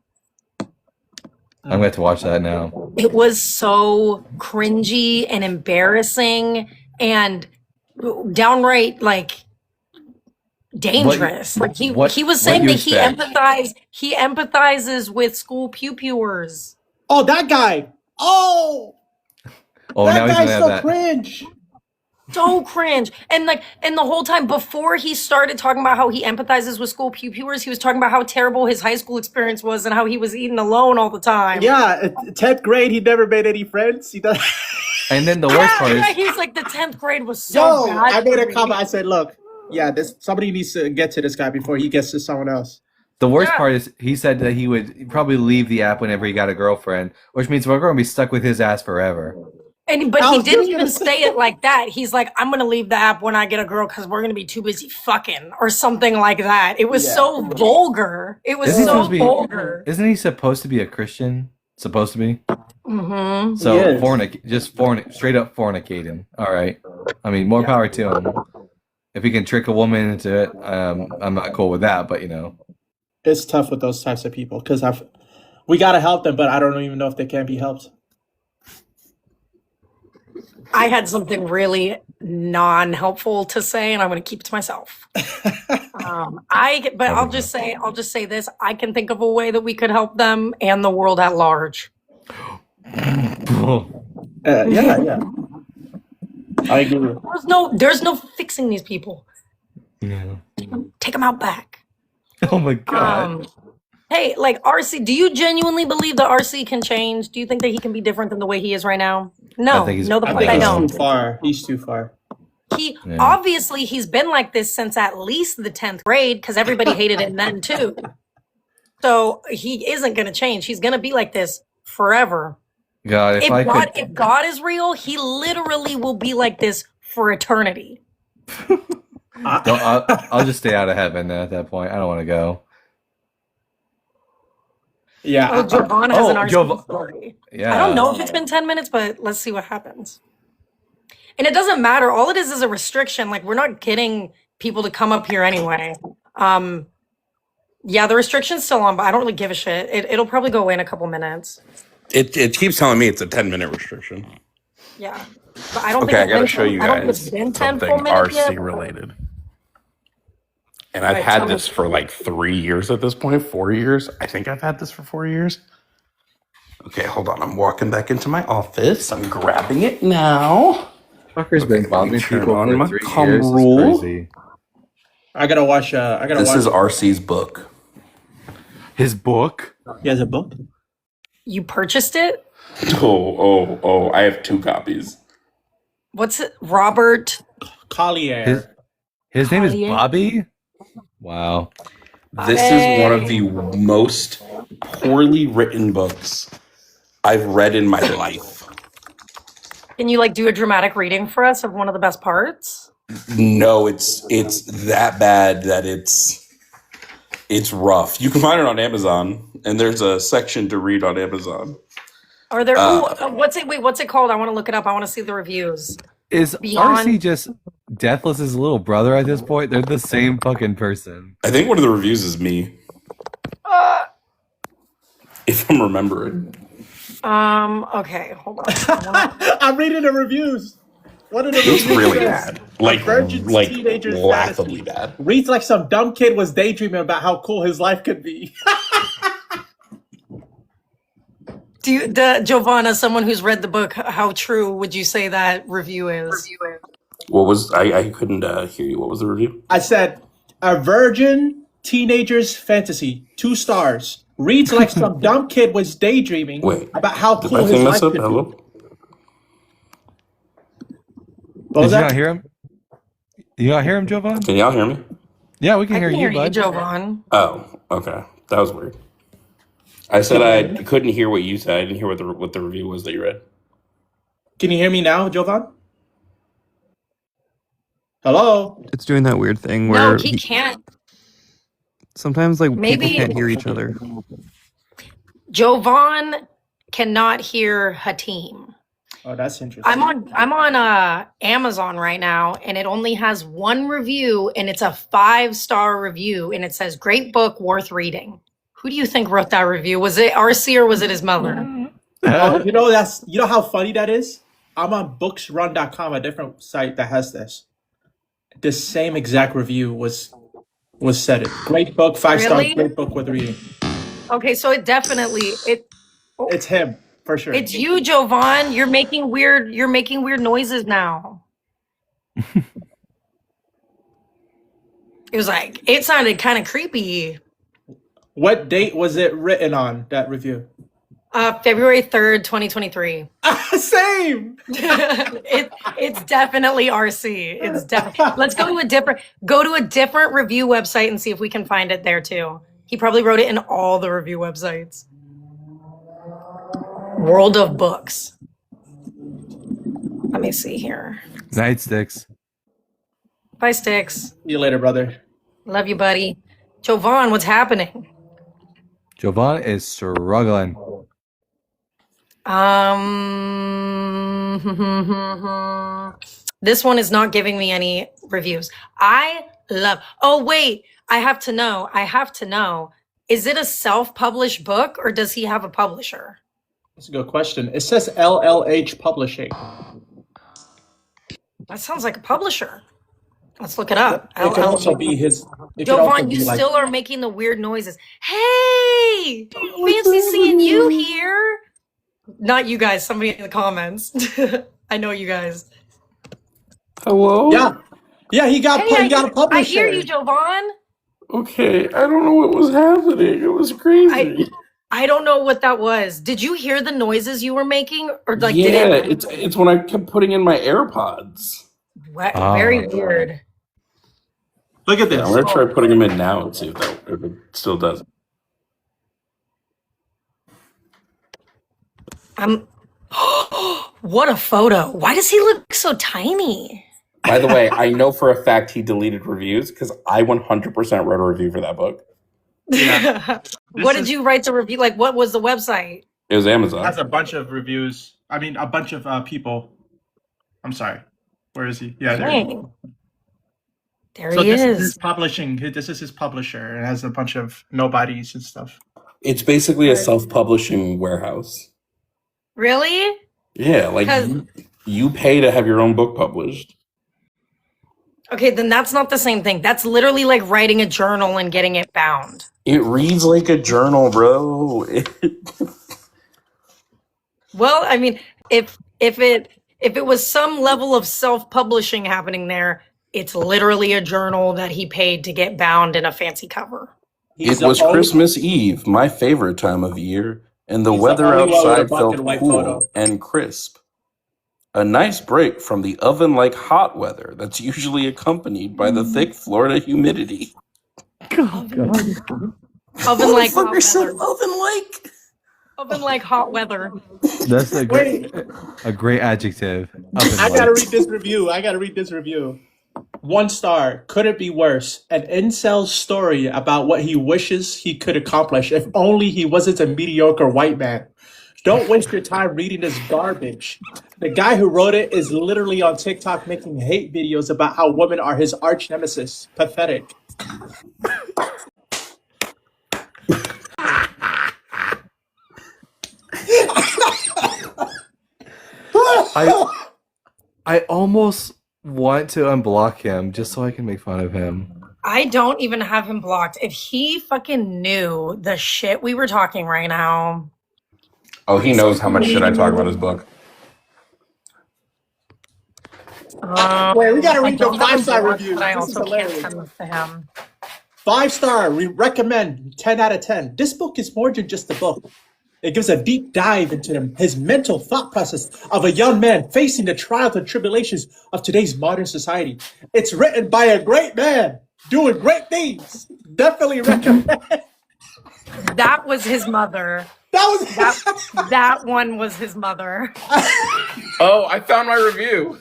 Speaker 2: I'm going to have to watch that now.
Speaker 1: It was so cringy and embarrassing and downright like dangerous. Like he was saying that he empathizes with school pew-pewers.
Speaker 18: Oh, that guy. Oh,
Speaker 2: Oh, now
Speaker 18: that
Speaker 2: he's
Speaker 18: guy's
Speaker 2: going to have
Speaker 18: so
Speaker 2: that.
Speaker 18: cringe.
Speaker 1: So cringe. And the whole time before he started talking about how he empathizes with school pew-pewers, he was talking about how terrible his high school experience was and how he was eating alone all the time.
Speaker 18: Yeah, 10th grade, he never made any friends. He does.
Speaker 2: And then the worst part is...
Speaker 1: he's like, the 10th grade was so
Speaker 18: Yo,
Speaker 1: bad.
Speaker 18: I made a
Speaker 1: for me."
Speaker 18: comment. I said, look, yeah, somebody needs to get to this guy before he gets to someone else.
Speaker 2: The worst part is he said that he would probably leave the app whenever he got a girlfriend, which means we're going to be stuck with his ass forever.
Speaker 1: But
Speaker 18: I
Speaker 1: he
Speaker 18: was
Speaker 1: didn't
Speaker 18: just
Speaker 1: even
Speaker 18: gonna
Speaker 1: say it like that. He's like, I'm going to leave the app when I get a girl because we're going to be too busy fucking or something like that. It was so vulgar. It was
Speaker 2: Isn't he
Speaker 1: so
Speaker 2: supposed to be-
Speaker 1: vulgar.
Speaker 2: Isn't he supposed to be a Christian? Supposed to be?
Speaker 1: Mm-hmm.
Speaker 2: So
Speaker 18: Yes.
Speaker 2: straight up fornicating. All right. I mean, more power to him. If he can trick a woman into it, I'm not cool with that. But you know,
Speaker 18: It's tough with those types of people because we got to help them, but I don't even know if they can be helped.
Speaker 1: I had something really non-helpful to say, and I'm going to keep it to myself. I'll just say this: I can think of a way that we could help them and the world at large.
Speaker 18: Yeah. I agree.
Speaker 1: There's no fixing these people.
Speaker 2: yeah.
Speaker 1: Take them out back.
Speaker 13: Oh my god.
Speaker 1: Hey, like RC, do you genuinely believe that RC can change? Do you think that he can be different than the way he is right now? No, no, the
Speaker 18: I
Speaker 1: fuck
Speaker 18: think
Speaker 1: I
Speaker 18: he's
Speaker 1: don't.
Speaker 18: too far. He's too far.
Speaker 1: He obviously he's been like this since at least the 10th grade because everybody hated him then too. So he isn't going to change. He's going to be like this forever.
Speaker 2: God,
Speaker 1: If God is real, he literally will be like this for eternity.
Speaker 13: I'll just stay out of heaven at that point. I don't want to go.
Speaker 18: Yeah.
Speaker 1: Oh, Jovan has an RC story.
Speaker 13: Yeah.
Speaker 1: I don't know if it's been 10 minutes, but let's see what happens. And it doesn't matter. All it is a restriction. Like, we're not getting people to come up here anyway. Yeah, the restriction's still on, but I don't really give a shit. It'll probably go away in a couple minutes.
Speaker 11: It keeps telling me it's a 10-minute restriction.
Speaker 1: Yeah. But I don't
Speaker 11: Okay, I
Speaker 1: think
Speaker 11: gotta
Speaker 1: it's
Speaker 11: show you
Speaker 1: I don't think
Speaker 11: guys
Speaker 1: it's been 10
Speaker 11: something
Speaker 1: full minutes yet.
Speaker 11: RC related. And I've
Speaker 1: Alright,
Speaker 11: had
Speaker 1: tell me.
Speaker 11: this for like 3 years at this point, 4 years. I think I've had this for 4 years. Okay, hold on. I'm walking back into my office. I'm grabbing it now.
Speaker 2: Fucker's been bombing people
Speaker 11: on
Speaker 2: for
Speaker 11: my
Speaker 2: 3
Speaker 11: cum
Speaker 2: years. It's
Speaker 11: rule.
Speaker 2: crazy.
Speaker 18: I gotta watch.
Speaker 11: This is RC's book.
Speaker 13: His book?
Speaker 18: He has a book?
Speaker 1: You purchased it?
Speaker 11: Oh! I have 2 copies.
Speaker 1: What's it? Robert
Speaker 18: Collier.
Speaker 13: His name is
Speaker 1: Collier?
Speaker 13: Bobby? Wow.
Speaker 11: This is one of the most poorly written books I've read in my life.
Speaker 1: Can you like do a dramatic reading for us of one of the best parts?
Speaker 11: No, it's that bad that it's rough. You can find it on Amazon, and there's a section to read on Amazon.
Speaker 1: Are there what's it called? I want to look it up. I want to see the reviews.
Speaker 2: Is
Speaker 1: Beyond-
Speaker 2: RC just Deathless's little brother at this point? They're the same fucking person.
Speaker 11: I think one of the reviews is me, if I'm remembering.
Speaker 1: Okay, hold on.
Speaker 18: I'm reading the reviews. What are the reviews?
Speaker 11: It's really
Speaker 18: say?
Speaker 11: bad, like
Speaker 18: Virgin's teenager's
Speaker 11: laughably
Speaker 18: fantasy.
Speaker 11: bad.
Speaker 18: Reads like some dumb kid was daydreaming about how cool his life could be.
Speaker 1: Giovanna, someone who's read the book, how true would you say that review is?
Speaker 11: What was I couldn't hear you. What was the review?
Speaker 18: I said, a virgin teenager's fantasy, 2 stars. Reads like some dumb kid was daydreaming about how
Speaker 11: Did
Speaker 18: cool
Speaker 11: my
Speaker 18: his
Speaker 11: thing
Speaker 18: life
Speaker 11: mess up?
Speaker 18: could be.
Speaker 11: Hello?
Speaker 18: What was
Speaker 2: Did you
Speaker 18: that?
Speaker 2: not hear him? You not hear him, Jovan?
Speaker 11: Can y'all hear me?
Speaker 2: Yeah, we can
Speaker 1: I
Speaker 2: hear
Speaker 1: can
Speaker 2: you,
Speaker 1: hear you,
Speaker 2: bud.
Speaker 1: Jovan.
Speaker 11: Oh, okay. That was weird. I said I couldn't hear what you said. I didn't hear what the review was that you read.
Speaker 18: Can you hear me now, Jovan? Hello?
Speaker 12: It's doing that weird thing
Speaker 1: No,
Speaker 12: where
Speaker 1: he can't.
Speaker 12: sometimes like
Speaker 1: Maybe-
Speaker 12: people can't hear each other.
Speaker 1: Jovan cannot hear Hatim.
Speaker 18: Oh, that's interesting.
Speaker 1: I'm on Amazon right now, and it only has 1 review, and it's a 5-star review, and it says great book worth reading. Who do you think wrote that review? Was it RC or was it his mother?
Speaker 18: Oh, you know how funny that is? I'm on booksrun.com, a different site that has this. The same exact review was said it. Great book, 5 stars,
Speaker 1: Really?
Speaker 18: great book worth reading.
Speaker 1: Okay, so it definitely
Speaker 18: It's him, for sure.
Speaker 1: it's you, Jovan. You're making weird noises now. It sounded kind of creepy.
Speaker 18: What date was it written on, that review?
Speaker 1: February 3rd, 2023.
Speaker 18: Same!
Speaker 1: It's definitely RC. It's definitely. Let's go to a different review website and see if we can find it there too. He probably wrote it in all the review websites. World of Books. Let me see here.
Speaker 2: Nightsticks.
Speaker 1: Bye, Sticks.
Speaker 18: See you later, brother.
Speaker 1: Love you, buddy. Jovan, what's happening?
Speaker 2: Jovan is struggling.
Speaker 1: This one is not giving me any reviews. Oh, wait. I have to know. Is it a self-published book or does he have a publisher?
Speaker 18: That's a good question. It says LLH Publishing.
Speaker 1: That sounds like a publisher. Let's look it up.
Speaker 18: It could also be his. It could also
Speaker 1: Jovan,
Speaker 18: be
Speaker 1: you
Speaker 18: like-
Speaker 1: still are making the weird noises. Hey! Fancy seeing you here. Not you guys, somebody in the comments. I know you guys.
Speaker 11: Hello?
Speaker 18: Yeah. Yeah, he got a publisher.
Speaker 1: I hear you, Jovan.
Speaker 11: Okay, I don't know what was happening. It was crazy.
Speaker 1: I don't know what that was. Did you hear the noises you were making, or like
Speaker 11: yeah,
Speaker 1: did it?
Speaker 11: it's when I kept putting in my AirPods.
Speaker 1: Very weird.
Speaker 18: Look at this.
Speaker 11: I'm gonna try putting them in now and see if it still does.
Speaker 1: What a photo! Why does he look so tiny?
Speaker 11: By the way, I know for a fact he deleted reviews because I 100% wrote a review for that book.
Speaker 1: What did you write the review? Like, what was the website?
Speaker 11: It was Amazon.
Speaker 18: It has a bunch of reviews. I mean, a bunch of people. I'm sorry. Where is he? Yeah, there he is.
Speaker 1: There
Speaker 18: So
Speaker 1: he
Speaker 18: this
Speaker 1: is.
Speaker 18: is his publishing. This is his publisher. It has a bunch of nobodies and stuff.
Speaker 11: It's basically a self-publishing warehouse.
Speaker 1: Really?
Speaker 11: Yeah, like you pay to have your own book published.
Speaker 1: Okay, then that's not the same thing. That's literally like writing a journal and getting it bound.
Speaker 11: It reads like a journal, bro.
Speaker 1: Well, I mean, if it was some level of self-publishing happening there, it's literally a journal that he paid to get bound in a fancy cover.
Speaker 11: It was Christmas Eve, my favorite time of year, and the
Speaker 18: He's the
Speaker 11: weather
Speaker 18: only one with a
Speaker 11: outside
Speaker 18: black
Speaker 11: felt
Speaker 18: and white
Speaker 11: cool
Speaker 18: photo.
Speaker 11: and crisp. A nice break from the oven-like hot weather that's usually accompanied by the thick Florida humidity.
Speaker 1: Oven-like hot weather.
Speaker 11: Oven-like.
Speaker 1: Oven-like hot weather.
Speaker 13: That's a great adjective.
Speaker 18: I gotta read this review. 1 star. Could it be worse? An incel's story about what he wishes he could accomplish if only he wasn't a mediocre white man. Don't waste your time reading this garbage. The guy who wrote it is literally on TikTok making hate videos about how women are his arch nemesis. Pathetic.
Speaker 13: I almost want to unblock him just so I can make fun of him.
Speaker 1: I don't even have him blocked. If he fucking knew the shit we were talking right now.
Speaker 11: Oh, he knows how much shit I talk about his book.
Speaker 18: Wait, we gotta read
Speaker 1: I
Speaker 18: the
Speaker 1: don't have him
Speaker 18: 5-star
Speaker 1: blocked,
Speaker 18: reviews.
Speaker 1: but I
Speaker 18: This is
Speaker 1: also can't
Speaker 18: hilarious.
Speaker 1: send this to him.
Speaker 18: 5-star. We recommend 10 out of 10. This book is more than just a book. It gives a deep dive into his mental thought process of a young man facing the trials and tribulations of today's modern society. It's written by a great man doing great things. Definitely recommend.
Speaker 1: That was his mother. That one was his mother.
Speaker 11: Oh, I found my review.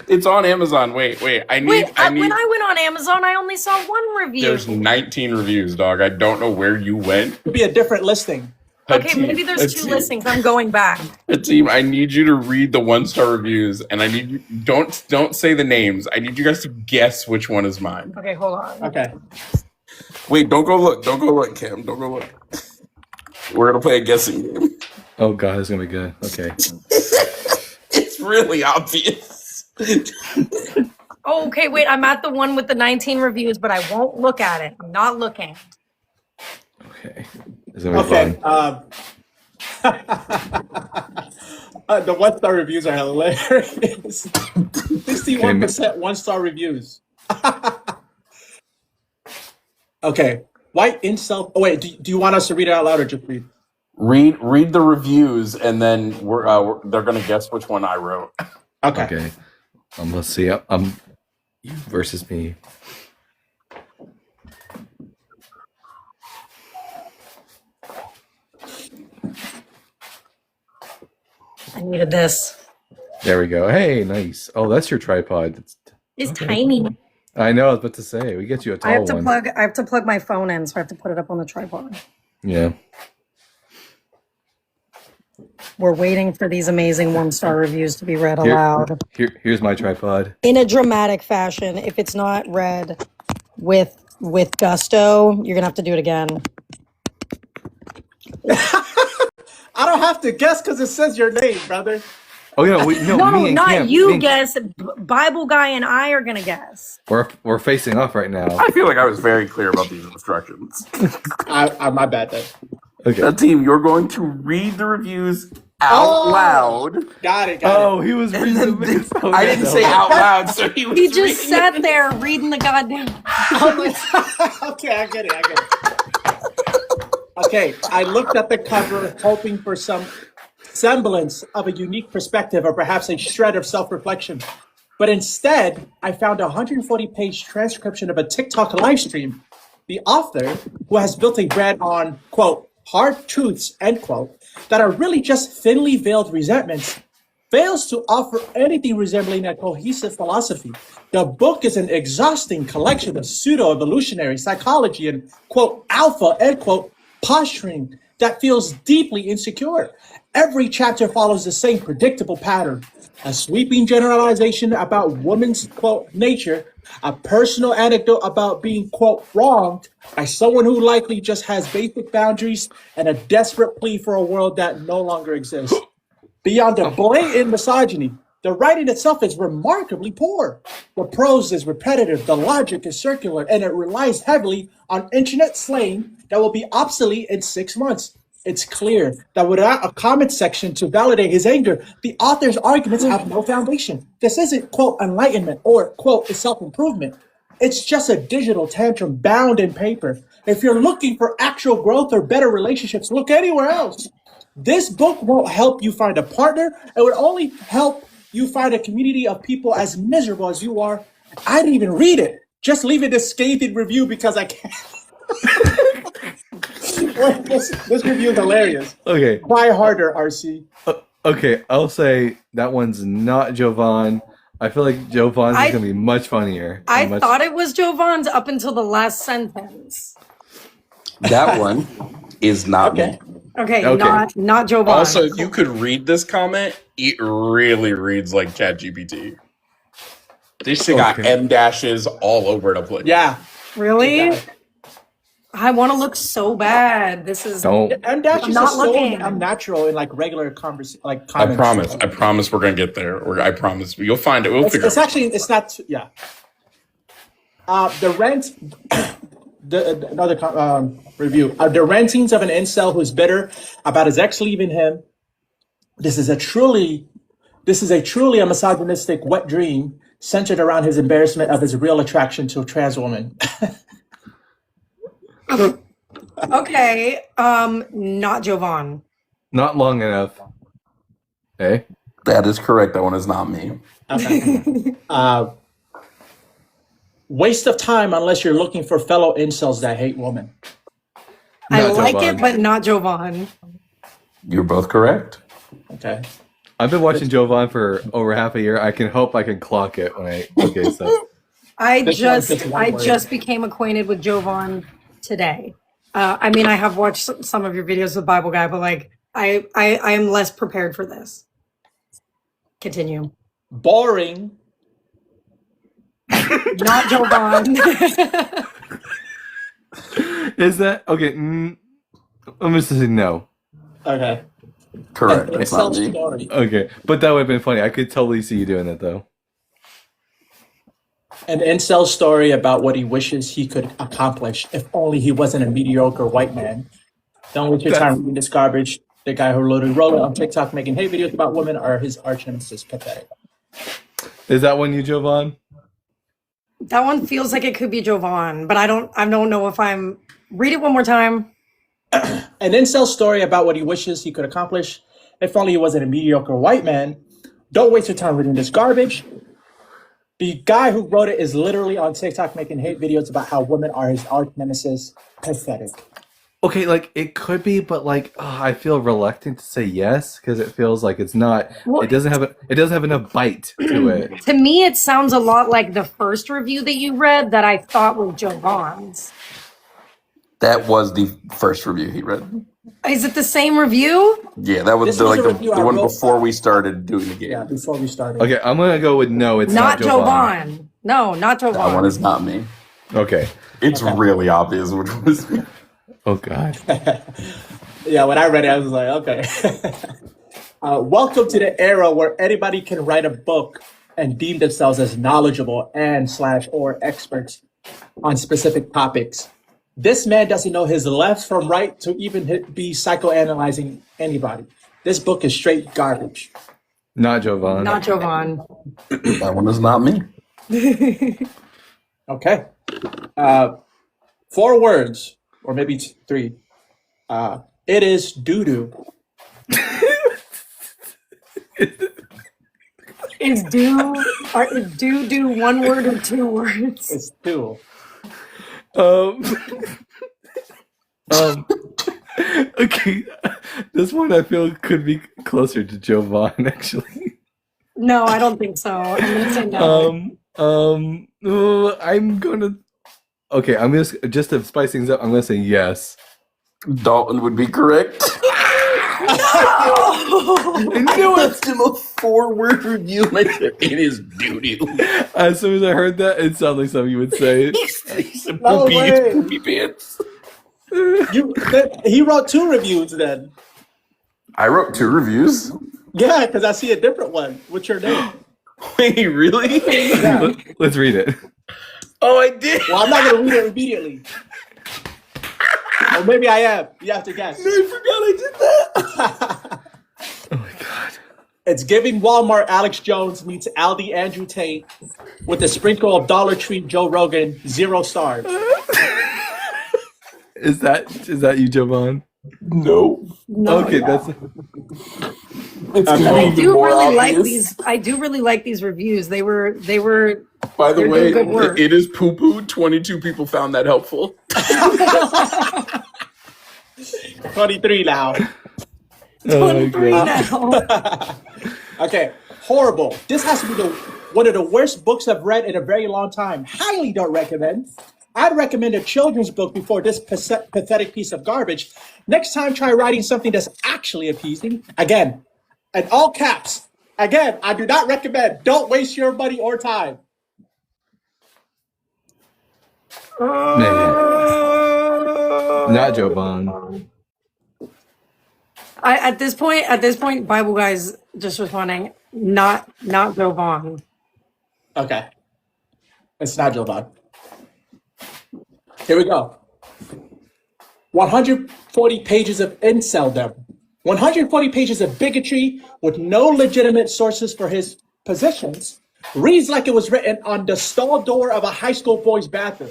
Speaker 11: It's on Amazon. Wait. I need.
Speaker 1: When I went on Amazon, I only saw one review.
Speaker 11: There's 19 reviews, dog. I don't know where you went.
Speaker 18: It could be a different listing.
Speaker 1: Okay, maybe there's 2 listings. I'm going back.
Speaker 11: Team, I need you to read the 1-star reviews, and I need you don't say the names. I need you guys to guess which one is mine.
Speaker 1: Okay, hold on.
Speaker 18: Okay.
Speaker 11: Wait, don't go look, Cam. Don't go look. We're gonna play a guessing game.
Speaker 13: Oh god, it's gonna be good. Okay.
Speaker 11: It's really obvious.
Speaker 1: Oh, okay, wait. I'm at the one with the 19 reviews, but I won't look at it. I'm not looking.
Speaker 13: Okay. It's gonna be fun.
Speaker 18: The 1-star reviews are hilarious. 61% 1-star reviews. Okay. White incel. Oh wait, do you want us to read it out loud or just read?
Speaker 11: Read the reviews, and then they're gonna guess which one I wrote.
Speaker 18: Okay.
Speaker 13: Let's see. You versus me.
Speaker 1: I needed this.
Speaker 13: There we go. Hey, nice. Oh, that's your tripod.
Speaker 1: It's tiny.
Speaker 13: I know. I was about to say we get you a tall one.
Speaker 1: I have to plug my phone in, so I have to put it up on the tripod.
Speaker 13: Yeah.
Speaker 1: We're waiting for these amazing 1-star reviews to be read aloud.
Speaker 13: Here's my tripod.
Speaker 1: In a dramatic fashion. If it's not read with gusto, you're gonna have to do it again.
Speaker 18: I don't have to guess because it says your name, brother.
Speaker 13: Oh yeah,
Speaker 1: No,
Speaker 13: me and
Speaker 1: not
Speaker 13: Cam,
Speaker 1: you
Speaker 13: me and-
Speaker 1: guess. Bible guy and I are gonna guess.
Speaker 13: We're facing off right now.
Speaker 11: I feel like I was very clear about these instructions.
Speaker 18: My bad then.
Speaker 13: Okay.
Speaker 11: Team, you're going to read the reviews out loud.
Speaker 18: Got it.
Speaker 2: Oh, he was reading the biggest
Speaker 11: I didn't say out loud, so he was
Speaker 1: He just
Speaker 11: reading
Speaker 1: sat
Speaker 11: it.
Speaker 1: there reading the goddamn.
Speaker 18: Okay, I get it. Okay, I looked at the cover hoping for some semblance of a unique perspective or perhaps a shred of self-reflection. But instead, I found a 140-page transcription of a TikTok live stream. The author, who has built a brand on, quote, hard truths, end quote, that are really just thinly veiled resentments, fails to offer anything resembling a cohesive philosophy. The book is an exhausting collection of pseudo-evolutionary psychology and, quote, alpha, end quote, posturing that feels deeply insecure. Every chapter follows the same predictable pattern. A sweeping generalization about woman's, quote, nature, a personal anecdote about being, quote, wronged by someone who likely just has basic boundaries, and a desperate plea for a world that no longer exists. Beyond a blatant misogyny, the writing itself is remarkably poor. The prose is repetitive, the logic is circular, and it relies heavily on internet slang that will be obsolete in 6 months. It's clear that without a comment section to validate his anger, the author's arguments have no foundation. This isn't, quote, enlightenment or, quote, self-improvement. It's just a digital tantrum bound in paper. If you're looking for actual growth or better relationships, look anywhere else. This book won't help you find a partner. It would only help you find a community of people as miserable as you are. I didn't even read it. Just leave it a scathing review because I can't. This review is hilarious.
Speaker 2: Okay.
Speaker 18: Try harder, RC.
Speaker 2: Okay, I'll say that one's not Jovan. I feel like Jovan's is going to be much funnier.
Speaker 1: I thought it was Jovan's up until the last sentence.
Speaker 11: That one is not me.
Speaker 1: Okay, not Jovan.
Speaker 11: Also, if you could read this comment, it really reads like ChatGPT. This thing got M dashes all over the place.
Speaker 18: Yeah.
Speaker 1: Really? I want to look so bad. This is
Speaker 18: And that's
Speaker 1: I'm
Speaker 18: just
Speaker 1: not
Speaker 18: so
Speaker 1: looking.
Speaker 18: unnatural in like regular conversation, like
Speaker 11: I
Speaker 18: comments.
Speaker 11: promise we're gonna get there. I promise you'll find it. We'll figure
Speaker 18: It's
Speaker 11: it out.
Speaker 18: actually it's not. Yeah. The rent. Another review. The rantings of an incel who's bitter about his ex leaving him. This is a truly a misogynistic wet dream centered around his embarrassment of his real attraction to a trans woman.
Speaker 1: Okay, not Jovan.
Speaker 2: Not long enough. Hey?
Speaker 11: That is correct. That one is not me.
Speaker 18: Okay. Waste of time unless you're looking for fellow incels that hate women.
Speaker 1: I
Speaker 2: Not
Speaker 1: like
Speaker 2: Jovan.
Speaker 1: it, but not Jovan.
Speaker 11: You're both correct.
Speaker 18: Okay.
Speaker 2: I've been watching Jovan for over half a year. I can hope I can clock it when I so.
Speaker 1: I
Speaker 18: This one's just one word.
Speaker 1: just became acquainted with Jovan today. I mean, I have watched some of your videos with Bible Guy, but like, I am less prepared for this. Continue.
Speaker 18: Boring.
Speaker 1: Not Jovan.
Speaker 2: Is that okay? I'm just saying no.
Speaker 18: Okay.
Speaker 11: Correct.
Speaker 18: An
Speaker 11: It's not
Speaker 18: incel
Speaker 11: me.
Speaker 18: story.
Speaker 2: Okay, but that would have been funny. I could totally see you doing that though.
Speaker 18: An incel story about what he wishes he could accomplish if only he wasn't a mediocre white man. Don't waste your time reading this garbage. The guy who loaded Roller on TikTok making hate videos about women are his arch nemesis. Pathetic.
Speaker 2: Is that one you, Jovan?
Speaker 1: That one feels like it could be Jovan, but I don't know if I'm. Read it one more time.
Speaker 18: An incel story about what he wishes he could accomplish if only he wasn't a mediocre white man. Don't waste your time reading this garbage. The guy who wrote it is literally on TikTok making hate videos about how women are his arch nemesis. Pathetic.
Speaker 2: Okay, like it could be, but like I feel reluctant to say yes because it feels like it's not.
Speaker 1: Well,
Speaker 2: it doesn't have enough bite to it.
Speaker 1: To me, it sounds a lot like the first review that you read that I thought was Jovan's.
Speaker 11: That was the first review he read.
Speaker 1: Is it the same review?
Speaker 11: Yeah, that was
Speaker 18: This
Speaker 11: the,
Speaker 18: was
Speaker 11: like
Speaker 18: a
Speaker 11: the,
Speaker 18: review
Speaker 11: the
Speaker 18: I
Speaker 11: one
Speaker 18: wrote.
Speaker 11: before we started doing the game.
Speaker 18: Yeah, before we started.
Speaker 2: Okay, I'm gonna go with no. It's
Speaker 1: Not
Speaker 2: not Jovan.
Speaker 1: Jovan. No, not Jovan.
Speaker 11: That one is not me.
Speaker 2: Okay.
Speaker 11: It's really obvious which was me.
Speaker 2: Oh God.
Speaker 18: Yeah, when I read it, I was like, okay. Welcome to the era where anybody can write a book and deem themselves as knowledgeable and/or experts on specific topics. This man doesn't know his left from right to even be psychoanalyzing anybody. This book is straight garbage.
Speaker 2: Not Jovan.
Speaker 1: Not Jovan.
Speaker 11: That one is not me.
Speaker 18: Okay. 4 words, or maybe 3. It is doo-doo.
Speaker 1: Is do 1 word or 2 words?
Speaker 18: It's 2.
Speaker 2: Okay, this one I feel could be closer to Jovan actually.
Speaker 1: No, I don't think so. I'm gonna say no.
Speaker 2: I'm gonna. Okay, I'm just to spice things up. I'm gonna say yes.
Speaker 11: Dalton would be correct.
Speaker 1: I
Speaker 11: knew it's in a 4-word review. It is doo-doo.
Speaker 2: As soon as I heard that, it sounded like something you would say.
Speaker 18: No way.
Speaker 11: Poopy pants.
Speaker 18: He wrote 2 reviews then.
Speaker 11: I wrote 2 reviews.
Speaker 18: Yeah, because I see a different one. What's your name?
Speaker 11: Wait, really?
Speaker 18: Yeah.
Speaker 2: Let's read it.
Speaker 11: Oh, I did.
Speaker 18: Well, I'm not going to read it immediately. Or maybe I am. You have to guess.
Speaker 11: I forgot I did that.
Speaker 2: Oh my god.
Speaker 18: It's giving Walmart Alex Jones meets Aldi Andrew Tate with a sprinkle of Dollar Tree Joe Rogan, 0 stars.
Speaker 2: Is that you, Jovan?
Speaker 11: No.
Speaker 2: Okay, that's.
Speaker 1: I do really like these. I do really like these reviews. They were.
Speaker 11: By the way,
Speaker 1: good work.
Speaker 11: it is poo poo. 22 people found that helpful.
Speaker 18: 23 now.
Speaker 1: 23 now.
Speaker 18: Okay, horrible. This has to be one of the worst books I've read in a very long time. Highly don't recommend. I'd recommend a children's book before this pathetic piece of garbage. Next time, try writing something that's actually appeasing. Again, in all caps. Again, I do not recommend. Don't waste your money or time.
Speaker 2: Not Jovan.
Speaker 1: At this point, Bible Guy's just responding. Not Jovan.
Speaker 18: Okay. It's not Jovan. Here we go. 140 pages of inceldom. 140 pages of bigotry with no legitimate sources for his positions. Reads like it was written on the stall door of a high school boy's bathroom.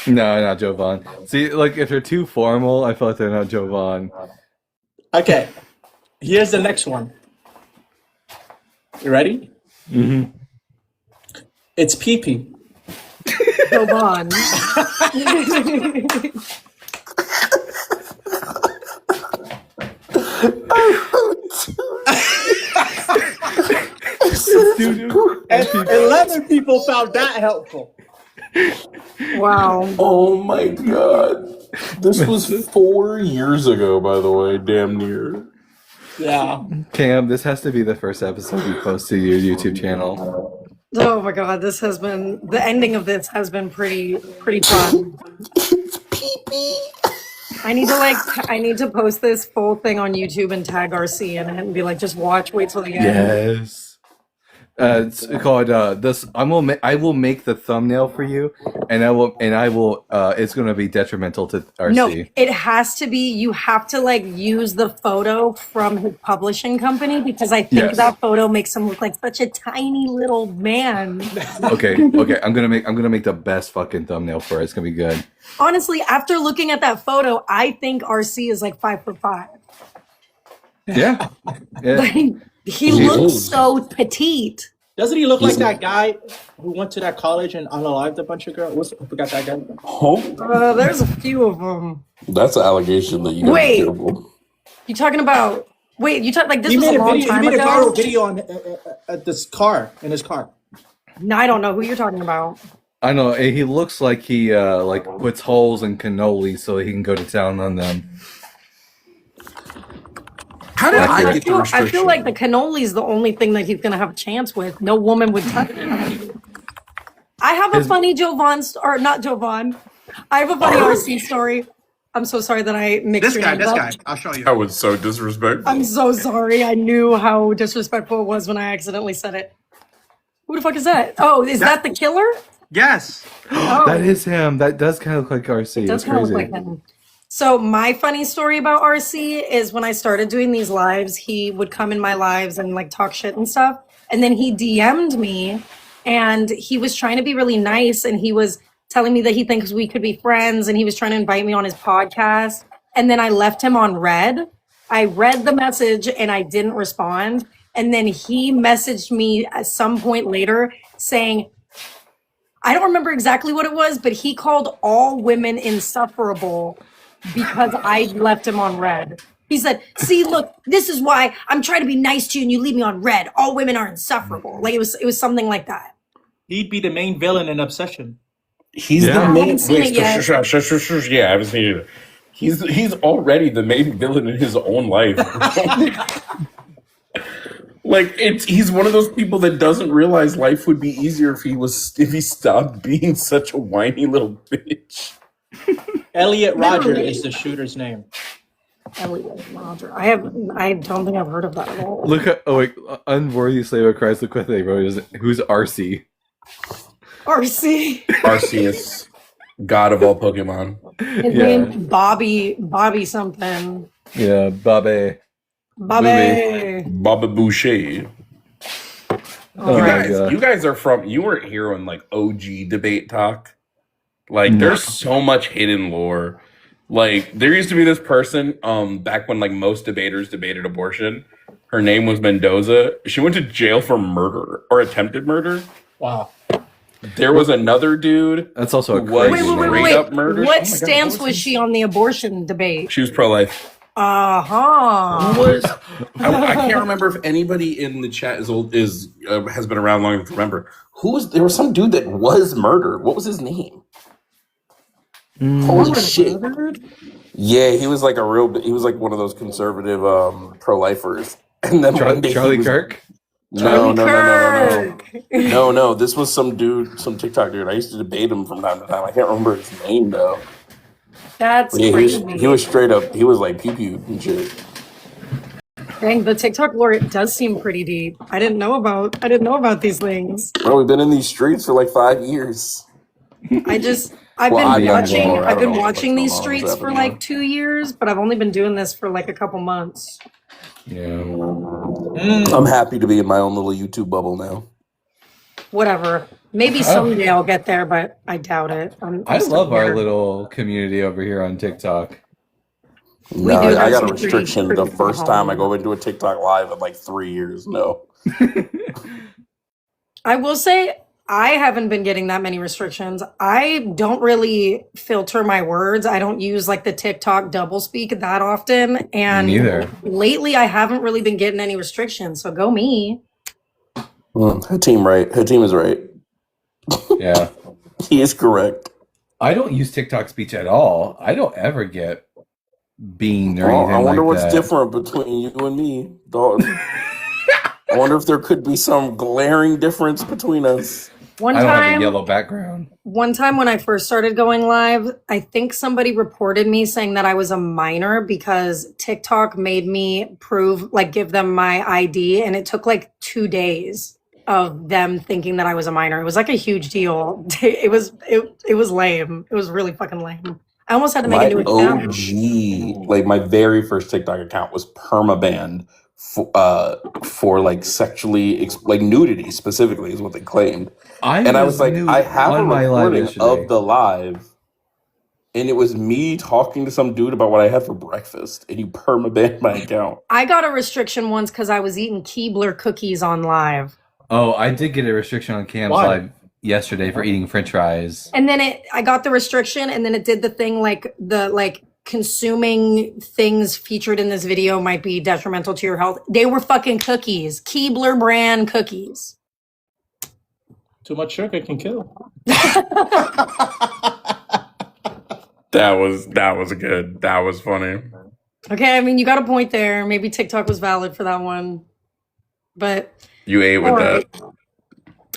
Speaker 2: No, not Jovan. See, like if they're too formal, I feel like they're not Jovan.
Speaker 18: Okay. Here's the next one. You ready?
Speaker 2: Mm-hmm.
Speaker 18: It's pee-pee.
Speaker 1: Jovan.
Speaker 18: And 11 people found that helpful.
Speaker 1: Wow.
Speaker 11: Oh my god. This was 4 years ago, by the way, damn near.
Speaker 18: Yeah.
Speaker 2: Cam, this has to be the first episode you post to your YouTube channel.
Speaker 1: Oh my god, the ending of this has been pretty fun. I need to post this full thing on YouTube and tag RC in it and be like, just wait till the end.
Speaker 2: Yes. It's called this. I will make the thumbnail for you, and I will. It's going to be detrimental to RC.
Speaker 1: No, it has to be. You have to use the photo from his publishing company because I think that photo makes him look like such a tiny little man.
Speaker 2: Okay. I'm gonna make the best fucking thumbnail for it. It's gonna be good.
Speaker 1: Honestly, after looking at that photo, I think RC is 5'5".
Speaker 2: Yeah.
Speaker 1: He looks so petite.
Speaker 18: Doesn't he look like that guy who went to that college and unalived a bunch of girls? I forgot that guy.
Speaker 11: Oh.
Speaker 1: There's a few of them.
Speaker 11: That's an allegation that you gotta be careful.
Speaker 1: You talking about? Wait, you talk this
Speaker 18: He
Speaker 1: was
Speaker 18: made
Speaker 1: a long time
Speaker 18: He made a
Speaker 1: ago.
Speaker 18: viral video on this car in his car.
Speaker 1: No, I don't know who you're talking about.
Speaker 2: I know he looks like he puts holes in cannoli so he can go to town on them.
Speaker 11: How did I get the
Speaker 1: I
Speaker 11: restriction?
Speaker 1: feel like the cannoli is the only thing that he's gonna have a chance with. No woman would touch it. I have a funny not Jovan. I have a funny RC story. I'm so sorry that I mixed your names up.
Speaker 18: I'll show you.
Speaker 11: That was so disrespectful.
Speaker 1: I'm so sorry. I knew how disrespectful it was when I accidentally said it. Who the fuck is that? Oh, is that the killer?
Speaker 18: Yes.
Speaker 1: Oh.
Speaker 2: That is him. That does kind of look like RC.
Speaker 1: It does
Speaker 2: It's
Speaker 1: kind of
Speaker 2: crazy.
Speaker 1: look like him. So my funny story about RC is when I started doing these lives, he would come in my lives and like talk shit and stuff. And then he DM'd me and he was trying to be really nice and he was telling me that he thinks we could be friends and he was trying to invite me on his podcast. And then I left him on read. I read the message and I didn't respond. And then he messaged me at some point later saying, I don't remember exactly what it was, but he called all women insufferable because I left him on red. He said, see, look, this is why I'm trying to be nice to you and you leave me on red. All women are insufferable. Like it was something like that.
Speaker 18: He'd be the main villain in Obsession.
Speaker 11: He's
Speaker 1: I
Speaker 11: the
Speaker 1: haven't
Speaker 11: main.
Speaker 1: seen it yet.
Speaker 11: Yeah, I haven't seen it. He's already the main villain in his own life. Like he's one of those people that doesn't realize life would be easier if he stopped being such a whiny little bitch.
Speaker 18: Elliot Roger is the shooter's name.
Speaker 1: Elliot Roger. I don't think I've heard of that at all.
Speaker 2: Look at unworthy slave of Christ. Look what they wrote. Who's RC?
Speaker 1: RC.
Speaker 11: Arceus, god of all Pokemon.
Speaker 1: His name Bobby something.
Speaker 2: Yeah, Bobby.
Speaker 1: Bobby
Speaker 11: Boucher. You guys are from. You weren't here on like OG debate talk. Like, there's so much hidden lore. Like, there used to be this person, back when like most debaters debated abortion. Her name was Mendoza. She went to jail for murder or attempted murder.
Speaker 18: Wow.
Speaker 11: There was another dude.
Speaker 2: That's also a
Speaker 1: Wait.
Speaker 11: up murder.
Speaker 1: What stance was she on the abortion debate?
Speaker 11: She was pro-life.
Speaker 1: Uh-huh.
Speaker 11: Who was? I can't remember if anybody in the chat has been around long enough to remember. There was some dude that was murdered. What was his name? Holy shit! Yeah, he was like he was like one of those conservative pro-lifers. And then
Speaker 2: Charlie Kirk.
Speaker 11: No. This was some dude, some TikTok dude. I used to debate him from time to time. I can't remember his name though.
Speaker 1: That's crazy.
Speaker 11: He was straight up. He was like pew pew and shit.
Speaker 1: Dang, the TikTok lore, it does seem pretty deep. I didn't know about these things.
Speaker 11: Bro, we've been in these streets for like 5 years.
Speaker 1: I've been watching these streets for like 2 years, but I've only been doing this for like a couple months.
Speaker 2: Yeah.
Speaker 11: I'm happy to be in my own little YouTube bubble now.
Speaker 1: Whatever. Maybe someday I'll get there, but I doubt it.
Speaker 2: I love our little community over here on TikTok.
Speaker 11: No, I got a restriction the first time I go into a TikTok live in like 3 years. No.
Speaker 1: I will say I haven't been getting that many restrictions. I don't really filter my words. I don't use like the TikTok doublespeak that often. And lately I haven't really been getting any restrictions. So go me.
Speaker 11: Her team is right.
Speaker 2: Yeah.
Speaker 11: He is correct.
Speaker 2: I don't use TikTok speech at all. I don't ever get bean or anything.
Speaker 11: I wonder
Speaker 2: like
Speaker 11: what's
Speaker 2: that.
Speaker 11: different between you and me, dog. I wonder if there could be some glaring difference between us.
Speaker 2: I don't have a yellow background.
Speaker 1: One time when I first started going live, I think somebody reported me saying that I was a minor because TikTok made me give them my ID, and it took like 2 days of them thinking that I was a minor. It was like a huge deal. It was lame. It was really fucking lame. I almost had to make a new account.
Speaker 11: OG, like my very first TikTok account was permabanned for like sexually like nudity specifically is what they claimed. I was like, I have a recording of the live, and it was me talking to some dude about what I had for breakfast, and you permabanned my account.
Speaker 1: I got a restriction once because I was eating Keebler cookies on live.
Speaker 2: Oh, I did get a restriction on Cam's live yesterday for eating French fries.
Speaker 1: And then I got the restriction, and then it did the thing like consuming things featured in this video might be detrimental to your health. They were fucking cookies, Keebler brand cookies.
Speaker 18: Too much sugar can kill.
Speaker 11: That was good. That was funny.
Speaker 1: Okay, I mean, you got a point there. Maybe TikTok was valid for that one. But
Speaker 11: you ate with that.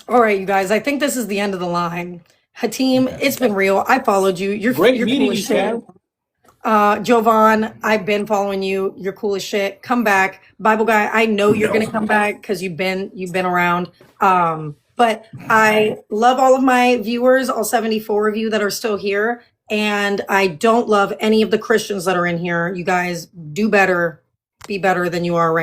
Speaker 1: All right, you guys. I think this is the end of the line. Hatim, it's been real. I followed you. You're cool as shit. Jovan, I've been following you. You're cool as shit. Come back. Bible guy, I know you're gonna come back because you've been around. But I love all of my viewers, all 74 of you that are still here. And I don't love any of the Christians that are in here. You guys do better, be better than you are right